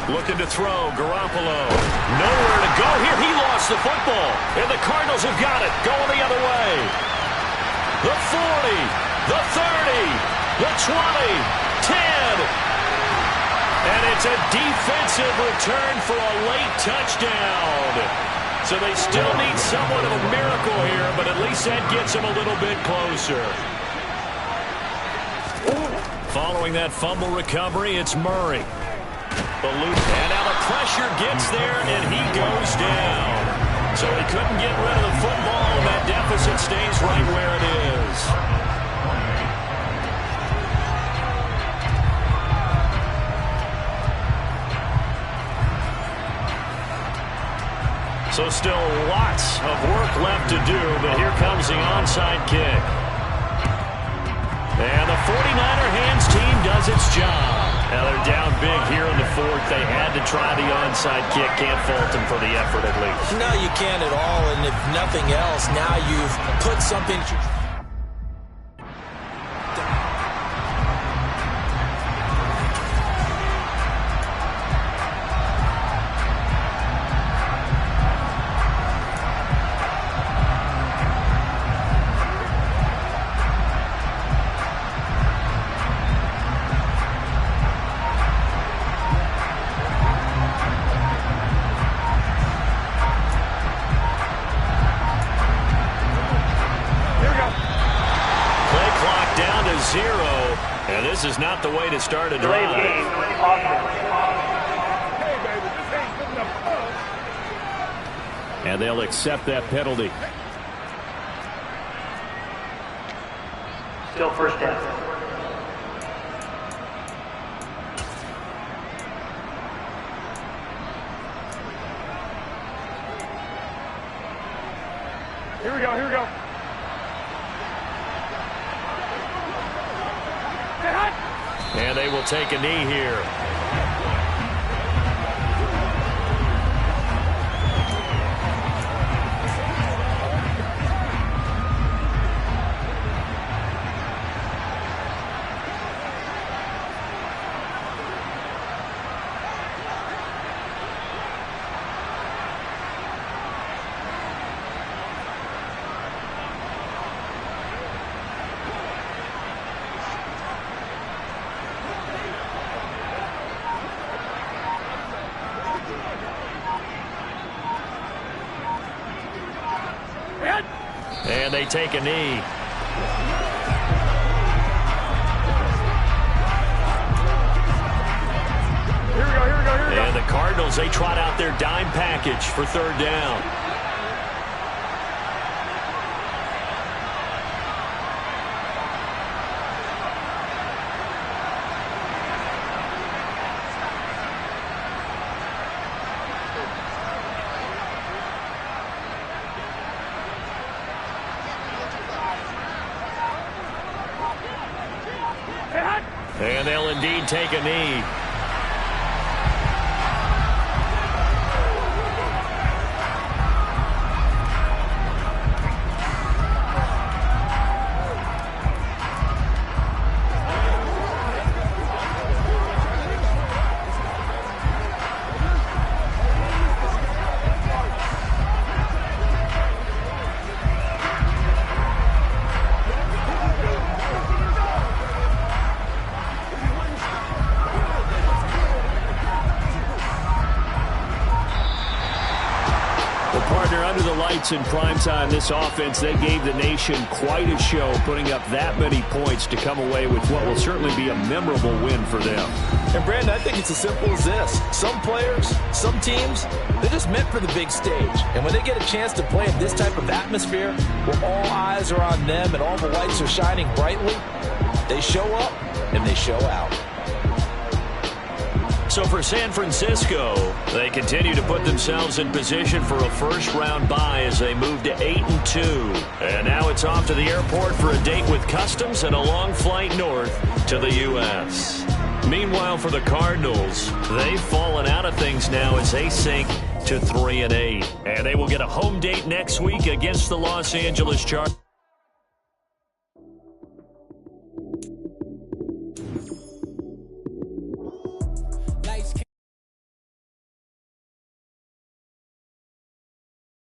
Looking to throw, Garoppolo. Nowhere to go here. He lost the football. And the Cardinals have got it. Going the other way. The 40, the 30, the 20, 10. And it's a defensive return for a late touchdown. So they still need somewhat of a miracle here, but at least that gets them a little bit closer. Following that fumble recovery, it's Murray. And now the pressure gets there, and he goes down. So he couldn't get rid of the football, and that deficit stays right where it is. So still lots of work left to do, but here comes the onside kick. And the 49er hands team does its job. Now they're down big here in the fourth. They had to try the onside kick. Can't fault them for the effort at least. No, you can't at all. And if nothing else, now you've put something... This is not the way to start a drive. And they'll accept that penalty. Still first down. Here we go, here we go. And they will take a knee here. And they take a knee. Here we go, here we go, here we go. And the Cardinals, they trot out their dime package for third down. And they'll indeed take a knee. In prime time, this offense, they gave the nation quite a show, putting up that many points to come away with what will certainly be a memorable win for them. And Brandon, I think it's as simple as this. Some players, some teams, they're just meant for the big stage. And when they get a chance to play in this type of atmosphere, where all eyes are on them and all the lights are shining brightly, they show up and they show out. So for San Francisco, they continue to put themselves in position for a first-round bye as they move to 8-2. And now it's off to the airport for a date with Customs and a long flight north to the U.S. Meanwhile, for the Cardinals, they've fallen out of things now as they sink to 3-8. And they will get a home date next week against the Los Angeles Chargers.